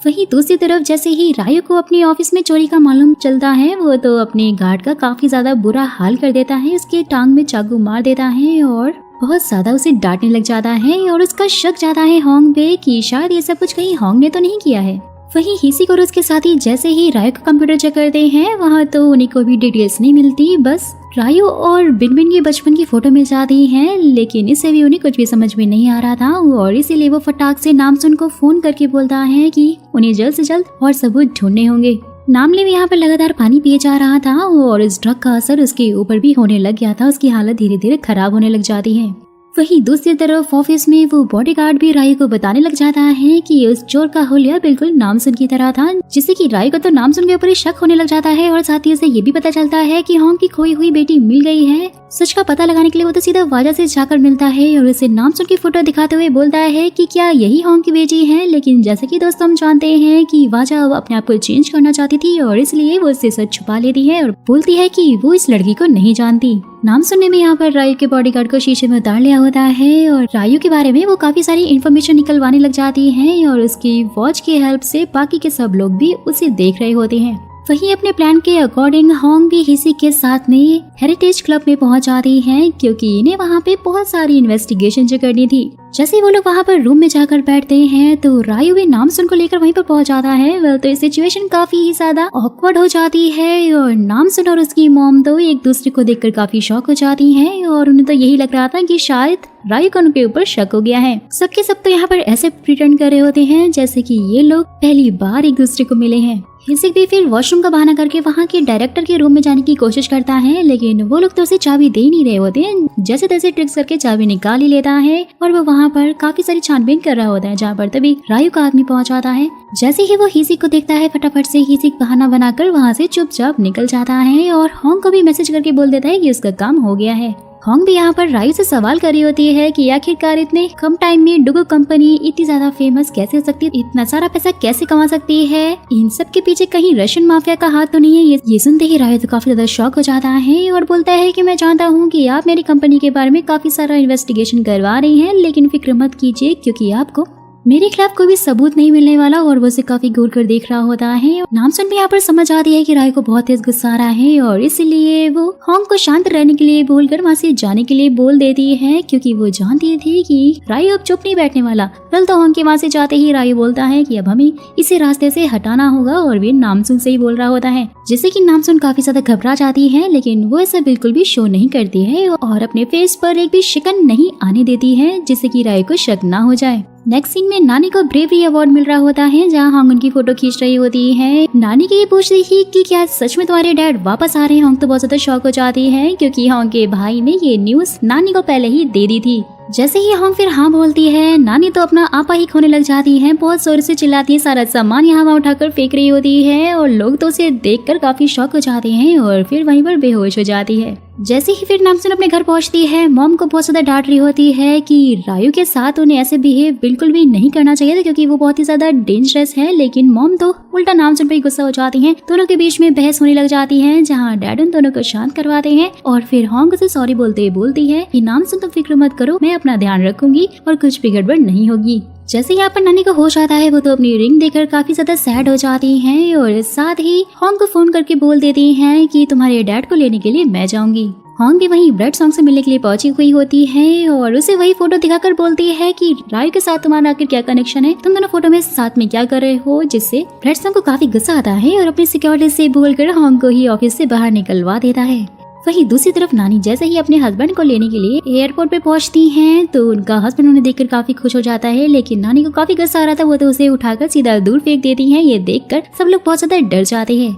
Speaker 1: वहीं दूसरी तरफ जैसे ही रायू को अपने ऑफिस में चोरी का मालूम चलता है, वो तो अपने गार्ड का काफी ज्यादा बुरा हाल कर देता है, उसके टांग में चाकू मार देता है और बहुत ज्यादा उसे डांटने लग जाता है और उसका शक जाता है होंग पे कि शायद ये सब कुछ कहीं होंग ने तो नहीं किया है। वहीं हिसी और उसके साथी जैसे ही रायू का कंप्यूटर चेक करते हैं, वहाँ तो उन्हें कोई भी डिटेल्स नहीं मिलती, बस रायू और बिनबिन के बचपन की फोटो मिल जाती है। लेकिन इससे भी उन्हें कुछ भी समझ में नहीं आ रहा था और इसीलिए वो फटाक से नामसुन को फोन करके बोलता है कि उन्हें जल्द से जल्द और सबूत ढूंढने होंगे। नामली भी यहाँ पर लगातार पानी पिए जा रहा था और इस ड्रग का असर उसके ऊपर भी होने लग गया था, उसकी हालत धीरे धीरे खराब होने लग जाती है। वहीं दूसरी तरफ ऑफिस में वो बॉडीगार्ड भी रायू को बताने लग जाता है कि उस चोर का हुलिया बिल्कुल नामसुन की तरह था, जिससे कि रायू को तो नामसुन के ऊपर ही शक होने लग जाता है और साथ ही उसे ये भी पता चलता है कि होंग की खोई हुई बेटी मिल गई है। सच का पता लगाने के लिए वो तो सीधा वाजा से जाकर मिलता है और उसे नामसुन की फोटो दिखाते हुए बोलता है कि क्या यही होंग की बेटी है। लेकिन जैसे कि दोस्तों हम जानते हैं कि वाजा अपने आप को चेंज करना चाहती थी और इसलिए वो उससे सच छुपा लेती है और बोलती है कि वो इस लड़की को नहीं जानती। नामसुन ने भी यहाँ पर रायू के बॉडीगार्ड को शीशे में उतार लिया होता है और रायू के बारे में वो काफी सारी इन्फॉर्मेशन निकलवाने लग जाती है और उसकी वॉच की हेल्प से बाकी के सब लोग भी उसे देख रहे होते हैं। वहीं अपने प्लान के अकॉर्डिंग होंग भी हिसी के साथ में हेरिटेज क्लब में पहुंच जाती हैं, क्योंकि इन्हें वहां पे बहुत सारी इन्वेस्टिगेशन जो करनी थी। जैसे वो लोग वहां पर रूम में जाकर बैठते हैं तो रायू भी नामसुन को लेकर वहीं पर पहुंच जाता है। वेल तो सिचुएशन काफी ही ज्यादा ऑकवर्ड हो जाती है और नामसुन और उसकी मॉम तो एक दूसरे को देखकर काफी शॉक हो जाती हैं और उन्हें तो यही लग रहा था कि शायद रायू को उनके ऊपर शक हो गया है। सबके सब तो यहाँ पर ऐसे प्रिटेंड कर रहे होते हैं जैसे कि ये लोग पहली बार एक दूसरे को मिले हैं। हिसिक भी फिर वॉशरूम का बहाना करके वहाँ के डायरेक्टर के रूम में जाने की कोशिश करता है, लेकिन वो लोग तो उसे चाबी दे नहीं रहे होते हैं। जैसे तैसे ट्रिक्स करके चाबी निकाल ही लेता है और वो वहाँ पर काफी सारी छानबीन कर रहा होता है, जहाँ पर तभी रायू का आदमी पहुँच जाता है। जैसे ही वो हिसिक को देखता है, फटाफट से हिसिक बहाना बनाकर वहाँ से चुपचाप निकल जाता है और होंग को भी मैसेज करके बोल देता है कि उसका काम हो गया है। होंग भी यहाँ पर रायू से सवाल कर रही होती है कि आखिरकार इतने कम टाइम में डुगो कंपनी इतनी ज्यादा फेमस कैसे हो सकती है, इतना सारा पैसा कैसे कमा सकती है, इन सब के पीछे कहीं रशियन माफिया का हाथ तो नहीं है। ये सुनते ही रायू तो काफी ज्यादा शॉक हो जाता है और बोलता है कि मैं जानता हूँ कि आप मेरी कंपनी के बारे में काफी सारा इन्वेस्टिगेशन करवा रही हैं, लेकिन फिक्र मत कीजिए क्योंकि आपको मेरे खिलाफ कोई भी सबूत नहीं मिलने वाला और वो उसे काफी घूर कर देख रहा होता है। नामसुन भी यहाँ पर समझ आती है कि राय को बहुत तेज गुस्सा आ रहा है और इसलिए वो होंग को शांत रहने के लिए बोलकर वहाँ से जाने के लिए बोल देती है, क्योंकि वो जानती थी कि राय अब चुप नहीं बैठने वाला। फिर तो होंग के वहाँ से जाते ही राय बोलता है कि अब हमें इसे रास्ते से हटाना होगा और वे नामसुन से ही बोल रहा होता है, जिससे कि नामसुन काफी ज्यादा घबरा जाती है, लेकिन वो ऐसा बिल्कुल भी शो नहीं करती है और अपने फेस पर एक भी शिकन नहीं आने देती है, जिससे कि राय को शक ना हो जाए। नेक्स्ट सीन में नानी को ब्रेवरी अवार्ड मिल रहा होता है, जहाँ होंग उनकी फोटो खींच रही होती है। नानी की ये पूछ रही थी कि क्या सच में तुम्हारे डैड वापस आ रहे हैं। होंग तो बहुत ज्यादा शॉक हो जाती है, क्योंकि होंग के भाई ने ये न्यूज नानी को पहले ही दे दी थी। जैसे ही होंग फिर हाँ बोलती है, नानी तो अपना आपा ही खोने लग जाती है, बहुत जोर से चिल्लाती है, सारा सामान यहाँ वहाँ उठाकर फेंक रही होती है और लोग तो उसे देखकर काफी शॉक हो जाते हैं और फिर वहीं पर बेहोश हो जाती है। जैसे ही फिर नामसुन अपने घर पहुंचती है, मॉम को बहुत ज्यादा डांट रही होती है कि रायू के साथ उन्हें ऐसे बिहेव बिल्कुल भी नहीं करना चाहिए था, क्योंकि वो बहुत ही ज्यादा डेंजरस है। लेकिन मॉम तो उल्टा नामसुन पे गुस्सा हो जाती हैं। दोनों के बीच में बहस होने लग जाती है, जहाँ डैड उन दोनों को शांत करवाते हैं और फिर होंग उसे सॉरी बोलते बोलती है कि नामसुन तुम फिक्र मत करो, मैं अपना ध्यान रखूंगी और कुछ भी गड़बड़ नहीं होगी। जैसे यहाँ पर नानी को होश आता है, वो तो अपनी रिंग देखकर काफी ज्यादा सैड हो जाती हैं और साथ ही होंग को फोन करके बोल देती हैं कि तुम्हारे डैड को लेने के लिए मैं जाऊंगी। होंग भी वहीं ब्रेड सॉन्ग से मिलने के लिए पहुंची हुई होती है और उसे वही फोटो दिखाकर बोलती है कि राय के साथ तुम्हारा आखिर क्या कनेक्शन है, तुम दोनों फोटो में साथ में क्या कर रहे हो। जिससे ब्रेड सॉन्ग को काफी गुस्सा आता है और अपनी सिक्योरिटी से बोलकर होंग को ही ऑफिस से बाहर निकलवा देता है। वहीं दूसरी तरफ नानी जैसे ही अपने हस्बैंड को लेने के लिए एयरपोर्ट पे पहुंचती हैं, तो उनका हस्बैंड उन्हें देखकर काफी खुश हो जाता है, लेकिन नानी को काफी गुस्सा आ रहा था, वो तो उसे उठाकर सीधा दूर फेंक देती हैं। ये देखकर सब लोग बहुत ज्यादा डर जाते हैं।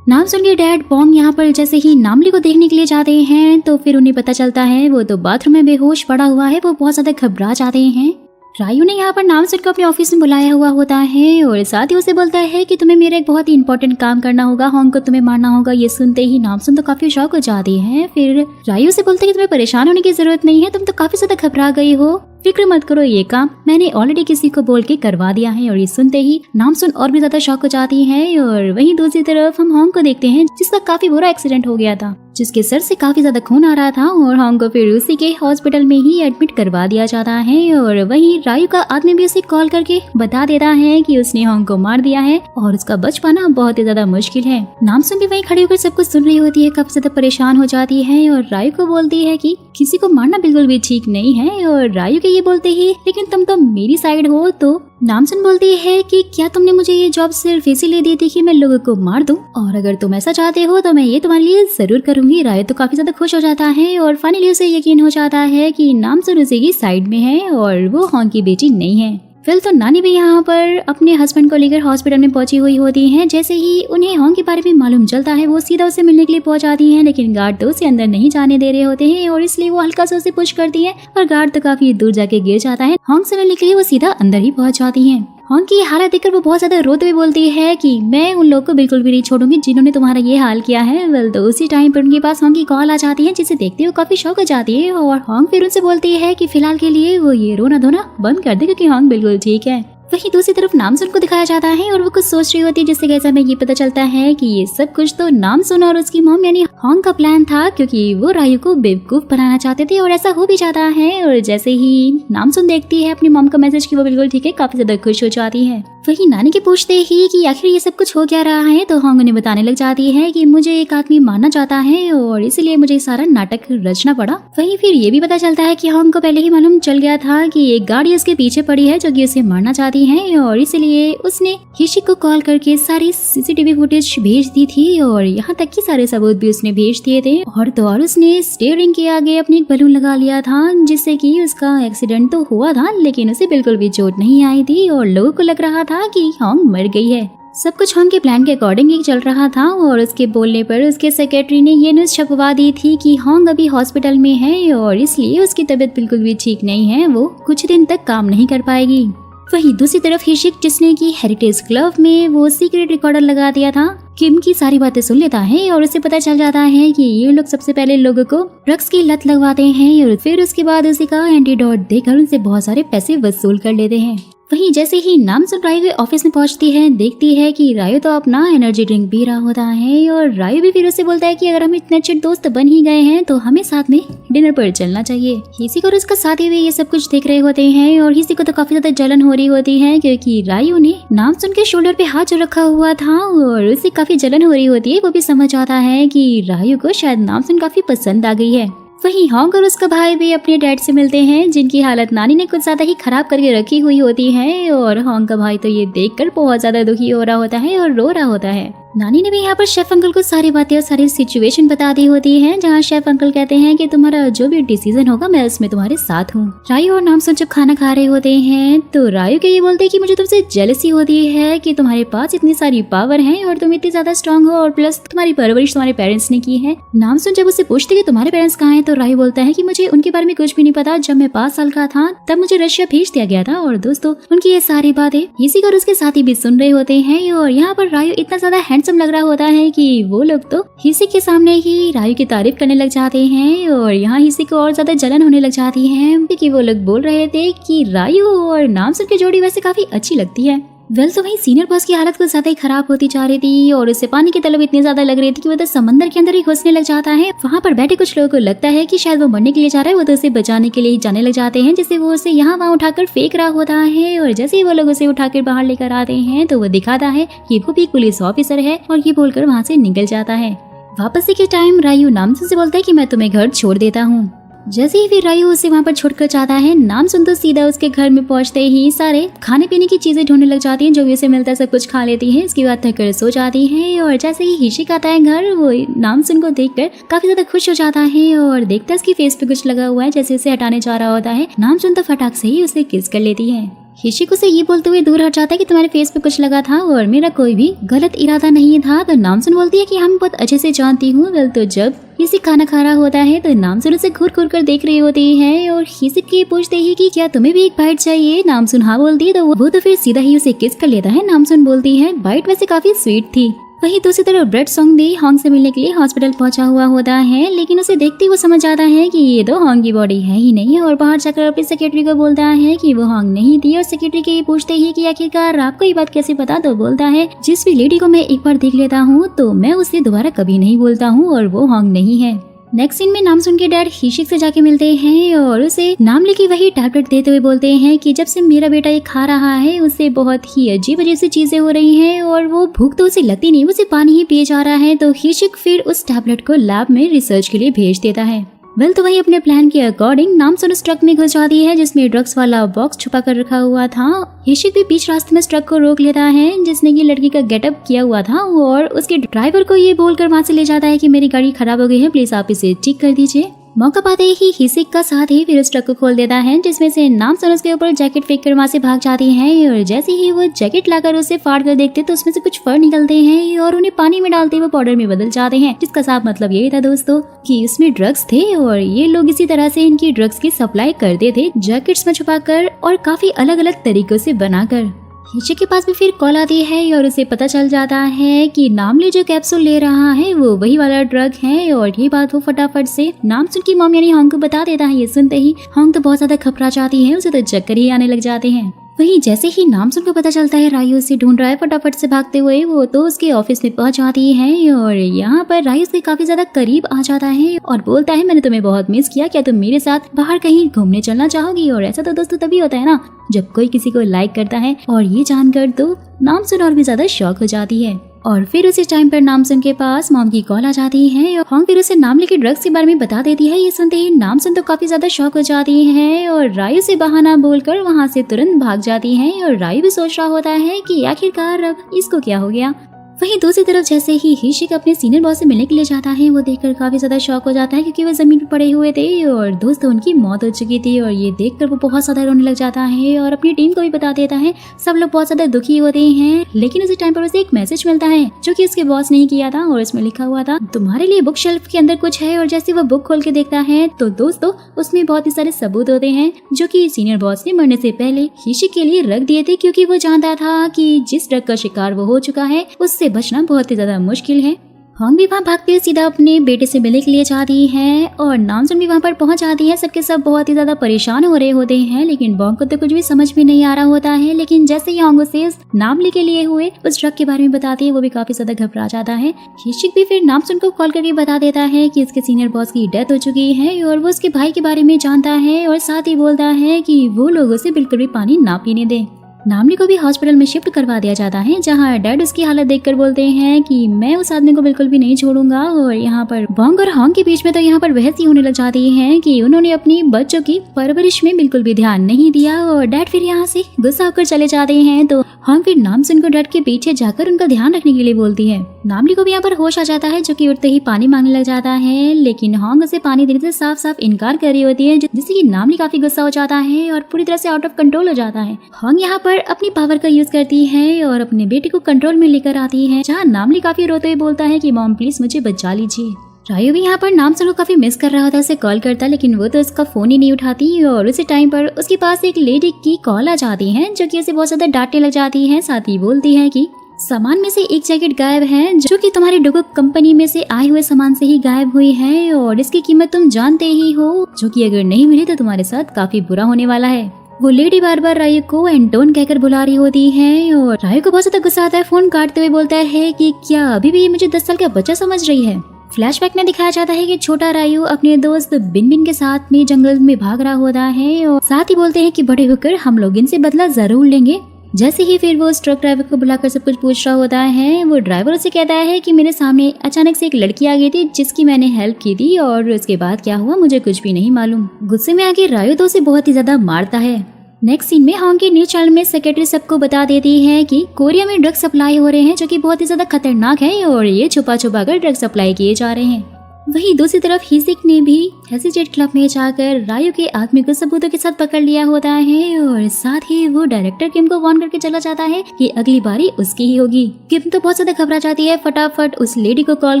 Speaker 1: नामसुन के डैड बॉन्ग यहाँ पर जैसे ही नामली को देखने के लिए जाते हैं, तो फिर उन्हें पता चलता है वो तो बाथरूम में बेहोश पड़ा हुआ है। वो बहुत ज्यादा घबरा जाते हैं। रायू ने यहाँ पर नामसुन को अपने ऑफिस में बुलाया हुआ होता है और साथ ही उसे बोलता है कि तुम्हें मेरा एक बहुत ही इंपॉर्टेंट काम करना होगा, होंग को तुम्हें मारना होगा। ये सुनते ही नामसुन तो काफी शॉक हो जाती है। फिर रायू से बोलते हैं कि तुम्हें परेशान होने की जरूरत नहीं है, तुम तो काफी ज्यादा घबरा गई हो, फिक्र मत करो, ये काम मैंने ऑलरेडी किसी को बोल के करवा दिया है। और ये सुनते ही नामसुन और भी ज्यादा शॉक हो जाती है। और वहीं दूसरी तरफ हम होंग को देखते हैं, जिसका काफी बुरा एक्सीडेंट हो गया था, जिसके सर से काफी ज्यादा खून आ रहा था और होंग को फिर उसी के हॉस्पिटल में ही एडमिट करवा दिया जाता है। और वहीं रायू का आदमी भी उसे कॉल करके बता देता है कि उसने होंग को मार दिया है और उसका बच पाना बहुत ही ज्यादा मुश्किल है। नामसुन भी वहीं खड़ी होकर सब कुछ सुन रही होती है, काफी ज्यादा परेशान हो जाती है और रायू को बोलती है कि किसी को मारना बिल्कुल भी ठीक नहीं है। और रायू के ये बोलते ही लेकिन तुम तो मेरी साइड हो, तो नामसुन बोलती है कि क्या तुमने मुझे ये जॉब सिर्फ इसीलिए दी थी कि मैं लोगों को मार दूं, और अगर तुम ऐसा चाहते हो तो मैं ये तुम्हारे लिए जरूर करूंगी। राय तो काफी ज्यादा खुश हो जाता है और फाइनली उसे यकीन हो जाता है कि नामसुन उसी की साइड में है और वो होंग की बेटी नहीं है। फिर तो नानी भी यहाँ पर अपने हस्बैंड को लेकर हॉस्पिटल में पहुंची हुई होती हैं। जैसे ही उन्हें होंग के बारे में मालूम चलता है, वो सीधा उसे मिलने के लिए पहुंच जाती हैं, लेकिन गार्ड तो उसे अंदर नहीं जाने दे रहे होते हैं और इसलिए वो हल्का सा उसे पुश करती है और गार्ड तो काफी दूर जाके गिर जाता है। होंग से मिलने के लिए वो सीधा अंदर ही पहुंच जाती है। होंग की हालत देखकर वो बहुत ज्यादा रोते हुए बोलती है कि मैं उन लोगों को बिल्कुल भी नहीं छोड़ूंगी जिन्होंने तुम्हारा ये हाल किया है। वेल तो उसी टाइम पर उनके पास होंग की कॉल आ जाती है, जिसे देखते हुए काफी शौक हो जाती है और होंग फिर उनसे बोलती है कि फिलहाल के लिए वो ये रोना धोना बंद कर दे, क्योंकि होंग बिल्कुल ठीक है। वहीं दूसरी तरफ नामसुन को दिखाया जाता है और वो कुछ सोच रही होती है, जिससे कैसे हमें ये पता चलता है कि ये सब कुछ तो नामसुन और उसकी मॉम यानी होंग का प्लान था, क्योंकि वो रायू को बेवकूफ बनाना चाहते थे और ऐसा हो भी जाता है। और जैसे ही नामसुन देखती है अपनी मॉम का मैसेज कि वो बिल्कुल ठीक है, काफी ज्यादा खुश हो जाती है। वहीं नानी के पूछते ही कि आखिर ये सब कुछ हो क्या रहा है, तो होंग उन्हें बताने लग जाती है कि मुझे एक आदमी मारना चाहता है और इसीलिए मुझे सारा नाटक रचना पड़ा। वहीं फिर ये भी पता चलता है कि होंग को पहले ही मालूम चल गया था कि एक गाड़ी उसके पीछे पड़ी है जो कि उसे मारना चाहती है और इसलिए उसने हिशिक को कॉल करके सारी सीसीटीवी फुटेज भेज दी थी और यहाँ तक कि सारे सबूत भी उसने भेज दिए थे। और तो और उसने स्टीयरिंग के आगे अपनी एक बलून लगा लिया था, जिससे कि उसका एक्सीडेंट तो हुआ था लेकिन उसे बिल्कुल भी चोट नहीं आई थी और लोगों को लग रहा था कि होंग मर गई है। सब कुछ होंग के प्लान के अकॉर्डिंग ही चल रहा था और उसके बोलने पर उसके सेक्रेटरी ने ये न्यूज छपवा दी थी कि होंग अभी हॉस्पिटल में है और इसलिए उसकी तबीयत बिल्कुल भी ठीक नहीं है, वो कुछ दिन तक काम नहीं कर पाएगी। वहीं दूसरी तरफ हिशिक, जिसने की हेरिटेज क्लब में वो सीक्रेट रिकॉर्डर लगा दिया था, किम की सारी बातें सुन लेता है और उसे पता चल जाता है कि ये लोग सबसे पहले लोगों को ड्रग्स की लत लगवाते हैं और फिर उसके बाद उसी का एंटीडोट देकर उनसे बहुत सारे पैसे वसूल कर लेते हैं। वहीं जैसे ही नामसुन रायु के ऑफिस में पहुंचती है, देखती है कि रायु तो अपना एनर्जी ड्रिंक पी रहा होता है और रायु भी फिर उससे बोलता है कि अगर हम इतने अच्छे दोस्त बन ही गए हैं तो हमें साथ में डिनर पर चलना चाहिए। हिसी और उसका साथी भी ये सब कुछ देख रहे होते हैं और हिसी को तो काफी ज्यादा जलन हो रही होती है क्योंकि रायु ने नामसुन के शोल्डर पे हाथ जो रखा हुआ था और उसे काफी जलन हो रही होती है। वो भी समझ आता है कि रायु को शायद नामसुन काफी पसंद आ गई है। वहीं होंग और उसका भाई भी अपने डैड से मिलते हैं जिनकी हालत नानी ने कुछ ज्यादा ही खराब करके रखी हुई होती है और होंग का भाई तो ये देखकर बहुत ज्यादा दुखी हो रहा होता है और रो रहा होता है। नानी ने भी यहाँ पर शेफ अंकल को सारी बातें और सारी सिचुएशन बता दी होती है जहाँ शेफ अंकल कहते हैं कि तुम्हारा जो भी डिसीजन होगा मैं उसमें तुम्हारे साथ हूँ। रायु और नामसुन जब खाना खा रहे होते हैं तो रायु के ये बोलते हैं कि मुझे तुमसे जेलसी होती है कि तुम्हारे पास इतनी सारी पावर है और तुम इतनी ज्यादा स्ट्रांग हो और प्लस तुम्हारी परवरिश तुम्हारे पेरेंट्स ने की है। नामसुन जब उससे पूछते कि तुम्हारे पेरेंट्स कहाँ हैं तो रायु बोलता है कि मुझे उनके बारे में कुछ भी नहीं पता। जब मैं 5 साल का था तब मुझे रशिया भेज दिया गया था। और दोस्तों उनकी ये सारी बातें हिसी और उसके साथी भी सुन रहे होते हैं और यहाँ पर रायु इतना ज्यादा हैंडसम लग रहा होता है कि वो लोग तो हिसी के सामने ही रायु की तारीफ करने लग जाते हैं और यहाँ हिसी को और ज्यादा जलन होने लग जाती है क्योंकि वो लोग बोल रहे थे कि रायु और नामसुन की जोड़ी वैसे काफी अच्छी लगती है। तो वहीं सीनियर बॉस की हालत कुछ ज्यादा ही खराब होती जा रही थी और उसे पानी की तलब इतनी ज्यादा लग रही थी कि वो तो समंदर के अंदर ही घुसने लग जाता है। वहाँ पर बैठे कुछ लोगों को लगता है कि शायद वो मरने के लिए जा रहा है। वो तो उसे बचाने के लिए ही जाने लग जाते हैं जिससे वो उसे यहाँ वहाँ उठाकर फेंक रहा होता है और जैसे ही वो लोग उसे उठाकर बाहर लेकर आते हैं तो वो दिखाता है कि वो भी एक पुलिस ऑफिसर है और ये बोलकर वहाँ से निकल जाता है। वापसी के टाइम रायु नामसुन से बोलता है कि मैं तुम्हें घर छोड़ देता हूँ। जैसे ही फिर रायु उसे वहाँ पर छोड़कर जाता है, नामसुन तो सीधा उसके घर में पहुँचते ही सारे खाने पीने की चीजें ढूंढने लग जाती हैं। जो भी उसे मिलता है सब कुछ खा लेती है। इसके बाद थक कर सो जाती है और जैसे ही हिशिक आता है घर, वो नामसुन को देखकर काफी ज्यादा खुश हो जाता है और देखता है उसकी फेस पे कुछ लगा हुआ है। जैसे उसे हटाने जा रहा होता है, नामसुन तो फटाक से ही उसे किस कर लेती है। हिशिक उसे ये बोलते हुए दूर हट जाता है कि तुम्हारे फेस पे कुछ लगा था और मेरा कोई भी गलत इरादा नहीं था। तो नामसुन बोलती है कि हम बहुत अच्छे से जानती हूँ। तो जब हिसिक खाना खा रहा होता है तो नामसुन उसे घूर घूर कर देख रही होती है और हिसिक के पूछते ही कि क्या तुम्हें भी एक बाइट चाहिए। नामसुन हाँ बोलती है तो वो तो फिर सीधा ही उसे किस कर लेता है। नामसुन बोलती है बाइट वैसे काफी स्वीट थी। वहीं दूसरी तरफ ब्रेड सॉन्ग भी होंग से मिलने के लिए हॉस्पिटल पहुंचा हुआ होता है, लेकिन उसे देखते ही वो समझ आता है कि ये तो होंग की बॉडी है ही नहीं और बाहर जाकर अपनी सेक्रेटरी को बोलता है कि वो होंग नहीं थी। और सेक्रेटरी के ये पूछते ही कि आखिरकार आपको ये बात कैसे पता, तो बोलता है जिस भी लेडी को मैं एक बार देख लेता हूँ तो मैं उससे दोबारा कभी नहीं बोलता हूँ और वो होंग नहीं है। नेक्स्ट सीन में नामसुन के डैड हिशिक से जाके मिलते हैं और उसे नाम लेके वही टैबलेट देते हुए बोलते हैं कि जब से मेरा बेटा ये खा रहा है उसे बहुत ही अजीब अजीब सी चीजें हो रही हैं और वो भूख तो उसे लगती नहीं, उसे पानी ही पिए जा रहा है। तो हिशिक फिर उस टैबलेट को लैब में रिसर्च के लिए भेज देता है। तो वही अपने प्लान के अकॉर्डिंग नामसुन उस ट्रक में घुस जाती है जिसमें ड्रग्स वाला बॉक्स छुपा कर रखा हुआ था। हिशिक भी बीच रास्ते में ट्रक को रोक लेता है जिसने की लड़की का गेटअप किया हुआ था और उसके ड्राइवर को ये बोलकर वहाँ से ले जाता है कि मेरी गाड़ी खराब हो गई है, प्लीज आप इसे ठीक कर दीजिए। मौका पाते ही हिसिक का साथ ही फिर उस ट्रक को खोल देता है जिसमें से नामसुन उसके ऊपर जैकेट फेंक कर वहाँ से भाग जाती है और जैसे ही वो जैकेट लाकर उसे फाड़ कर देखते तो उसमें से कुछ फर निकलते हैं और उन्हें पानी में डालते हुए पाउडर में बदल जाते हैं, जिसका साफ मतलब यही था दोस्तों कि इसमें ड्रग्स थे और ये लोग इसी तरह से इनकी ड्रग्स की सप्लाई करते थे जैकेट्स में छुपाकर और काफी अलग अलग तरीकों से बनाकर। हिशिक के पास भी फिर कॉल आती है और उसे पता चल जाता है कि नामली जो कैप्सूल ले रहा है वो वही वाला ड्रग है और ये बात वो फटाफट से नामसुन की मॉम यानी होंग को बता देता है। ये सुनते ही होंग तो बहुत ज्यादा घबरा जाती है, उसे तो चक्कर ही आने लग जाते हैं। वहीं जैसे ही नामसुन को पता चलता है रायु उसे ढूंढ रहा है, फटाफट से भागते हुए वो तो उसके ऑफिस में पहुंच जाती है और यहाँ पर रायु से काफी ज्यादा करीब आ जाता है और बोलता है मैंने तुम्हें बहुत मिस किया, क्या तुम मेरे साथ बाहर कहीं घूमने चलना चाहोगी। और ऐसा तो दोस्तों तभी होता है ना जब कोई किसी को लाइक करता है और ये जानकर तो नामसुन और भी ज्यादा शॉक हो जाती है। और फिर उसी टाइम पर नामसुन के पास मॉम की कॉल आ जाती है और होंग फिर उसे नाम लेके ड्रग्स के बारे में बता देती है। ये सुनते ही नामसुन तो काफी ज्यादा शॉक हो जाती है और रायु से बहाना बोलकर वहाँ से तुरंत भाग जाती है और रायु भी सोच रहा होता है कि आखिरकार अब इसको क्या हो गया। वहीं दूसरी तरफ जैसे ही हिशिक अपने सीनियर बॉस से मिलने के लिए जाता है वो देखकर काफी ज्यादा शॉक हो जाता है क्योंकि वो जमीन पर पड़े हुए थे और दोस्तों उनकी मौत हो चुकी थी और ये देखकर वो बहुत ज्यादा रोने लग जाता है और अपनी टीम को भी बता देता है। सब लोग बहुत ज्यादा दुखी होते हैं, लेकिन उसी टाइम पर उसे एक मैसेज मिलता है जो कि उसके बॉस ने ही किया था और इसमें लिखा हुआ था तुम्हारे लिए बुक शेल्फ के अंदर कुछ है। और जैसे वो बुक खोल के देखता है तो दोस्तों उसमें बहुत ही सारे सबूत होते हैं जो कि सीनियर बॉस ने मरने से पहले हिशिक के लिए रख दिए थे, क्योंकि वो जानता था कि जिस ड्रग का शिकार वो हो चुका है उससे बचना बहुत ही ज्यादा मुश्किल है। हॉन्ग भी वहाँ भागते हुए सीधा अपने बेटे से मिलने के लिए जाती है और नामसुन भी वहाँ पर पहुँच जाती है। सबके सब बहुत ही ज्यादा परेशान हो रहे होते हैं, लेकिन बॉन्ग को तो कुछ भी समझ में नहीं आ रहा होता है। लेकिन जैसे ही हॉन्ग उसे नामली के लिए हुए उस ट्रक के बारे में बताती है, वो भी काफी ज्यादा घबरा जाता है। हिशिक भी फिर नामसुन को कॉल करके बता देता है कि उसके सीनियर बॉस की डेथ हो चुकी है और वो उसके भाई के बारे में जानता है और साथ ही बोलता है कि वो लोगों से बिल्कुल भी पानी ना पीने दे। नामली को भी हॉस्पिटल में शिफ्ट करवा दिया जाता है, जहां डैड उसकी हालत देखकर बोलते हैं कि मैं उस आदमी को बिल्कुल भी नहीं छोड़ूंगा। और यहाँ पर बॉन्ग और हॉन्ग के बीच में तो यहाँ पर बहस ही होने लग जाती है कि उन्होंने अपनी बच्चों की परवरिश में बिल्कुल भी ध्यान नहीं दिया। और डैड फिर यहाँ से गुस्सा होकर चले जाते हैं, तो हॉन्ग फिर नामसुन को डैड के पीछे जाकर उनका ध्यान रखने के लिए बोलती है। नामली को भी यहाँ पर होश आ जाता है, जो कि उठते ही पानी मांगने लग जाता है, लेकिन हॉन्ग उसे पानी देने से साफ साफ इनकार कर रही होती है, जिससे कि नामली काफी गुस्सा हो जाता है और पूरी तरह से आउट ऑफ कंट्रोल हो जाता है। हॉन्ग यहाँ पर अपनी पावर का यूज करती है और अपने बेटे को कंट्रोल में लेकर आती है, जहाँ नामली काफी रोते हुए बोलता है कि मॉम प्लीज मुझे बचा लीजिए। रायू भी यहाँ पर नामसुन को काफी मिस कर रहा होता है, उसे कॉल करता, लेकिन वो तो उसका फोन ही नहीं उठाती। और उसी टाइम पर उसके पास एक लेडी की कॉल आ जाती है, जो कि उसे बहुत ज्यादा डांटने लग जाती है। साथ ही बोलती है कि सामान में से एक जैकेट गायब है, जो कि तुम्हारी डोगो कंपनी में से आए हुए सामान से ही गायब हुई है और इसकी कीमत तुम जानते ही हो, जो कि अगर नहीं मिली तो तुम्हारे साथ काफी बुरा होने वाला है। वो लेडी बार बार रायू को एंटोन कहकर बुला रही होती है और रायू को बहुत ज्यादा गुस्सा आता है। फोन काटते हुए बोलता है कि क्या अभी भी मुझे 10 साल का बच्चा समझ रही है। फ्लैशबैक में दिखाया जाता है कि छोटा रायू अपने दोस्त बिन के साथ में जंगल में भाग रहा होता है और साथ ही बोलते हैं कि बड़े होकर हम लोग इनसे बदला जरूर लेंगे। जैसे ही फिर वो उस ट्रक ड्राइवर को बुलाकर सब कुछ पूछ रहा होता है, वो ड्राइवर उसे कहता है कि मेरे सामने अचानक से एक लड़की आ गई थी जिसकी मैंने हेल्प की थी और उसके बाद क्या हुआ मुझे कुछ भी नहीं मालूम। गुस्से में आके रायू तो उसे बहुत ही ज्यादा मारता है। नेक्स्ट सीन में हॉन्ग की न्यूज चैनल में सेक्रेटरी सबको बता देती है कि कोरिया में ड्रग सप्लाई हो रहे हैं, जो कि बहुत ही ज्यादा खतरनाक है और ये छुपा छुपा कर ड्रग सप्लाई किए जा रहे हैं। वहीं दूसरी तरफ हिसिक ने भी हेसिजेट क्लब में जाकर रायू के आदमी को सबूतों के साथ पकड़ लिया होता है और साथ ही वो डायरेक्टर किम को वार्न करके चला जाता है कि अगली बारी उसकी ही होगी। किम तो बहुत ज्यादा घबरा जाती है, फटाफट उस लेडी को कॉल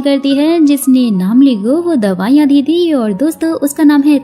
Speaker 1: करती है जिसने नामली को वो दवाइयाँ दी थी और दोस्तों उसका नाम है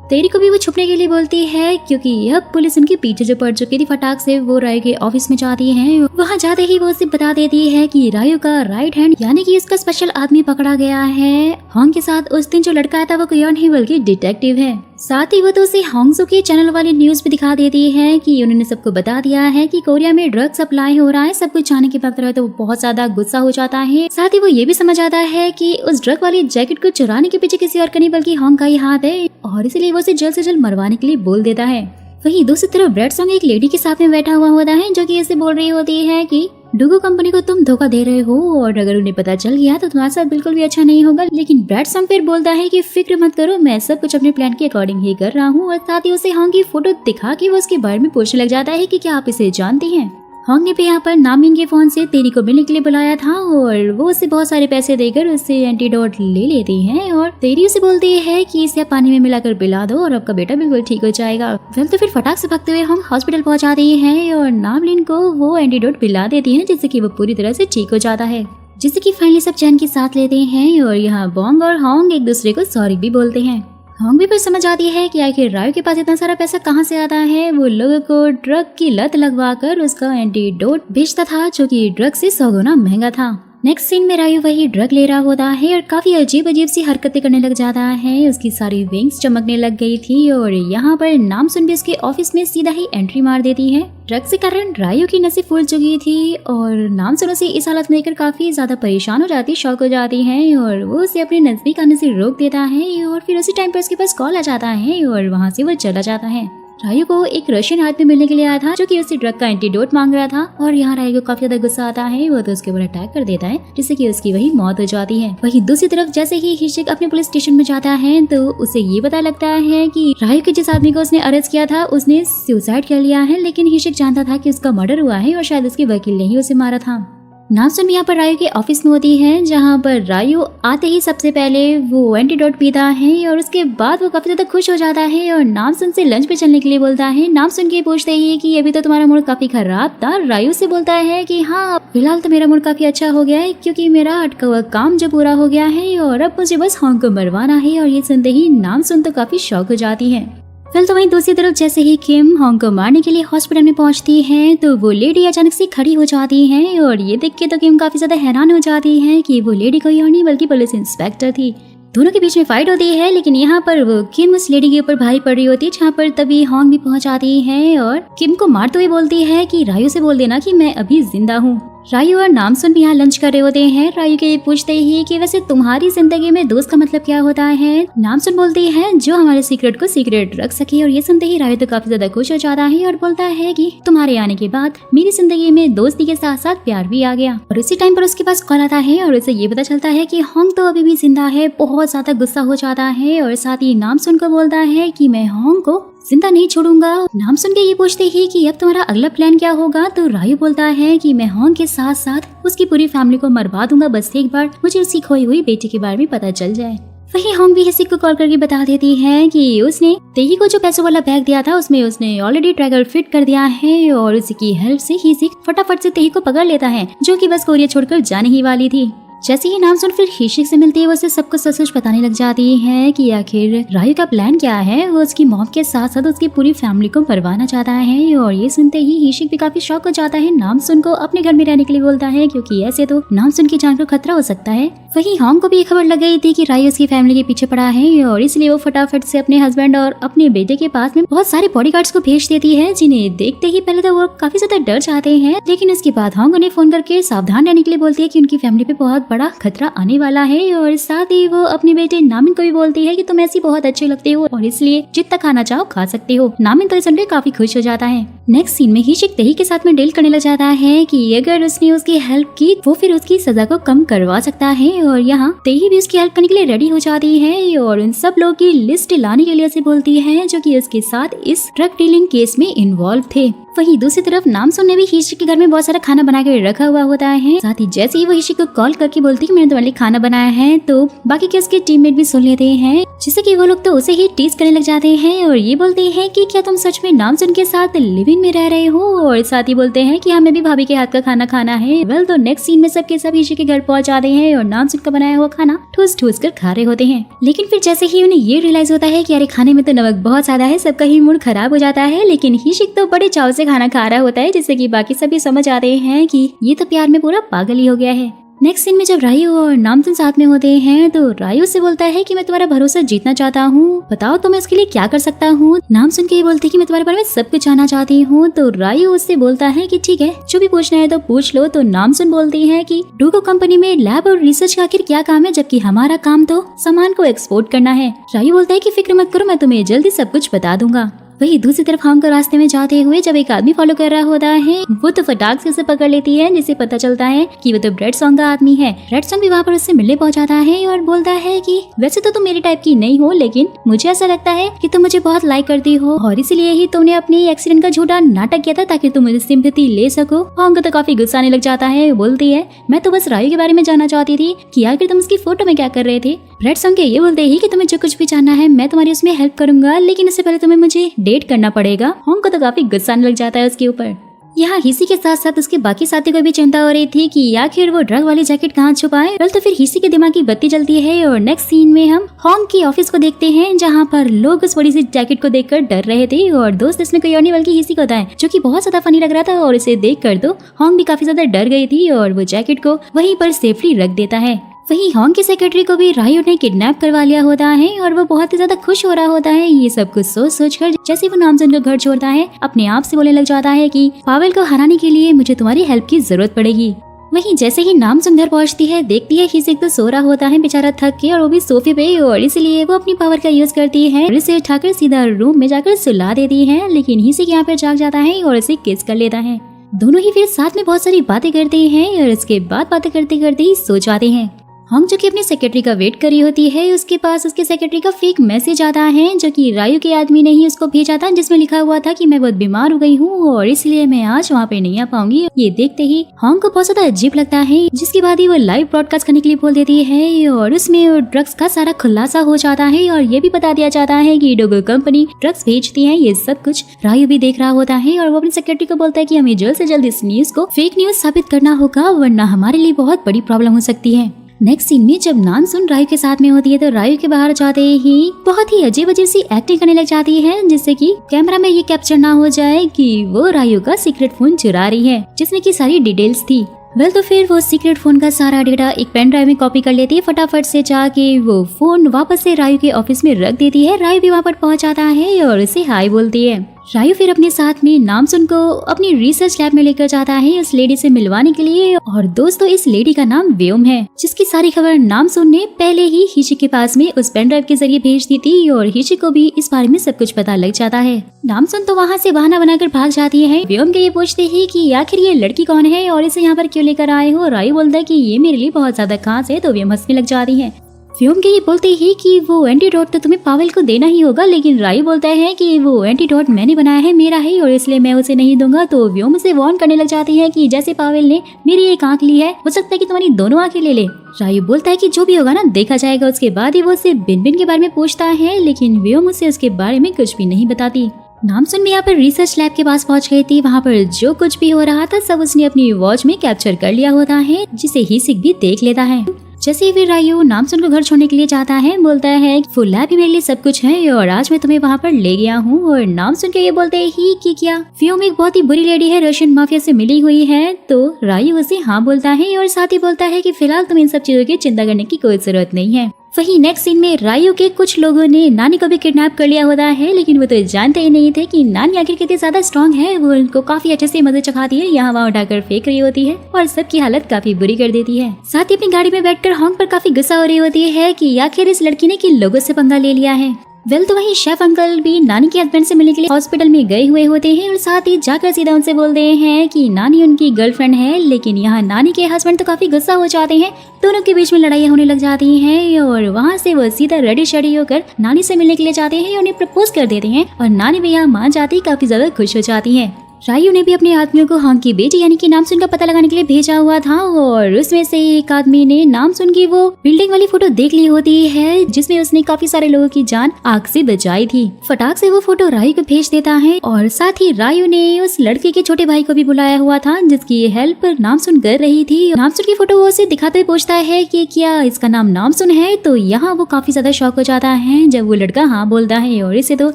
Speaker 1: तेरी को भी वो छुपने के लिए बोलती है, क्योंकि अब पुलिस उनके पीछे जो पड़ चुकी थी। फटाक से वो रायू के ऑफिस में जाती है। वहाँ जाते ही वो उसे बता देती है कि रायू का राइट हैंड यानी कि उसका स्पेशल आदमी पकड़ा गया है। हॉन्ग के साथ उस दिन जो लड़का आया था वो कोई और नहीं बल्कि डिटेक्टिव है। साथ ही वो तो उसे हॉन्गसो के चैनल वाली न्यूज भी दिखा देती है कि उन्होंने सबको बता दिया है कि कोरिया में ड्रग सप्लाई हो रहा है। सब कुछ जाने के बाद तो वो बहुत ज्यादा गुस्सा हो जाता है। साथ ही वो ये भी समझ आता है कि उस ड्रग वाली जैकेट को चुराने के पीछे किसी और का नहीं बल्कि हॉन्ग का ही हाथ है और इसलिए वो उसे जल्द से जल्द मरवाने के लिए बोल देता है। वहीं दूसरी तरफ ब्रेड सॉन्ग एक लेडी के साथ में बैठा हुआ होता है, जो कि इसे बोल रही होती है कि डुगो कंपनी को तुम धोखा दे रहे हो और अगर उन्हें पता चल गया तो तुम्हारे साथ बिल्कुल भी अच्छा नहीं होगा। लेकिन ब्रेड सॉन्ग फिर बोलता है कि फिक्र मत करो, मैं सब कुछ अपने प्लान के अकॉर्डिंग ही कर रहा हूँ। और साथ ही उसे हॉन्ग की फोटो दिखा के वो उसके बारे में पूछने लग जाता है कि क्या आप इसे जानती हैं। हॉन्ग ने भी यहाँ पर नामिन के फोन से तेरी को मिलने के लिए बुलाया था और वो उसे बहुत सारे पैसे देकर उससे एंटीडोट ले लेती है और तेरी उसे बोलती है कि इसे पानी में मिलाकर पिला दो और आपका बेटा बिल्कुल ठीक हो जाएगा। वेल तो फिर फटाक से भागते हुए हम हॉस्पिटल पहुंच जाते हैं और नामलिन को वो एंटीडोट पिला देती है, जिससे कि वो पूरी तरह से ठीक हो जाता है, जिससे कि फाइनली सब चैन के साथ लेते हैं और यहाँ बॉन्ग और हॉन्ग एक दूसरे को सॉरी भी बोलते हैं। हॉन्ग भी फिर समझ आती है कि आखिर रायू के पास इतना सारा पैसा कहाँ से आता है। वो लोगों को ड्रग की लत लगवाकर उसका एंटीडोट बेचता था, जो कि ड्रग से 100 गुना महंगा था। नेक्स्ट सीन में रायू वही ड्रग ले रहा होता है और काफी अजीब अजीब सी हरकतें करने लग जाता है। उसकी सारी विंग्स चमकने लग गई थी और यहाँ पर नामसुन भी उसके ऑफिस में सीधा ही एंट्री मार देती है। ड्रग से कारण रायू की नसें फूल चुकी थी और नामसुन उसे इस हालत में लेकर काफी ज्यादा परेशान हो जाती, शॉक हो जाती है और वो उसे अपने नजदीक आने से रोक देता है और फिर उसी टाइम पर उसके पास कॉल आ जाता है और वहाँ से वो चला जाता है। रायू को एक रशियन आदमी मिलने के लिए आया था, जो कि उसे ड्रग का एंटीडोट मांग रहा था और यहाँ रायू को काफी ज्यादा गुस्सा आता है। वो तो उसके ऊपर अटैक कर देता है, जिससे कि उसकी वही मौत हो जाती है। वहीं दूसरी तरफ जैसे ही हिशिक अपने पुलिस स्टेशन में जाता है तो उसे ये पता लगता है कि रायू के जिस आदमी को उसने अरेस्ट किया था उसने सुसाइड कर लिया है, लेकिन हिशिक जानता था कि उसका मर्डर हुआ है और शायद उसके वकील ने ही उसे मारा था। नामसुन यहाँ पर रायू के ऑफिस में होती है, जहाँ पर रायू आते ही सबसे पहले वो एंटीडोट पीता है और उसके बाद वो काफी ज्यादा खुश हो जाता है और नामसुन से लंच पे चलने के लिए बोलता है। नामसुन के पूछते ही कि अभी तो तुम्हारा मूड काफी खराब था। रायू से बोलता है कि हाँ फिलहाल तो मेरा मूड काफी अच्छा हो गया है, क्योंकि मेरा अटका हुआ काम जो पूरा हो गया है और अब मुझे बस हॉन्ग को मरवाना है। और ये सुनते ही नामसुन तो काफी शॉक हो जाती है। फिर तो वहीं दूसरी तरफ जैसे ही किम होंग को मारने के लिए हॉस्पिटल में पहुंचती है तो वो लेडी अचानक से खड़ी हो जाती है और ये देख के तो किम काफी ज्यादा हैरान हो जाती है कि वो लेडी कोई और नहीं बल्कि पुलिस इंस्पेक्टर थी। दोनों के बीच में फाइट होती है, लेकिन यहाँ पर वो किम उस लेडी के ऊपर भारी पड़ रही होती है, जहाँ पर तभी होंग भी पहुंच आती है और किम को मारते हुए बोलती है कि रायू से बोल देना कि मैं अभी जिंदा हूँ। रायू और नामसुन भी यहाँ लंच कर रहे होते हैं। रायू के ये पूछते ही कि वैसे तुम्हारी जिंदगी में दोस्त का मतलब क्या होता है। नामसुन बोलती है जो हमारे सीक्रेट को सीक्रेट रख सके, और ये सुनते ही रायू तो काफी ज्यादा खुश हो जाता है और बोलता है कि तुम्हारे आने के बाद मेरी जिंदगी में दोस्ती के साथ साथ प्यार भी आ गया। और उसी टाइम पर उसके पास कॉल आता है और उसे ये पता चलता है कि होंग तो अभी भी जिंदा है। बहुत ज्यादा गुस्सा हो जाता है और साथ ही नामसुन को बोलता है कि मैं होंग को जिंदा नहीं छोड़ूंगा। नामसुन के ये पूछते ही कि अब तुम्हारा अगला प्लान क्या होगा, तो रायू बोलता है कि मैं होंग के साथ साथ उसकी पूरी फैमिली को मरवा दूंगा, बस एक बार मुझे उसकी खोई हुई बेटी के बारे में पता चल जाए। वही होंग भी हिसिक को कॉल करके बता देती है कि उसने तेही को जो पैसों वाला बैग दिया था उसमें उसने ऑलरेडी ट्रैकर फिट कर दिया है और उसकी हेल्प से हिसिक फटाफट से तेही को पकड़ लेता है, जो कि बस कोरिया छोड़कर जाने ही वाली थी। जैसे ही नामसुन फिर हिसिक से मिलती है, वो उसे सब कुछ सच बताने लग जाती है कि आखिर रायू का प्लान क्या है। वो उसकी मॉम के साथ साथ उसकी पूरी फैमिली को मरवाना चाहता है और ये सुनते ही हिसिक भी काफी शॉक हो जाता है। नामसुन को अपने घर में रहने के लिए बोलता है, क्योंकि ऐसे तो नामसुन की जान को खतरा हो सकता है। वही होंग को भी खबर लग गई थी कि रायू उसकी फैमिली के पीछे पड़ा है और इसलिए वो फटाफट से अपने हस्बैंड और अपने बेटे के पास में बहुत सारे बॉडीगार्ड्स को भेज देती है, जिन्हें देखते ही पहले तो वो काफी ज्यादा डर जाते हैं, लेकिन उसके बाद होंग उन्हें फोन करके सावधान रहने के लिए बोलती है कि उनकी फैमिली पे बहुत बड़ा खतरा आने वाला है। और साथ ही वो अपने बेटे नामिन को भी बोलती है कि तुम ऐसी बहुत अच्छे लगते हो और इसलिए जितना खाना चाहो खा सकते हो। नामिन तो सुनकर काफी खुश हो जाता है। नेक्स्ट सीन में हिसिक तेही के साथ में डील करने लग जाता है कि अगर उसने उसकी हेल्प की वो फिर उसकी सजा को कम करवा सकता है, और यहाँ तेही भी उसकी हेल्प करने के लिए रेडी हो जाती है और उन सब लोगों की लिस्ट लाने के लिए उसे बोलती है जो कि उसके साथ इस ड्रग डीलिंग केस में इन्वॉल्व थे। वहीं दूसरी तरफ नामसुन ने भी हिसिक के घर में बहुत सारा खाना बना कर रखा हुआ होता है। साथ ही जैसे ही वो हिसिक को कॉल करके बोलती है कि मैंने तुम्हारे लिए खाना बनाया है, तो बाकी के उसके टीममेट भी सुन लेते हैं, जिससे कि वो लोग तो उसे ही टीज करने लग जाते हैं और ये बोलते हैं कि क्या तुम सच में नामसुन के साथ लिविंग में रह रहे हो, और साथ ही बोलते हैं कि हमें भी भाभी के हाथ का खाना खाना है। वेल तो नेक्स्ट सीन में सबके सब हिसिक के घर पहुंच जाते हैं और नामसुन का बनाया हुआ खाना ठूस ठूस कर खा रहे होते हैं। लेकिन फिर जैसे ही उन्हें ये रियलाइज होता है कि अरे खाने में तो नमक बहुत ज्यादा है, सबका ही मूड खराब हो जाता है। लेकिन हिसिक तो बड़े चाव से खाना खा रहा होता है, जिससे कि बाकी सभी समझ आते हैं कि ये तो प्यार में पूरा पागल ही हो गया है। नेक्स्ट सीन में जब रायू और नामसुन साथ में होते हैं तो रायू से बोलता है कि मैं तुम्हारा भरोसा जीतना चाहता हूँ, बताओ तो मैं इसके लिए क्या कर सकता हूँ। नामसुन के ये बोलते हैं कि मैं तुम्हारे बारे में सब कुछ जानना चाहती हूँ, तो रायू उससे बोलता है कि ठीक है जो भी पूछना है तो पूछ लो। तो नामसुन बोलती है कि डूगो कंपनी में लैब और रिसर्च का आखिर क्या काम है, जबकि हमारा काम तो सामान को एक्सपोर्ट करना है। रायू बोलता है कि फिक्र मत करो, मैं तुम्हें जल्दी सब कुछ बता दूंगा। वही दूसरी तरफ होंग को रास्ते में जाते हुए जब एक आदमी फॉलो कर रहा होता है, वो तो फटाक से उसे पकड़ लेती है, जिससे पता चलता है कि वो तो रेड सॉन्ग का आदमी है। रेड सॉन्ग भी वहाँ पर उससे मिलने पहुंच जाता है और बोलता है कि वैसे तो तुम मेरे टाइप की नहीं हो, लेकिन मुझे ऐसा लगता है कि तुम मुझे बहुत लाइक करती हो और इसीलिए ही तुमने अपने एक्सीडेंट का झूठा नाटक किया था ताकि तुम मुझे सिंपैथी ले सको। होंग को तो काफी गुस्सा आने लग जाता है, बोलती है मैं तो बस रायू के बारे में जानना चाहती थी कि आखिर तुम उसकी फोटो में क्या कर रहे थे। रेड सॉन्ग के ये बोलते ही कि तुम्हें जो कुछ भी जानना है मैं तुम्हारी उसमें हेल्प करूंगा, लेकिन उससे पहले तुम्हें मुझे डेट करना पड़ेगा। होंग को तो काफी गुस्सा आने लग जाता है उसके ऊपर। यहाँ हिसी के साथ साथ उसके बाकी साथी को भी चिंता हो रही थी कि आखिर वो ड्रग वाली जैकेट कहाँ छुपाए। कल तो फिर हिसी के दिमाग की बत्ती जलती है और नेक्स्ट सीन में हम होंग की ऑफिस को देखते हैं, जहाँ पर लोग उस बड़ी सी जैकेट को देखकर डर रहे थे और दोस्त इसमें कोई और नहीं बल्कि हिसी को था, जो कि बहुत ज्यादा फनी लग रहा था। और इसे देखकर तो होंग भी काफी ज्यादा डर गई थी और वो जैकेट को वहीं पर सेफली रख देता है। वहीं होंग की सेक्रेटरी को भी रायू ने किडनैप करवा लिया होता है और वो बहुत ही ज्यादा खुश हो रहा होता है। ये सब कुछ सोच कर जैसे वो नामसुन का घर छोड़ता है, अपने आप से बोलने लग जाता है कि पावेल को हराने के लिए मुझे तुम्हारी हेल्प की जरूरत पड़ेगी। वहीं जैसे ही नामसुन घर पहुंचती है, देखती है हिसिक तो सो रहा होता है बेचारा थक के, और वो भी सोफे पे, और इसलिए वो अपनी पावर का यूज करती है और इसे उठाकर सीधा रूम में जाकर सुला देती है। लेकिन हिसिक यहाँ पर जाग जाता है और इसे किस कर लेता है। दोनों ही फिर साथ में बहुत सारी बातें करते हैं और इसके बाद बातें करते करते ही सो जाते हैं। होंग जो कि अपनी सेक्रेटरी का वेट कर रही होती है, उसके पास उसके सेक्रेटरी का फेक मैसेज आता है जो कि रायू के आदमी ने ही उसको भेजा था, जिसमें लिखा हुआ था कि मैं बहुत बीमार हो गई हूँ और इसलिए मैं आज वहाँ पे नहीं आ पाऊंगी। ये देखते ही होंग को बहुत ज्यादा अजीब लगता है, जिसके बाद ही वो लाइव ब्रॉडकास्ट करने के लिए बोल देती है और उसमें ड्रग्स का सारा खुलासा हो जाता है और ये भी बता दिया जाता है कि डोगो कंपनी ड्रग्स बेचती है। ये सब कुछ रायू भी देख रहा होता है और वो अपनी सेक्रेटरी को बोलता है कि हमें जल्द से जल्द इस न्यूज को फेक न्यूज साबित करना होगा, वरना हमारे लिए बहुत बड़ी प्रॉब्लम हो सकती है। नेक्स्ट सीन में जब नामसुन रायू के साथ में होती है तो रायू के बाहर जाते ही बहुत ही अजीब अजीब सी एक्टिंग करने लग जाती है, जिससे कि कैमरा में ये कैप्चर ना हो जाए कि वो रायू का सीक्रेट फोन चुरा रही है जिसमें की सारी डिटेल्स थी। तो फिर वो सीक्रेट फोन का सारा डेटा एक पेन ड्राइव में कॉपी कर लेती है। फटाफट से जाके वो फोन वापस से रायू के ऑफिस में रख देती है। रायू भी वहाँ पर पहुँच जाता है और उसे हाय बोलती है। रायू फिर अपने साथ में नामसुन को अपनी रिसर्च लैब में लेकर जाता है उस लेडी से मिलवाने के लिए। और दोस्तों इस लेडी का नाम व्योम है, जिसकी सारी खबर नामसुन ने पहले ही हिशिक के पास में उस पेन ड्राइव के जरिए भेज दी थी और हिशिक को भी इस बारे में सब कुछ पता लग जाता है। नामसुन तो वहाँ से बहाना बनाकर भाग जाती है। व्योम के ये पूछते ही कि आखिर ये लड़की कौन है और इसे यहाँ पर क्यों लेकर आए हो। रायू बोलता है कि ये मेरे लिए बहुत ज्यादा खास है, तो व्योम हंसने लग जाती है। व्योम के ये बोलते ही कि वो एंटीडोट तो तुम्हें पावेल को देना ही होगा, लेकिन रायू बोलता है कि वो एंटीडोट मैंने बनाया है, मेरा है और इसलिए मैं उसे नहीं दूंगा। तो व्योम उसे वार्न करने लग जाती है कि जैसे पावेल ने मेरी एक आंख ली है, हो सकता है कि तुम्हारी दोनों आंखें ले ले। रायू बोलता है कि जो भी होगा ना देखा जाएगा। उसके बाद ही वो उसे बिन बिन के बारे में पूछता है, लेकिन व्योम उसे उसके बारे में कुछ भी नहीं बताती। नामसुन भी यहाँ पर रिसर्च लैब के पास पहुँच गई थी। वहाँ पर जो कुछ भी हो रहा था सब उसने अपनी वॉच में कैप्चर कर लिया होता है, जिसे हिसिक भी देख लेता है। जैसे ही फिर रायू नामसुन को घर छोड़ने के लिए जाता है, बोलता है वो लैब ही मेरे लिए सब कुछ है और आज मैं तुम्हें वहाँ पर ले गया हूँ। और नामसुन के ये बोलते ही कि क्या व्योम एक बहुत ही बुरी लेडी है, रशियन माफिया से मिली हुई है। तो रायू उसे हाँ बोलता है और साथ ही बोलता है कि फिलहाल तुम इन सब चीजों की चिंता करने की कोई जरूरत नहीं है। वहीं नेक्स्ट सीन में रायू के कुछ लोगों ने नानी को भी किडनैप कर लिया होता है, लेकिन वो तो जानते ही नहीं थे कि नानी आखिर कितनी ज्यादा स्ट्रॉन्ग है। वो उनको काफी अच्छे से मजे चखाती है, यहाँ वहाँ उठाकर फेंक रही होती है और सबकी हालत काफी बुरी कर देती है। साथ ही अपनी गाड़ी में बैठकर होंग पर काफी गुस्सा हो रही होती है कि आखिर इस लड़की ने किन लोगों से पंगा ले लिया है। तो वहीं शेफ अंकल भी नानी के हस्बैंड से मिलने के लिए हॉस्पिटल में गए हुए होते हैं और साथ ही जाकर सीधा उनसे बोलते हैं कि नानी उनकी गर्लफ्रेंड है। लेकिन यहाँ नानी के हस्बैंड तो काफी गुस्सा हो जाते हैं, दोनों के बीच में लड़ाइयाँ होने लग जाती हैं और वहाँ से वो सीधा रेडी शेडी होकर नानी से मिलने के लिए जाते हैं, उन्हें प्रपोज कर देते हैं और नानी भी यहाँ मान जाती, काफी ज्यादा खुश हो जाती है। रायू ने भी अपने आदमियों को होंग की बेटी यानी कि नामसुन का पता लगाने के लिए भेजा हुआ था और उसमें से एक आदमी ने नामसुन की वो बिल्डिंग वाली फोटो देख ली होती है, जिसमें उसने काफी सारे लोगों की जान आग से बचाई थी। फटाक से वो फोटो रायू को भेज देता है और साथ ही रायू ने उस लड़के के छोटे भाई को भी बुलाया हुआ था, जिसकी हेल्प नामसुन कर रही थी। नामसुन की फोटो वो उसे दिखाते हुए पूछता है कि क्या इसका नाम नामसुन है। तो यहाँ वो काफी ज्यादा शॉक हो जाता है जब वो लड़का हाँ बोलता है और इसे तो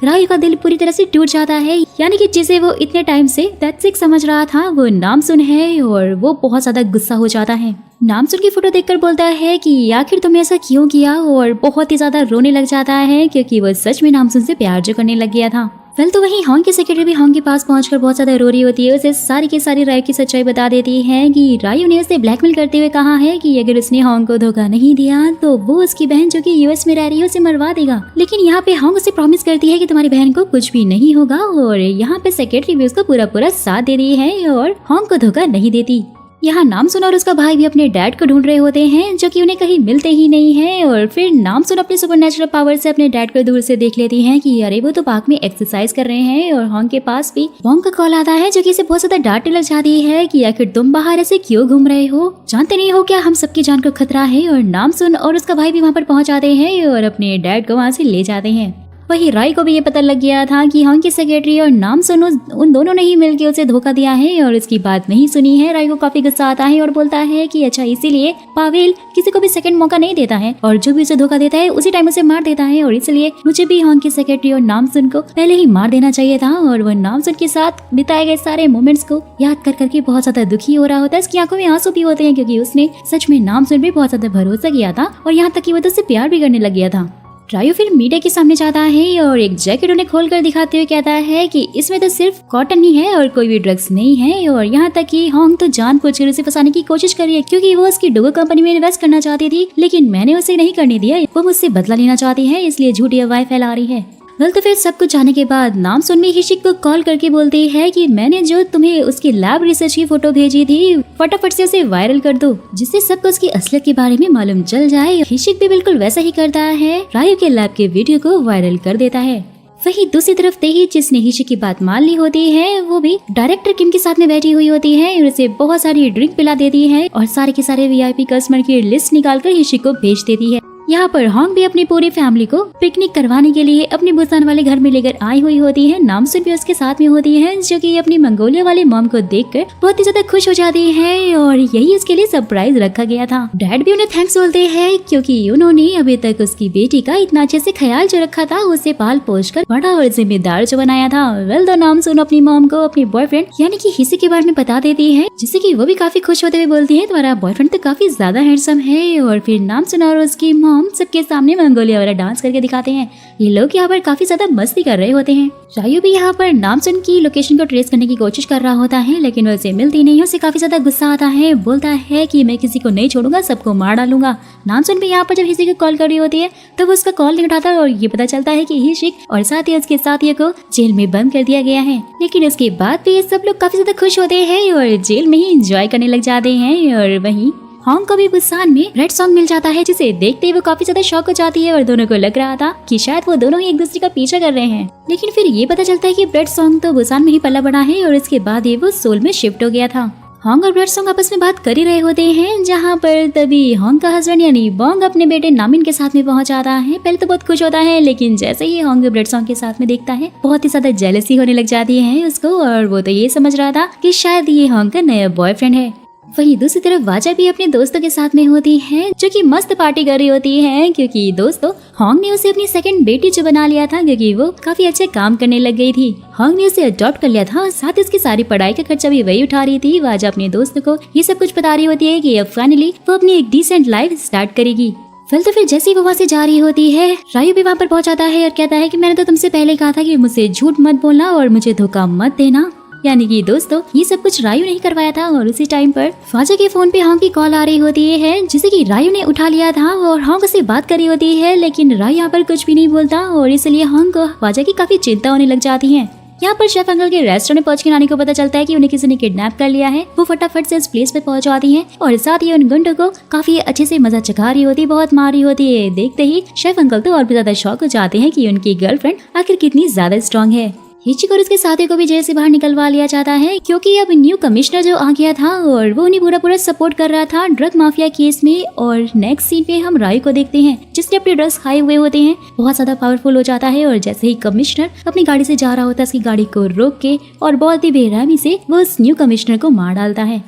Speaker 1: रायू का दिल पूरी तरह से टूट जाता है, यानी कि जिसे वो इतने टाइम से दैट्सिक समझ रहा था वो नामसुन है और वो बहुत ज्यादा गुस्सा हो जाता है। नामसुन की फोटो देखकर बोलता है कि आखिर तुमने ऐसा क्यों किया और बहुत ही ज्यादा रोने लग जाता है क्योंकि वो सच में नामसुन से प्यार जो करने लग गया था। तो वहीं होंग की सेक्रेटरी भी होंग के पास पहुंचकर बहुत ज्यादा रो रही होती है। उसे सारी की सारी रायू की सच्चाई बता देती है कि रायू ने उसे ब्लैकमेल करते हुए कहा है कि अगर उसने होंग को धोखा नहीं दिया तो वो उसकी बहन जो कि यूएस में रह रही है उसे मरवा देगा। लेकिन यहाँ पे होंग उसे प्रॉमिस करती है कि तुम्हारी बहन को कुछ भी नहीं होगा और यहाँ पे सेक्रेटरी भी उसको पूरा साथ दे रही है और होंग को धोखा नहीं देती। यहाँ नामसुन और उसका भाई भी अपने डैड को ढूंढ रहे होते हैं, जो कि उन्हें कहीं मिलते ही नहीं है। और फिर नामसुन अपने सुपरनैचुरल पावर से अपने डैड को दूर से देख लेती हैं कि अरे वो तो पार्क में एक्सरसाइज कर रहे हैं। और होंग के पास भी वोंग का कॉल आता है, जो कि इसे बहुत ज्यादा डांटने लग जाती है कि आखिर तुम बाहर ऐसे क्यों घूम रहे हो, जानते नहीं हो क्या हम सबकी जान को खतरा है। और नामसुन और उसका भाई भी वहाँ पर पहुँच जाते हैं और अपने डैड को वहाँ से ले जाते हैं। वही राय को भी ये पता लग गया था कि होंग की सेक्रेटरी और नामसुन उन दोनों ने ही मिलकर उसे धोखा दिया है और उसकी बात नहीं सुनी है। राय को काफी गुस्सा आता है और बोलता है कि अच्छा इसीलिए पावेल किसी को भी सेकंड मौका नहीं देता है और जो भी उसे धोखा देता है उसी टाइम उसे मार देता है और इसलिए मुझे भी होंग की सेक्रेटरी और नामसुन को पहले ही मार देना चाहिए था। और वह नामसुन के साथ बिताए गए सारे मोमेंट्स को याद कर करके बहुत ज्यादा दुखी हो रहा होता है। उसकी आंखों में आंसू भी होते हैं क्योंकि उसने सच में नामसुन पे बहुत ज्यादा भरोसा किया था और यहाँ तक कि वो तो उससे प्यार भी करने लग गया था। रायू फिर मीडिया के सामने जाता है और एक जैकेट उन्हें खोलकर दिखाते हुए कहता है कि इसमें तो सिर्फ कॉटन ही है और कोई भी ड्रग्स नहीं है। और यहाँ तक कि होंग तो जानबूझकर उसे फंसाने की कोशिश कर रही है क्योंकि वो उसकी डोगो कंपनी में इन्वेस्ट करना चाहती थी, लेकिन मैंने उसे नहीं करने दिया। वो मुझसे बदला लेना चाहती है, इसलिए झूठी अफवाहें फैला रही है। तो फिर सब कुछ जाने के बाद नामसुन भी हिशिक को कॉल करके बोलती है कि मैंने जो तुम्हें उसकी लैब रिसर्च की फोटो भेजी थी फटाफट से उसे वायरल कर दो, जिससे सबको उसकी असलियत के बारे में मालूम चल जाए। हिशिक भी बिल्कुल वैसा ही करता है, रायू के लैब के वीडियो को वायरल कर देता है। वही दूसरी तरफ तेही, जिसने हिशिक की बात मान ली होती है, वो भी डायरेक्टर किम के साथ में बैठी हुई होती है और उसे बहुत सारी ड्रिंक पिला देती है और सारे के सारे वीआईपी कस्टमर की लिस्ट निकालकर हिशिक को भेज देती है। यहाँ पर होंग भी अपनी पूरी फैमिली को पिकनिक करवाने के लिए अपने बुसान वाले घर में लेकर आई हुई होती है। नामसुन भी उसके साथ में होती है, जो कि अपनी मंगोलिया वाली मॉम को देखकर बहुत ही ज्यादा खुश हो जाती है और यही उसके लिए सरप्राइज रखा गया था। डैड भी उन्हें थैंक्स बोलते हैं क्योंकि उन्होंने अभी तक उसकी बेटी का इतना अच्छे से ख्याल जो रखा था, उसे पाल पोष कर बड़ा और जिम्मेदार जो बनाया था। वेल तो नामसुन अपनी मॉम को अपनी बॉयफ्रेंड यानी कि हिसी के बारे में बता देती है, जिससे कि वो भी काफी खुश होते हुए बोलती है तुम्हारा बॉयफ्रेंड तो काफी ज्यादा हैंडसम है। और फिर नामसुन और उसकी मॉम सबके सामने मंगोलिया वाला डांस करके दिखाते हैं। ये लोग यहाँ पर काफी ज्यादा मस्ती कर रहे होते हैं। रायू भी यहाँ पर नामसुन की लोकेशन को ट्रेस करने की कोशिश कर रहा होता है, लेकिन वो उसे मिलती नहीं है। उसे काफी ज्यादा गुस्सा आता है, बोलता है कि मैं किसी को नहीं छोड़ूंगा, सबको मार डालूंगा। नामसुन भी यहाँ पर जब हिसी को कॉल कर रही होती है तो वो उसका कॉल नहीं उठाता और ये पता चलता है कि हिशिक और साथ ही उसके साथियों को जेल में बंद कर दिया गया है। लेकिन उसके बाद भी सब लोग काफी ज्यादा खुश होते हैं और जेल में ही एंजॉय करने लग जाते हैं। और वहीं होंग को भी बुसान में रेड सॉन्ग मिल जाता है, जिसे देखते ही वो काफी ज्यादा शॉक हो जाती है और दोनों को लग रहा था कि शायद वो दोनों ही एक दूसरे का पीछा कर रहे हैं। लेकिन फिर ये पता चलता है कि रेड सॉन्ग तो बुसान में ही पला बड़ा है और इसके बाद ही वो सोल में शिफ्ट हो गया था। होंग और रेड सॉन्ग आपस में बात कर ही रहे होते हैं, जहाँ पर तभी होंग का हस्बैंड यानी बोंग अपने बेटे नामिन के साथ में पहुंच जाता है। पहले तो बहुत खुश होता है, लेकिन जैसे ही होंग रेड सॉन्ग के साथ में देखता है बहुत ही ज्यादा जेलसी होने लग जाती है उसको, और वो तो ये समझ रहा था कि शायद ये होंग का नया बॉयफ्रेंड है। वहीं दूसरी तरफ वाजा भी अपने दोस्तों के साथ में होती है, जो कि मस्त पार्टी कर रही होती है, क्योंकि दोस्तों होंग ने उसे अपनी सेकंड बेटी जो बना लिया था, क्योंकि वो काफी अच्छे काम करने लग गई थी। होंग ने उसे अडॉप्ट कर लिया था और साथ ही उसकी सारी पढ़ाई का खर्चा भी वही उठा रही थी। वाजा अपने दोस्तों को ये सब कुछ बता रही होती है कि अब फाइनली वो अपनी एक डिसेंट लाइफ स्टार्ट करेगी। फिर जैसे ही वो वहाँ से जा रही होती है, रायू भी वहाँ पर पहुँच जाता है और कहता है कि मैंने तो तुमसे पहले कहा था कि मुझसे झूठ मत बोलना और मुझे धोखा मत देना। यानी कि दोस्तों ये सब कुछ रायू ने ही करवाया था। और उसी टाइम पर वाजा के फोन पे होंग की कॉल आ रही होती है, जिसे कि रायू ने उठा लिया था और होंग से बात कर रही होती है, लेकिन रायू यहाँ पर कुछ भी नहीं बोलता और इसलिए होंग को वाजा की काफी चिंता होने लग जाती है। यहाँ पर शेफ अंकल के रेस्टोरेंट में पहुंच के नानी को पता चलता है कि उन्हें किसी ने किडनैप कर लिया है। वो फटाफट से इस प्लेस पे पहुंच जाती हैं और साथ ही उन गुंडों को काफी अच्छे से मजा चखा रही होती है, बहुत मार रही होती है। देखते ही शेफ अंकल तो और भी ज्यादा शॉक हो जाते हैं कि उनकी गर्लफ्रेंड आखिर कितनी ज्यादा स्ट्रॉन्ग है। हिचिको और उसके साथियों को भी जेल से बाहर निकलवा लिया जाता है, क्योंकि अब न्यू कमिश्नर जो आ गया था और वो उन्हें पूरा सपोर्ट कर रहा था ड्रग माफिया केस में। और नेक्स्ट सीन पे हम रायू को देखते हैं, जिसने अपने ड्रग्स खाए हुए होते हैं, बहुत ज्यादा पावरफुल हो जाता है और जैसे ही कमिश्नर अपनी गाड़ी से जा रहा होता है, उसकी गाड़ी को रोक के और बहुत ही बेरहमी से वो उस न्यू कमिश्नर को मार डालता है।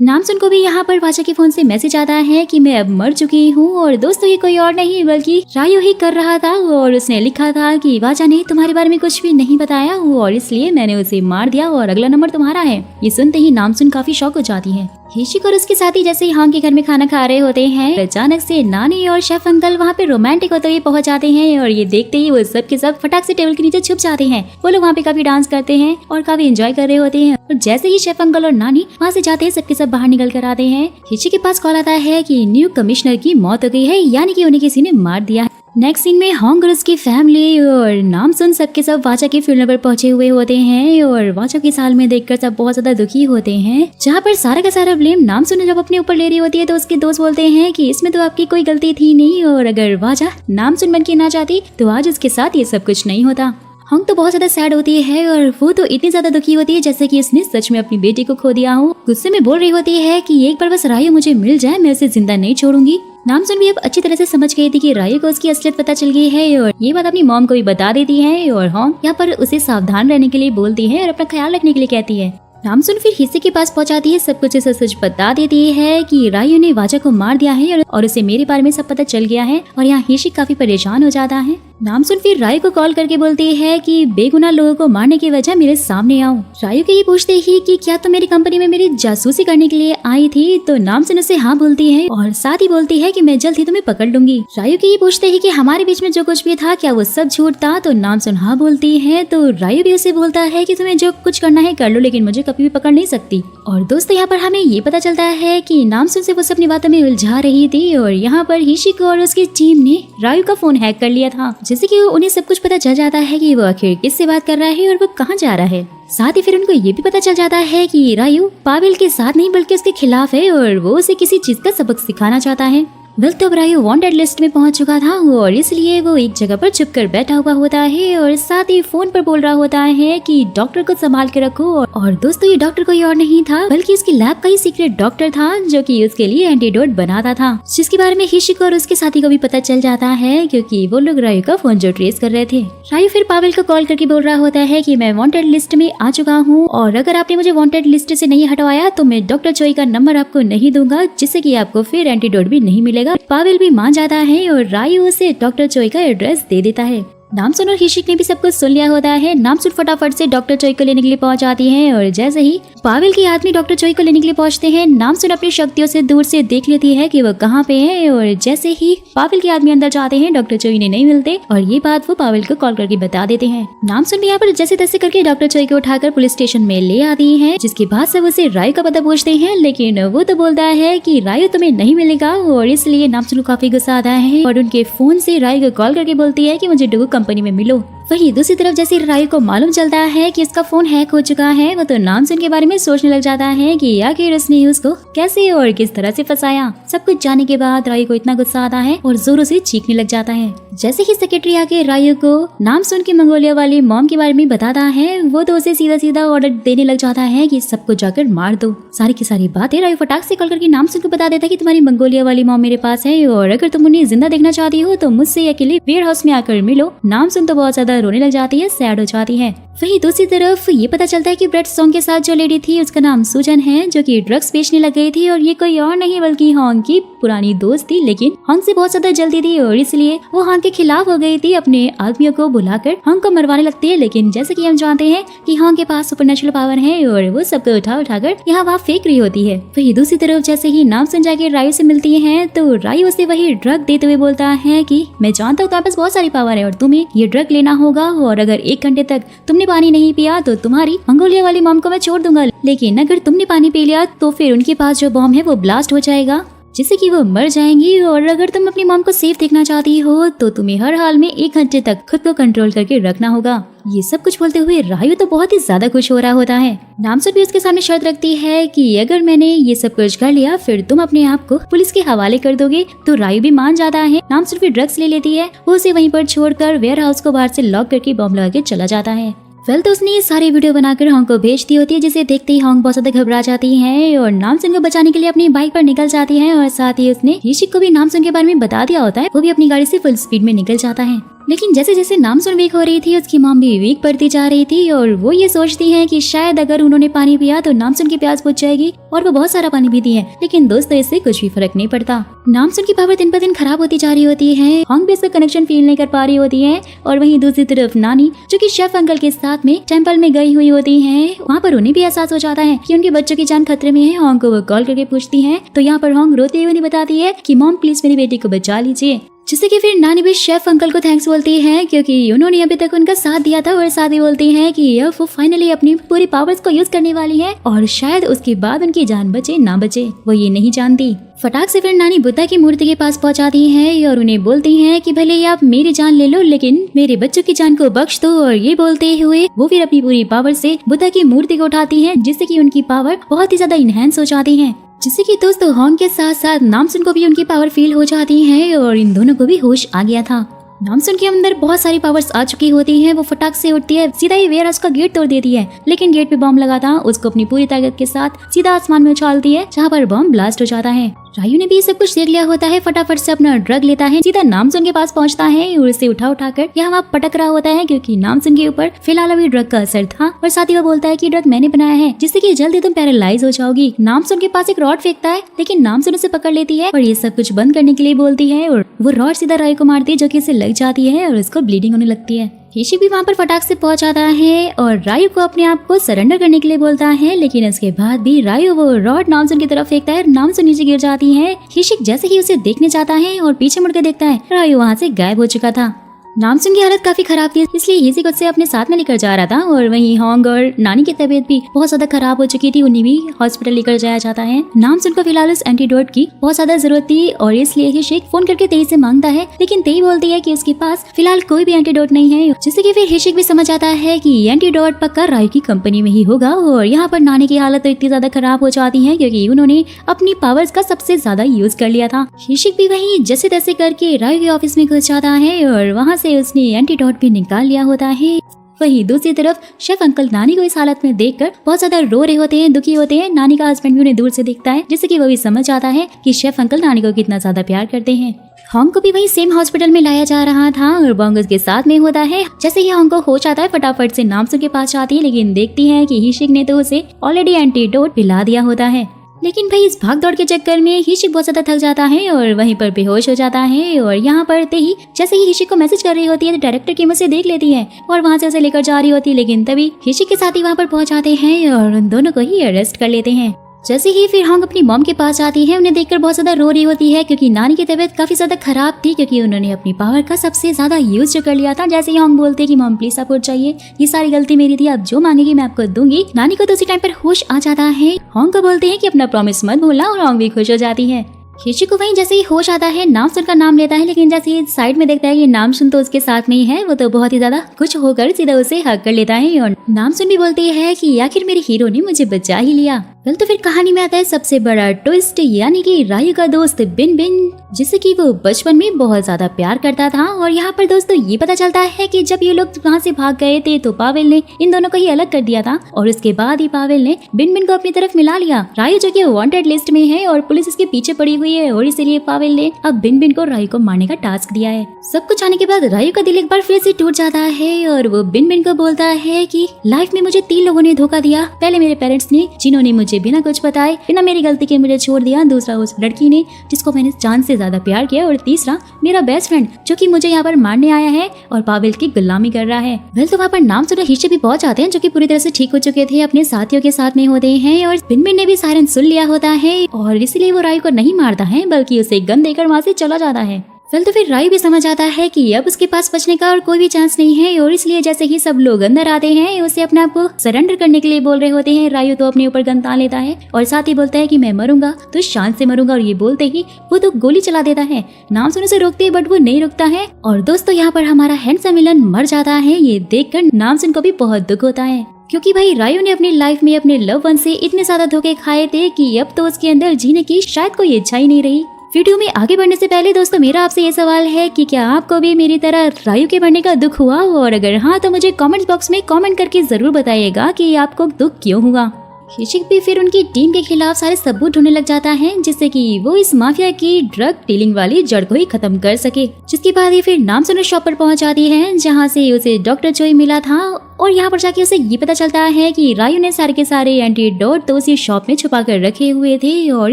Speaker 1: नामसुन को भी यहाँ पर वाजा के फोन से मैसेज आता है कि मैं अब मर चुकी हूँ और दोस्तों ये कोई और नहीं बल्कि रायू ही कर रहा था। और उसने लिखा था कि वाजा ने तुम्हारे बारे में कुछ भी नहीं बताया और इसलिए मैंने उसे मार दिया और अगला नंबर तुम्हारा है। ये सुनते ही नामसुन काफी शॉक हो जाती है। हिशिको और उसके साथी जैसे ही होंग के घर में खाना खा रहे होते हैं, अचानक से नानी और शेफ अंकल वहाँ पे रोमांटिक होते हुए पहुंच जाते हैं और ये देखते ही वो सब के सब फटाक से टेबल के नीचे छुप जाते हैं। वो लोग वहाँ पे काफी डांस करते हैं और काफी एंजॉय कर रहे होते हैं। और जैसे ही शेफ अंकल और नानी वहाँ से जाते हैं, सबके सब बाहर निकल कर आते हैं। हिची के पास कॉल आता है कि न्यू कमिश्नर की मौत हो गई है, यानी कि उन्हें किसी ने मार दिया है। नेक्स्ट सीन में होंग और उसकी फैमिली और नामसुन सबके सब वाचा के फ्यूनरल पर पहुंचे हुए होते हैं और वाचा की साल में देखकर सब बहुत ज्यादा दुखी होते हैं, जहाँ पर सारा का सारा ब्लेम नामसुन जब अपने ऊपर ले रही होती है तो उसके दोस्त बोलते हैं कि इसमें तो आपकी कोई गलती थी नहीं और अगर वाचा नामसुन बन के ना चाहती तो आज उसके साथ ये सब कुछ नहीं होता। होंग तो बहुत ज्यादा सैड होती है और वो तो इतनी ज्यादा दुखी होती है जैसे कि उसने सच में अपनी बेटी को खो दिया हो। गुस्से में बोल रही होती है कि एक बार बस रायू मुझे मिल जाए, मैं उसे जिंदा नहीं छोड़ूंगी। नामसुन भी अब अच्छी तरह से समझ गई थी कि रायू को उसकी असलियत पता चल गई है और ये बात अपनी मॉम को भी बता देती है और होंग यहाँ पर उसे सावधान रहने के लिए बोलती है और अपना ख्याल रखने के लिए कहती है। नामसुन फिर हिस्से के पास पहुंचाती है, सब कुछ सच बता देती है कि रायू ने वाजा को मार दिया है और उसे मेरे बारे में सब पता चल गया है और यहाँ हिशी काफी परेशान हो जाता है। नामसुन फिर रायू को कॉल करके बोलती है कि बेगुनाह लोगों को मारने की वजह मेरे सामने आओ। रायू के ये पूछते ही कि क्या तुम मेरी कंपनी में मेरी जासूसी करने के लिए आई थी, तो नामसुन उसे हाँ बोलती है और साथ ही बोलती है कि मैं जल्द ही तुम्हें पकड़ लूंगी। रायू के ये पूछते ही कि हमारे बीच में जो कुछ भी था क्या वो सब झूठ था, तो नामसुन हाँ बोलती है। तो रायू भी उसे बोलता है कि तुम्हें जो कुछ करना है कर लो, लेकिन मुझे कभी भी पकड़ नहीं सकती। और दोस्तों यहाँ पर हमें ये पता चलता है कि नामसुन से वो अपनी बातों में उलझा रही थी और यहाँ पर हिशिको और उसकी टीम ने रायू का फोन हैक कर लिया था, जिससे कि उन्हें सब कुछ पता चल जाता है कि वो आखिर किससे बात कर रहा है और वो कहाँ जा रहा है। साथ ही फिर उनको ये भी पता चल जाता है कि रायू पावेल के साथ नहीं बल्कि उसके खिलाफ है और वो उसे किसी चीज का सबक सिखाना चाहता है। वेल तब रायु वांटेड लिस्ट में पहुंच चुका था और इसलिए वो एक जगह पर छुप कर बैठा हुआ होता है और साथ ही फोन पर बोल रहा होता है कि डॉक्टर को संभाल के रखो। और दोस्तों ये डॉक्टर कोई और नहीं था बल्कि उसकी लैब का ही सीक्रेट डॉक्टर था जो कि उसके लिए एंटीडोट बनाता था, जिसके बारे में हिशिको और उसके साथी को भी पता चल जाता है क्योंकि वो लोग रायु का फोन जो ट्रेस कर रहे थे। रायु फिर पावेल को कॉल करके बोल रहा होता है कि मैं वांटेड लिस्ट में आ चुका हूँ और अगर आपने मुझे वांटेड लिस्ट से नहीं हटवाया तो मैं डॉक्टर चोई का नंबर आपको नहीं दूंगा, जिससे कि आपको फिर एंटीडोट भी नहीं मिलेगा। पावेल भी मान जाता है और रायु उसे डॉक्टर चोई का एड्रेस दे देता है। नामसुन और हिशिक ने भी सब कुछ सुन लिया होता है। नामसुन फटाफट से डॉक्टर चोई को लेने के लिए पहुंच जाती है और जैसे ही पावेल के आदमी डॉक्टर चोई को लेने के लिए पहुंचते हैं, नामसुन अपनी शक्तियों से दूर से देख लेती है कि वो कहाँ पे है और जैसे ही पावेल के आदमी अंदर जाते हैं डॉक्टर चोई ने नहीं मिलते और ये बात वो पावेल को कॉल करके बता देते हैं। नामसुन भी यहाँ पर जैसे तैसे करके डॉक्टर चोई को उठाकर पुलिस स्टेशन में ले आती है, जिसके बाद सब उसे रायु का पता पूछते हैं, लेकिन वो तो बोलता है कि रायु तुम्हें नहीं मिलेगा और इसलिए नामसुन को काफी गुस्सा आता है और उनके फोन से रायु को कॉल करके बोलती है कि मुझे डुगु कंपनी में मिलो। वहीं दूसरी तरफ जैसे रायु को मालूम चलता है कि उसका फोन हैक हो चुका है, वो तो नामसुन के बारे में सोचने लग जाता है कि आखिर उसने उसको कैसे और किस तरह से फंसाया। सब कुछ जानने के बाद रायु को इतना गुस्सा आता है और जोरों से चीखने लग जाता है। जैसे ही सेक्रेटरी आके रायु को नामसुन की मंगोलिया वाली मॉम के बारे में बताता है, वो तो उसे सीधा सीधा ऑर्डर देने लग जाता है कि सबको जाकर मार दो। सारी की सारी बातें रायु फटाक से कॉल करके नामसुन को बता देता है कि तुम्हारी मंगोलिया वाली मॉम मेरे पास है और अगर तुम उन्हें जिंदा देखना चाहती हो तो मुझसे अकेले वेयर हाउस में आकर मिलो। नामसुन तो बहुत ज्यादा रोने लग जाती है, सैड हो जाती है। वहीं दूसरी तरफ ये पता चलता है कि ब्रेड सॉन्ग के साथ जो लेडी थी उसका नाम सुजन है, जो कि ड्रग्स बेचने लग गई थी और ये कोई और नहीं बल्कि हॉन्ग की पुरानी दोस्त थी, लेकिन हॉन्ग से बहुत ज्यादा जल्दी थी और इसलिए वो हॉन्ग के खिलाफ हो गई थी। अपने आदमियों को बुलाकर हॉन्ग को मरवाने लगती है, लेकिन जैसे कि हम जानते हैं कि हॉन्ग के पास सुपरनेचुरल पावर है और वो सबको उठाकर यहाँ वहाँ फेंक रही होती है। वहीं दूसरी तरफ जैसे ही नामसुन जाके रायु से मिलती है तो रायु उसे वही ड्रग देते हुए बोलता है कि मैं जानता हूँ तुम्हारे पास बहुत सारी पावर है और तुम्हें ये ड्रग लेना होगा और अगर 1 घंटे तक तुमने पानी नहीं पिया तो तुम्हारी मंगोलिया वाली मॉम को मैं छोड़ दूंगा, लेकिन अगर तुमने पानी पी लिया तो फिर उनके पास जो बॉम्ब है वो ब्लास्ट हो जाएगा, जिससे कि वो मर जाएंगी और अगर तुम अपनी मॉम को सेफ देखना चाहती हो तो तुम्हें हर हाल में 1 घंटे तक खुद को कंट्रोल करके रखना होगा। ये सब कुछ बोलते हुए रायु तो बहुत ही ज्यादा खुश हो रहा होता है। नामसुन भी उसके सामने शर्त रखती है कि अगर मैंने ये सब कुछ कर लिया फिर तुम अपने आप को पुलिस के हवाले कर दोगे, तो रायु भी मान जाता है। नामसुन भी ड्रग्स ले लेती है, वो उसे वहीं पर छोड़कर वेयर हाउस को बाहर से लॉक करके बॉम्ब लगा के चला जाता है। वेल तो उसने ये सारी वीडियो बनाकर हॉन्ग को भेज दी होती है, जिसे देखते ही हॉन्ग बहुत ज्यादा घबरा जाती है और नामसुन को बचाने के लिए अपनी बाइक पर निकल जाती है और साथ ही उसने हिशिक को भी नामसुन के बारे में बता दिया होता है। वो भी अपनी गाड़ी से फुल स्पीड में निकल जाता है। लेकिन जैसे जैसे नामसुन वीक हो रही थी उसकी मॉम भी वीक पड़ती जा रही थी और वो ये सोचती है कि शायद अगर उन्होंने पानी पिया तो नामसुन की प्यास बुझ जाएगी और वो बहुत सारा पानी पीती है, लेकिन दोस्तों इससे कुछ भी फर्क नहीं पड़ता। नामसुन की पावर दिन पर दिन खराब होती जा रही होती है। हॉन्ग भी इसका कनेक्शन फील नहीं कर पा रही होती है और वहीं दूसरी तरफ नानी जो कि शेफ अंकल के साथ में टेंपल में गई हुई होती है, वहाँ पर उन्हें भी एहसास हो जाता है कि उनके बच्चों की जान खतरे में है। हॉन्ग को वो कॉल करके पूछती है तो यहाँ पर हॉन्ग रोते हुए बताती है कि मॉम प्लीज मेरी बेटी को बचा लीजिए, जिससे कि फिर नानी भी शेफ अंकल को थैंक्स बोलती है क्योंकि उन्होंने अभी तक उनका साथ दिया था और साथ ही बोलती है कि अब वो फाइनली अपनी पूरी पावर्स को यूज करने वाली है और शायद उसके बाद उनकी जान बचे ना बचे वो ये नहीं जानती। फटाक से फिर नानी बुद्धा की मूर्ति के पास पहुंचाती है और उन्हें बोलती है कि भले ही आप मेरी जान ले लो लेकिन मेरे बच्चों की जान को बख्श दो। और ये बोलते हुए वो फिर अपनी पूरी पावर से बुद्धा की मूर्ति को उठाती है, जिससे कि उनकी पावर बहुत ही ज्यादा इनहेंस हो जाती है, जिससे कि दोस्तों हॉन्ग के साथ साथ नामसुन को भी उनकी पावर फील हो जाती है और इन दोनों को भी होश आ गया था। नामसुन के अंदर बहुत सारी पावर्स आ चुकी होती हैं। वो फटाक से उठती है, सीधा ही वेयर हाउस का गेट तोड़ देती है, लेकिन गेट पे बॉम्ब लगा था उसको अपनी पूरी ताकत के साथ सीधा आसमान में उछालती है, जहाँ पर बॉम्ब ब्लास्ट हो जाता है। रायु ने भी सब कुछ देख लिया होता है, फटाफट से अपना ड्रग लेता है, सीधा नामसुन के पास पहुंचता है और उसे उठाकर यहाँ वहाँ पटक रहा होता है क्योंकि नामसुन के ऊपर फिलहाल अभी ड्रग का असर था और साथ ही वो बोलता है कि ड्रग मैंने बनाया है जिससे कि जल्दी तुम पैरालाइज हो जाओगी। नामसुन के पास एक रॉड फेंकता है, लेकिन नामसुन उसे पकड़ लेती है और ये सब कुछ बंद करने के लिए बोलती है और वो रॉड सीधा रायु को मारती है, जो कि इसे लग जाती है और उसको ब्लीडिंग होने लगती है। हिशिक भी वहाँ पर फटाक से पहुंच जाता है और रायु को अपने आप को सरेंडर करने के लिए बोलता है, लेकिन इसके बाद भी रायु वो रॉड नामसुन की तरफ फेंकता है, नामसुन नीचे गिर जाती है। हिशिक जैसे ही उसे देखने जाता है और पीछे मुड़कर देखता है रायु वहाँ से गायब हो चुका था। नामसुन की हालत काफी खराब थी, इसलिए हिसिक उससे अपने साथ में लेकर जा रहा था। और वहीं होंग और नानी की तबीयत भी बहुत ज्यादा खराब हो चुकी थी, उन्हें भी हॉस्पिटल लेकर जाया जाता है। नामसुन को फिलहाल उस एंटीडोट की बहुत ज्यादा जरूरत थी और इसलिए हिशिक फोन करके तेई से मांगता है, लेकिन तेई बोलती है कि उसके पास फिलहाल कोई भी एंटीडोट नहीं है, जिससे कि फिर हिशिक भी समझ आता है कि एंटीडोट पक्का रायु की कंपनी में ही होगा। और यहाँ पर नानी की हालत तो इतनी ज्यादा खराब हो जाती है क्योंकि उन्होंने अपनी पावर्स का सबसे ज्यादा यूज कर लिया था। हिशिक भी वहीं जैसे तैसे करके रायु के ऑफिस में घुस जाता है और वहाँ से उसने एंटीडोट भी निकाल लिया होता है। वहीं दूसरी तरफ शेफ अंकल नानी को इस हालत में देखकर बहुत ज्यादा रो रहे होते हैं, दुखी होते हैं। नानी का हस्बैंड भी उन्हें दूर से देखता है, जिससे कि वो भी समझ आता है कि शेफ अंकल नानी को कितना ज्यादा प्यार करते हैं। होंग को भी वही सेम हॉस्पिटल में लाया जा रहा था और बॉन्ग उसके साथ में होता है। जैसे ही होंग को होश आता है, फटाफट से नामसुन के पास जाती है, लेकिन देखती है कि हिशिक ने तो उसे ऑलरेडी एंटीडोट पिला दिया होता है। लेकिन भाई इस भाग दौड़ के चक्कर में हिशिक बहुत ज्यादा थक जाता है और वहीं पर बेहोश हो जाता है। और यहाँ पर ही जैसे ही हिशिक को मैसेज कर रही होती है तो डायरेक्टर कीमत से देख लेती है और वहाँ से उसे लेकर जा रही होती है, लेकिन तभी हिशिक के साथी वहाँ पर पहुँच जाते हैं और उन दोनों को ही अरेस्ट कर लेते हैं। जैसे ही फिर होंग अपनी मॉम के पास जाती है, उन्हें देखकर बहुत ज्यादा रो रही होती है क्योंकि नानी की तबीयत काफी ज्यादा खराब थी, क्योंकि उन्होंने अपनी पावर का सबसे ज्यादा यूज कर लिया था। जैसे ही होंग बोलते हैं कि मॉम प्लीज सपोर्ट चाहिए, ये सारी गलती मेरी थी, आप जो मांगेगी मैं आपको दूंगी। नानी को तो उसी टाइम पर होश आ जाता है। होंग को बोलते हैं कि अपना प्रॉमिस मत भूलना और होंग भी खुश हो जाती है। हिशिक को वहीं जैसे ही होश आता है, नामसुन का नाम लेता है, लेकिन जैसे ही साइड में देखता है कि नामसुन तो उसके साथ नहीं है, वो तो बहुत ही ज्यादा खुश होकर सीधा उसे हक कर लेता है। और नामसुन भी बोलती है कि आखिर मेरे हीरो ने मुझे बचा ही लिया। तो फिर कहानी में आता है सबसे बड़ा ट्विस्ट, यानी कि रायु का दोस्त बिन बिन, जिसे कि वो बचपन में बहुत ज्यादा प्यार करता था। और यहाँ पर दोस्तों ये पता चलता है कि जब ये लोग वहाँ से भाग गए थे तो पावेल ने इन दोनों को ही अलग कर दिया था और उसके बाद ही पावेल ने बिन बिन को अपनी तरफ मिला लिया। रायु जो कि वांटेड लिस्ट में है और पुलिस इसके पीछे पड़ी हुई है और इसीलिए पावेल ने अब बिन बिन को रायु को मारने का टास्क दिया है। सब कुछ आने के बाद रायु का दिल एक बार फिर से टूट जाता है और वो बिन बिन को बोलता है कि लाइफ में मुझे 3 लोगों ने धोखा दिया। पहले मेरे पेरेंट्स ने, जिन्होंने मुझे बिना कुछ बताए, बिना मेरी गलती के मुझे छोड़ दिया। दूसरा उस लड़की ने जिसको मैंने जान से ज्यादा प्यार किया। और तीसरा मेरा बेस्ट फ्रेंड जो कि मुझे यहाँ पर मारने आया है और पावेल की गुलामी कर रहा है। वेल तो वहाँ पर नामसुन और हिशिक भी पहुंच जाते हैं, जो कि पूरी तरह से ठीक हो चुके थे, अपने साथियों के साथ में होते हैं। और बिन बिन ने भी सायरन सुन लिया होता है और इसलिए वो रायु को नहीं मारता है, बल्कि उसे गन देकर वहाँ से चला जाता है। फिर तो फिर रायु भी समझ आता है कि अब उसके पास बचने का और कोई भी चांस नहीं है और इसलिए जैसे ही सब लोग अंदर आते हैं, उसे अपने आप को सरेंडर करने के लिए बोल रहे होते हैं। रायु तो अपने ऊपर गन तान लेता है और साथ ही बोलता है कि मैं मरूंगा तो शान से मरूंगा। और ये बोलते ही वो तो गोली चला देता है। नामसुन उसे रोकती है बट वो नहीं रुकता है। और दोस्तों यहाँ पर हमारा हैंडसम विलन मर जाता है। ये देखकर नामसुन को भी बहुत दुख होता है, क्योंकि भाई रायु ने अपनी लाइफ में अपने लव वन से इतने ज्यादा धोखे खाए थे कि अब तो उसके अंदर जीने की शायद कोई इच्छा ही नहीं रही। वीडियो में आगे बढ़ने से पहले दोस्तों मेरा आपसे ये सवाल है कि क्या आपको भी मेरी तरह रायु के मरने का दुख हुआ? और अगर हाँ तो मुझे कमेंट्स बॉक्स में कमेंट करके जरूर बताइएगा कि आपको दुख क्यों हुआ। हिशिक भी फिर उनकी टीम के खिलाफ सारे सबूत ढूंढने लग जाता है, जिससे कि वो इस माफिया की ड्रग डीलिंग वाली जड़ को ही खत्म कर सके। जिसके बाद ये फिर नामसुन शॉप पर पहुंच जाती है, जहां से उसे डॉक्टर चोई मिला था। और यहाँ पर जाके उसे ये पता चलता है कि रायु ने सारे के सारे एंटीडोट तो उसी शॉप में छुपा कर रखे हुए थे और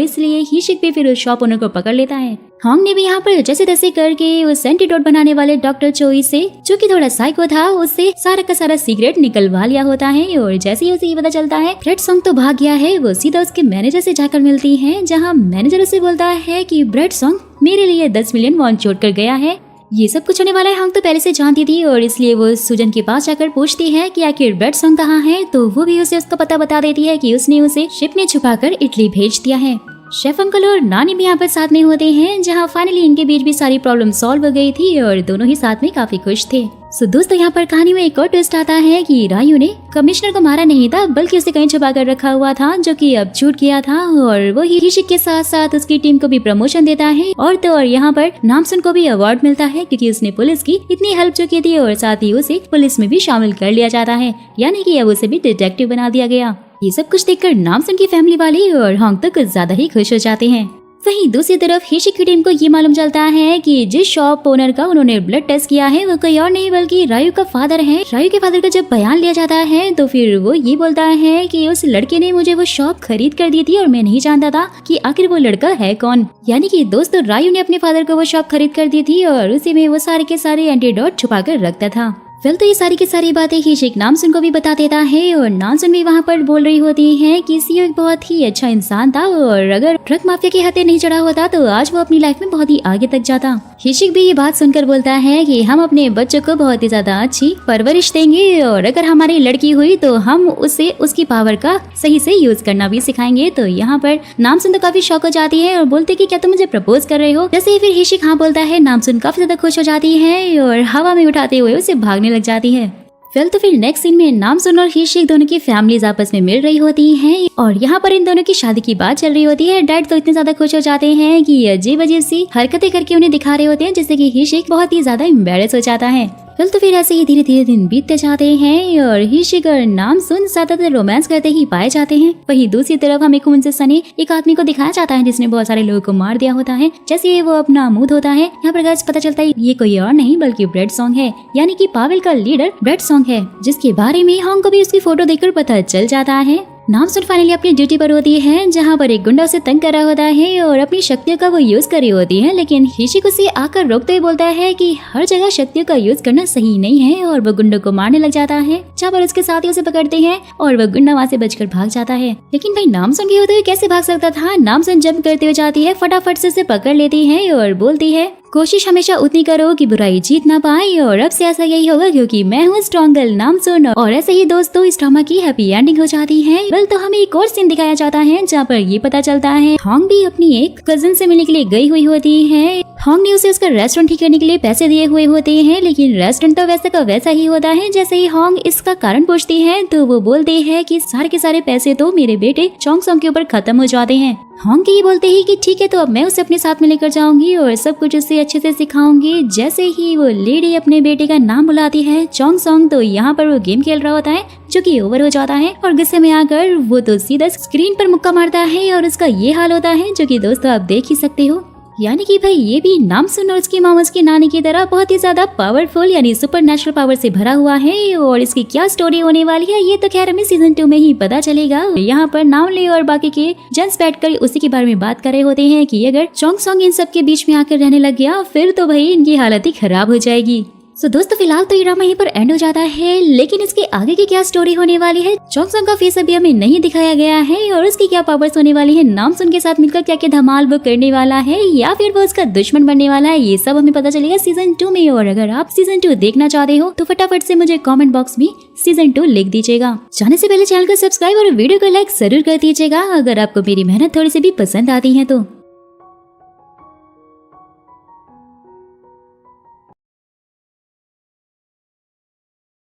Speaker 1: इसलिए हिशिक भी फिर उस शॉप ओनर को पकड़ लेता है। होंग ने भी यहाँ पर जैसे तैसे करके उस एंटीडोट बनाने वाले डॉक्टर चोई से, जो कि थोड़ा साइको था, उससे सारा का सारा सिगरेट निकलवा लिया होता है। और जैसे ही उसे ये पता चलता है ब्रेड सॉन्ग तो भाग गया है, वो सीधा उसके मैनेजर से जाकर मिलती है, जहाँ मैनेजर उसे बोलता है कि ब्रेड सॉन्ग मेरे लिए 10 मिलियन वॉन छोड़ कर गया है। ये सब कुछ होने वाला है होंग तो पहले से जानती थी और इसलिए वो सुजन के पास जाकर पूछती है कि आखिर ब्रेड सॉन्ग कहाँ है। तो वो भी उसे उसका पता बता देती है कि उसने उसे शिप में छुपाकर इटली भेज दिया है। शेफ अंकल और नानी भी यहाँ पर साथ में होते हैं, जहाँ फाइनली इनके बीच भी सारी प्रॉब्लम सॉल्व हो गई थी और दोनों ही साथ में काफी खुश थे। सो दोस्तों यहाँ पर कहानी में एक और ट्विस्ट आता है कि रायु ने कमिश्नर को मारा नहीं था, बल्कि उसे कहीं छुपा कर रखा हुआ था, जो कि अब छूट गया था। और वो हिशिक के साथ साथ उसकी टीम को भी प्रमोशन देता है और तो और यहाँ पर नामसुन को भी अवार्ड मिलता है, क्योंकि उसने पुलिस की इतनी हेल्प चुकी थी और साथ ही उसे पुलिस में भी शामिल कर लिया जाता है, यानी कि अब उसे भी डिटेक्टिव बना दिया गया। ये सब कुछ देखकर नामसुन की फैमिली वाले और होंग तो कुछ ज्यादा ही खुश हो जाते हैं। वहीं दूसरी तरफ हिशिक की टीम को ये मालूम चलता है कि जिस शॉप ओनर का उन्होंने ब्लड टेस्ट किया है वो कोई और नहीं बल्कि रायु का फादर है। रायु के फादर का जब बयान लिया जाता है तो फिर वो ये बोलता है कि उस लड़के ने मुझे वो शॉप खरीद कर दी थी और मैं नहीं जानता था कि आखिर वो लड़का है कौन। यानी कि दोस्तों रायु ने अपने फादर को वो शॉप खरीद कर दी थी और उसी में वो सारे के सारे एंटीडोट छुपा कर रखता था। फिर तो ये सारी की सारी बातें हिशिक नामसुन को भी बता देता है और नामसुन भी वहाँ पर बोल रही होती है कि सीओ एक बहुत ही अच्छा इंसान था और अगर ड्रग माफिया के हाथे नहीं चढ़ा होता तो आज वो अपनी लाइफ में बहुत ही आगे तक जाता। हिशिक भी ये बात सुनकर बोलता है कि हम अपने बच्चों को बहुत ही ज्यादा अच्छी परवरिश देंगे और अगर हमारी लड़की हुई तो हम उसे उसकी पावर का सही से यूज करना भी सिखाएंगे। तो यहाँ पर नामसुन तो काफी शॉक हो जाती है और बोलते कि क्या तुम मुझे प्रपोज कर रहे हो। जैसे ही फिर हिशिक हाँ बोलता है, नामसुन काफी ज्यादा खुश हो जाती है और हवा में उठाते हुए उसे भागने लग जाती है। तो फिर नेक्स्ट सीन में नामसुन और हिशिक दोनों की फैमिलीज आपस में मिल रही होती हैं और यहाँ पर इन दोनों की शादी की बात चल रही होती है। डैड तो इतने ज्यादा खुश हो जाते हैं कि अजीब अजीब सी हरकतें करके उन्हें दिखा रहे होते हैं, जिससे कि हिशिक बहुत ही ज्यादा एम्बैरेस हो जाता है। तो फिर ऐसे ही धीरे धीरे दिन बीतते जाते हैं और हिशिक और नामसुन ज्यादातर रोमांस करते ही पाए जाते हैं। वहीं दूसरी तरफ हमें खून से सने एक आदमी को दिखाया जाता है जिसने बहुत सारे लोगों को मार दिया होता है। जैसे वो अपना मुंह होता है, यहाँ पर गाइस पता चलता है ये कोई और नहीं बल्कि ब्रेड सॉन्ग है, यानी कि पावेल का लीडर ब्रेड सॉन्ग है, जिसके बारे में हॉन्ग को भी उसकी फोटो देखकर पता चल जाता है। नामसुन फाइनली अपनी ड्यूटी पर होती है जहाँ पर एक गुंडा उसे तंग कर रहा होता है और अपनी शक्तियों का वो यूज कर रही होती है, लेकिन हिशिक उसे आकर रोकते हुए बोलता है कि हर जगह शक्तियों का यूज करना सही नहीं है और वो गुंडों को मारने लग जाता है, जहाँ पर उसके साथी उसे पकड़ते हैं और वो गुंडा वहाँ से बचकर भाग जाता है। लेकिन भाई नामसुन के होते हुए कैसे भाग सकता था। नामसुन जंप करते हुए जाती है, फटाफट से उसे पकड़ लेती है और बोलती है कोशिश हमेशा उतनी करो कि बुराई जीत ना पाए और अब से ऐसा यही होगा क्योंकि मैं हूँ स्ट्रॉन्ग गर्ल नामसुन। और ऐसे ही दोस्तों इस ड्रामा की हैप्पी एंडिंग हो जाती है। वेल तो हमें एक और सीन दिखाया जाता है जहाँ पर ये पता चलता है हॉन्ग भी अपनी एक कजिन से मिलने के लिए गई हुई होती है। हॉन्ग ने उसे उसका रेस्टोरेंट ठीक करने के लिए पैसे दिए हुए होते हैं, लेकिन रेस्टोरेंट तो वैसे का वैसा ही होता है। जैसे ही हॉन्ग इसका कारण पूछती है तो वो बोलते हैं कि सारे के सारे पैसे तो मेरे बेटे चोंग सोंग के ऊपर खत्म हो जाते हैं। हॉन्ग ये बोलते ही कि ठीक है तो अब मैं उसे अपने साथ में लेकर जाऊंगी और सब कुछ उसे अच्छे से सिखाऊंगी। जैसे ही वो लेडी अपने बेटे का नाम बुलाती है चोंग सोंग, तो यहाँ पर वो गेम खेल रहा होता है जो कि ओवर हो जाता है और गुस्से में आकर वो तो सीधा स्क्रीन पर मुक्का मारता है और उसका ये हाल होता है जो कि दोस्तों आप देख ही सकते हो। यानी कि भाई ये भी नामसुन और उसकी मामा उसकी नानी की तरह बहुत ही ज्यादा पावरफुल यानी सुपर नेचुरल पावर से भरा हुआ है और इसकी क्या स्टोरी होने वाली है ये तो खैर हमें सीजन 2 में ही पता चलेगा। यहाँ पर नामले और बाकी के जेंट्स बैठकर उसी के बारे में बात कर रहे होते हैं कि अगर चोंग सोंग इन सब के बीच में आकर रहने लग गया फिर तो भाई इनकी हालत ही खराब हो जाएगी। सो दोस्तों फिलहाल तो ये ड्रामा यहीं पर एंड हो जाता है, लेकिन इसके आगे की क्या स्टोरी होने वाली है, चोंग सोंग का फेस अभी हमें नहीं दिखाया गया है और उसकी क्या पावर्स होने वाली है, नामसुन के साथ मिलकर क्या क्या धमाल वो करने वाला है या फिर वो उसका दुश्मन बनने वाला है, ये सब हमें पता चलेगा सीजन 2 में। और अगर आप सीजन 2 देखना चाहते हो तो फटाफट से मुझे कमेंट बॉक्स में सीजन 2 लिख दीजिएगा। जाने से पहले चैनल को सब्सक्राइब और वीडियो को लाइक जरूर कर दीजिएगा अगर आपको मेरी मेहनत थोड़ी सी भी पसंद आती है तो।